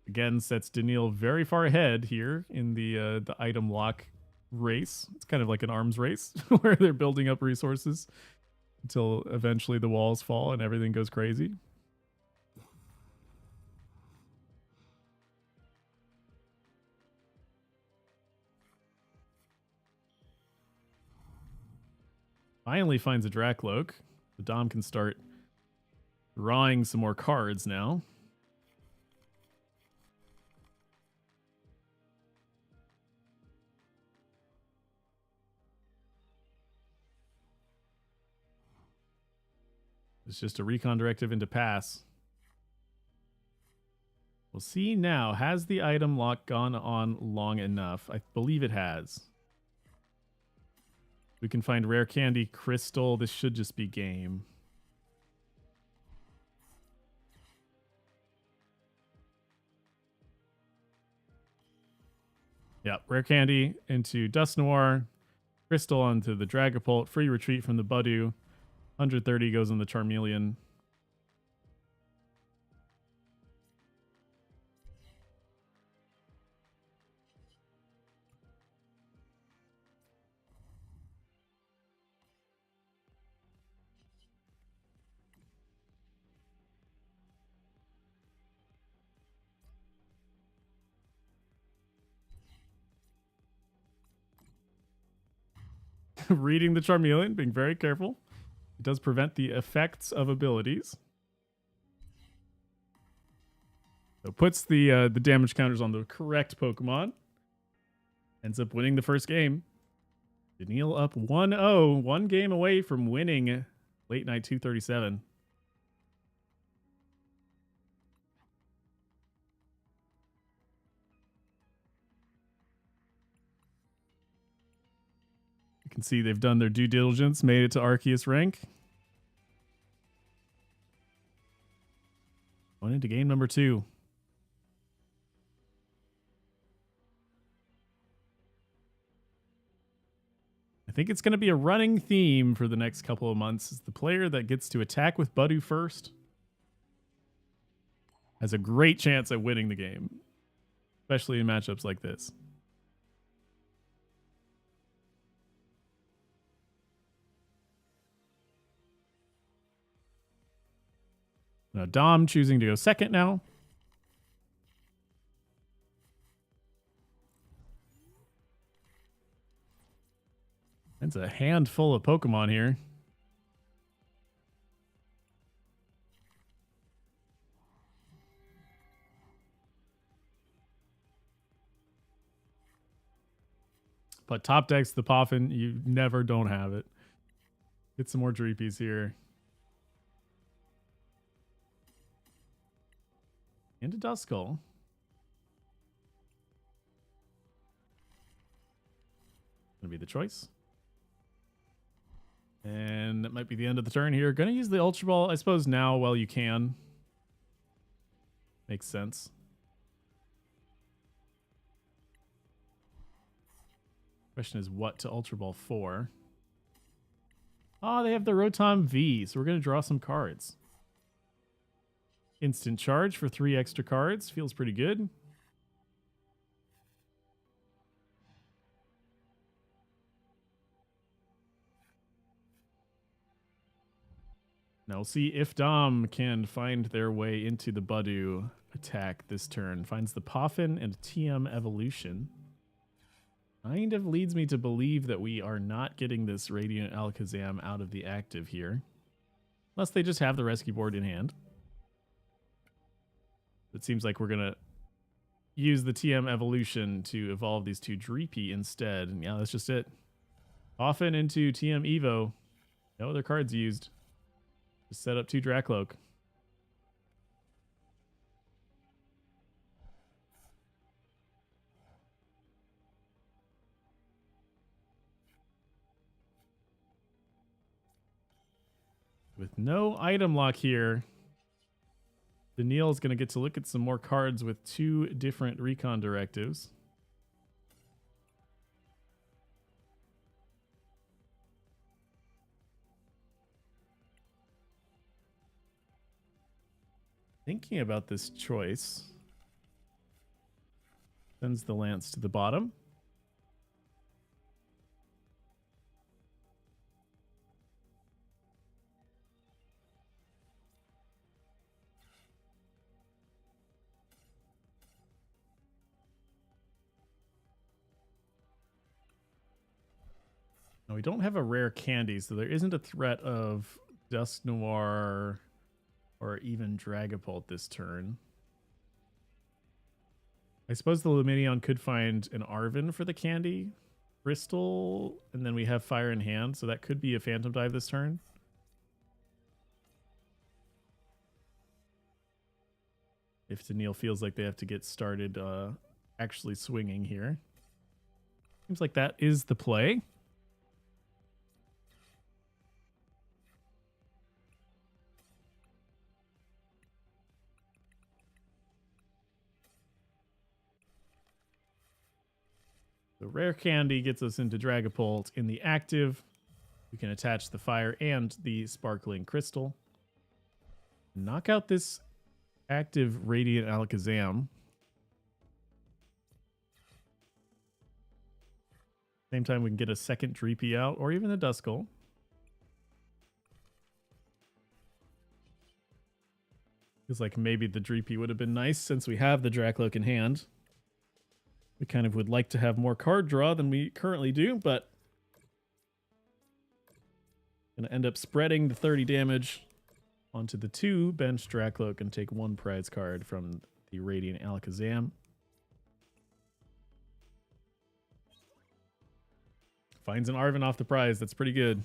Again, sets Daniil very far ahead here in the item lock race. It's kind of like an arms race where they're building up resources until eventually the walls fall and everything goes crazy. Finally finds a Dracloak. The Dom can start drawing some more cards now. It's just a recon directive into pass. We'll see now. Has the item lock gone on long enough? I believe it has. We can find Rare Candy, Crystal. This should just be game. Yep, Rare Candy into Dusknoir. Crystal onto the Dragapult. Free retreat from the Budew. 130 goes on the Charmeleon. Reading the Charmeleon, being very careful. It does prevent the effects of abilities. So puts the damage counters on the correct Pokemon. Ends up winning the first game. Daniil up 1-0. 1 game away from winning Late Night 237. You can see they've done their due diligence, made it to Arceus rank. Going into game number 2. I think it's going to be a running theme for the next couple of months. Is the player that gets to attack with Budu first has a great chance at winning the game, especially in matchups like this. Now Dom choosing to go second now. That's a handful of Pokemon here. But top decks the Poffin, you never don't have it. Get some more Dreepies here. And a Duskull. Gonna be the choice. And that might be the end of the turn here. Gonna use the Ultra Ball, I suppose, now while you can. Makes sense. Question is what to Ultra Ball for? Oh, they have the Rotom V, so we're gonna draw some cards. Instant charge for 3 extra cards. Feels pretty good. Now we'll see if Dom can find their way into the Budu attack this turn. Finds the Poffin and TM Evolution. Kind of leads me to believe that we are not getting this Radiant Alakazam out of the active here. Unless they just have the rescue board in hand. It seems like we're going to use the TM Evolution to evolve these 2 Dreepy instead. And yeah, that's just it. Poffin into TM Evo. No other cards used. Just set up 2 Dracloak. With no item lock here, Daniil is going to get to look at some more cards with 2 different recon directives. Thinking about this choice. Sends the Lance to the bottom. Now, we don't have a rare candy, so there isn't a threat of Dusknoir or even Dragapult this turn. I suppose the Lumineon could find an Arven for the candy. Crystal, and then we have Fire in hand, so that could be a Phantom Dive this turn. If Daniil feels like they have to get started actually swinging here. Seems like that is the play. The rare candy gets us into Dragapult. In the active, we can attach the fire and the sparkling crystal. Knock out this active Radiant Alakazam. Same time, we can get a second Dreepy out, or even a Duskull. Feels like maybe the Dreepy would have been nice since we have the Dracloak in hand. We kind of would like to have more card draw than we currently do, but gonna end up spreading the 30 damage onto the 2 bench Dracloak and take 1 prize card from the Radiant Alakazam. Finds an Arven off the prize. That's pretty good.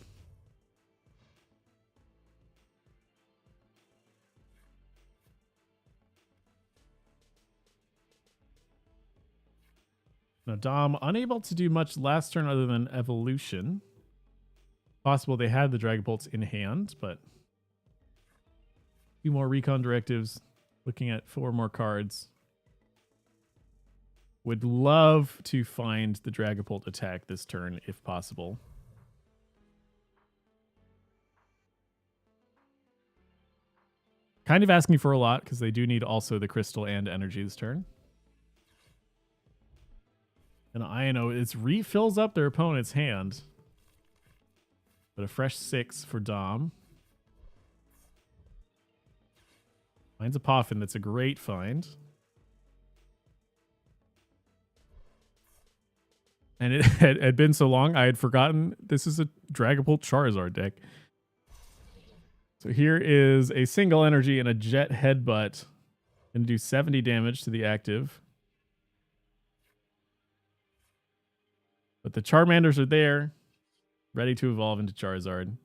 Now, Dom, unable to do much last turn other than evolution. Possible they had the Dragapults in hand, but a few more recon directives. Looking at 4 more cards. Would love to find the Dragapult attack this turn if possible. Kind of asking for a lot because they do need also the crystal and energy this turn. And Ino, it refills up their opponent's hand. But a fresh 6 for Dom. Finds a Poffin. That's a great find. And it had been so long, I had forgotten this is a Dragapult Charizard deck. So here is a single energy and a jet headbutt. Going to do 70 damage to the active. But the Charmanders are there, ready to evolve into Charizard.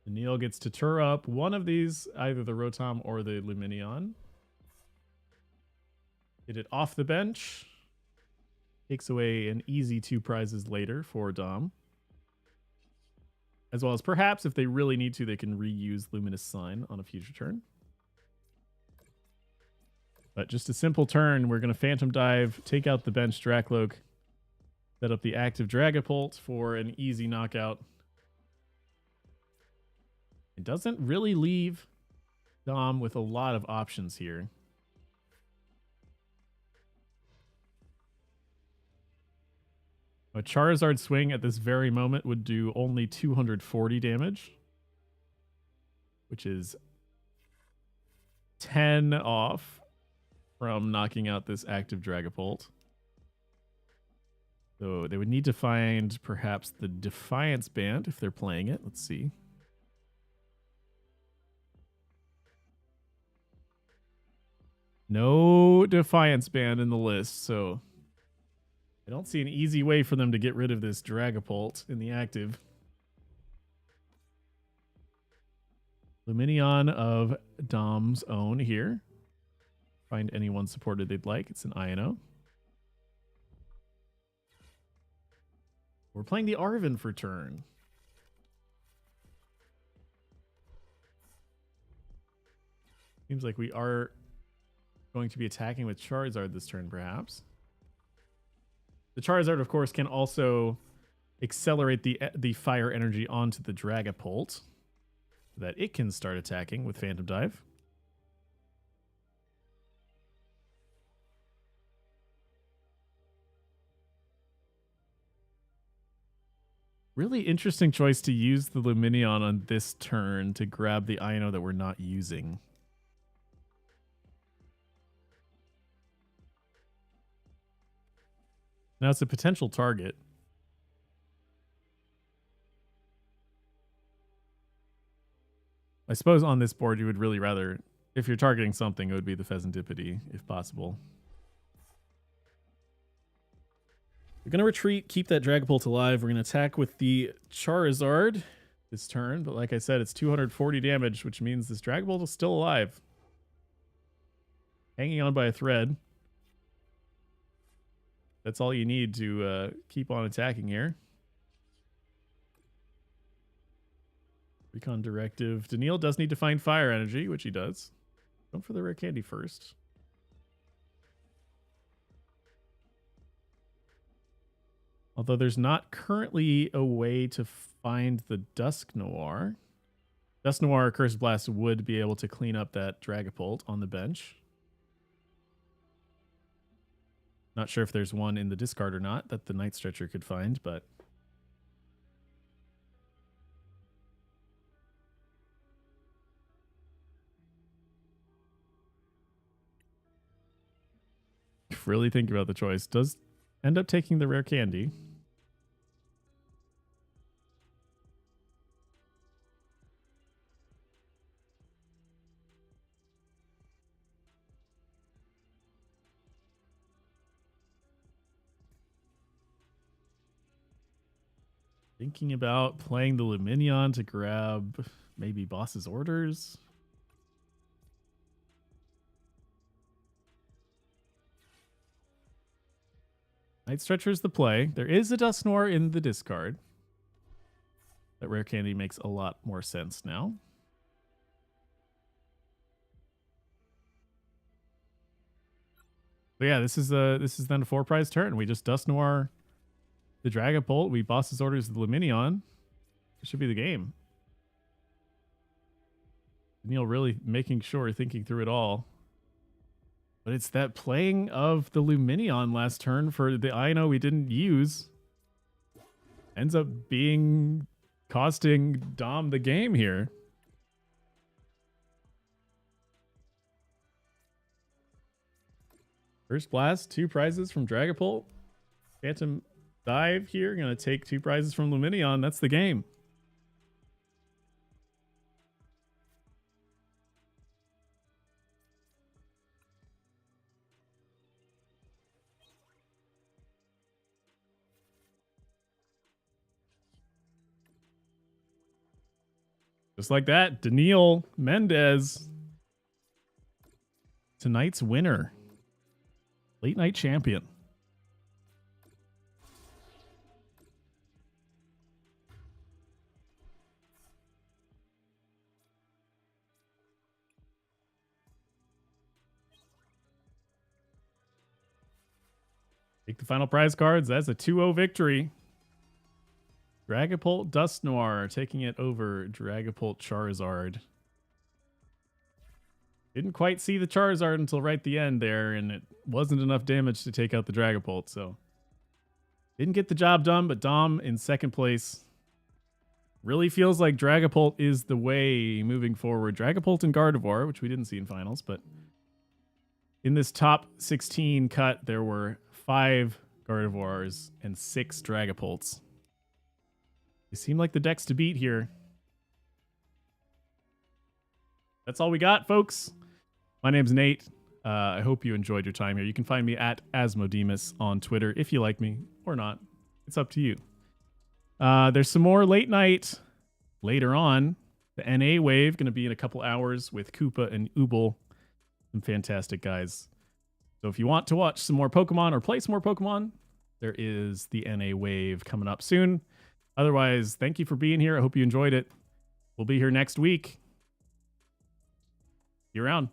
Neil gets to tour up one of these, either the Rotom or the Lumineon. Get it off the bench. Takes away an easy 2 prizes later for Dom. As well as perhaps if they really need to, they can reuse Luminous Sign on a future turn. But just a simple turn. We're going to Phantom Dive, take out the bench Dracloak, set up the active Dragapult for an easy knockout. It doesn't really leave Dom with a lot of options here. A Charizard swing at this very moment would do only 240 damage, which is 10 off from knocking out this active Dragapult. So they would need to find perhaps the Defiance Band if they're playing it. Let's see. No Defiance Band in the list, so I don't see an easy way for them to get rid of this Dragapult in the active. Lumineon of Dom's own here. Find anyone supported they'd like. It's an Ino. We're playing the Arven for turn. Seems like we are going to be attacking with Charizard this turn, perhaps. The Charizard, of course, can also accelerate the fire energy onto the Dragapult so that it can start attacking with Phantom Dive. Really interesting choice to use the Lumineon on this turn to grab the Ino that we're not using. Now it's a potential target. I suppose on this board you would really rather, if you're targeting something, it would be the Pheasantipede, if possible. We're going to retreat, keep that Dragapult alive. We're going to attack with the Charizard this turn, but like I said, it's 240 damage, which means this Dragapult is still alive. Hanging on by a thread. That's all you need to keep on attacking here. Recon Directive. Daniil does need to find fire energy, which he does. Go for the rare candy first. Although there's not currently a way to find the Dusknoir. Dusknoir Curse Blast would be able to clean up that Dragapult on the bench. Not sure if there's one in the discard or not that the Night Stretcher could find, but really think about the choice. Does end up taking the rare candy. Thinking about playing the Lumineon to grab maybe boss's orders. Night Stretcher's the play. There is a Dusknoir in the discard. That rare candy makes a lot more sense now. But yeah, this is then a 4-prize turn. We just Dusknoir the Dragapult. We boss's orders the Luminion. It should be the game. Neil really making sure, thinking through it all. But it's that playing of the Luminion last turn for the Ino we didn't use. Ends up being costing Dom the game here. First Blast, 2 prizes from Dragapult. Phantom Dive here. Gonna take 2 prizes from Luminion. That's the game. Just like that, Daniil Mendez, tonight's winner, late night champion. Take the final prize cards. That's a 2-0 victory. Dragapult Dusknoir taking it over Dragapult Charizard. Didn't quite see the Charizard until right at the end there, and it wasn't enough damage to take out the Dragapult, so didn't get the job done, but Dom in second place. Really feels like Dragapult is the way moving forward. Dragapult and Gardevoir, which we didn't see in finals, but in this top 16 cut, there were 5 Gardevoirs and 6 Dragapults. They seem like the decks to beat here. That's all we got, folks. My name's Nate. I hope you enjoyed your time here. You can find me at Asmodemus on Twitter if you like me or not. It's up to you. There's some more late night later on. The NA wave going to be in a couple hours with Koopa and Ubel. Some fantastic guys. So if you want to watch some more Pokemon or play some more Pokemon, there is the NA wave coming up soon. Otherwise, thank you for being here. I hope you enjoyed it. We'll be here next week. See you around.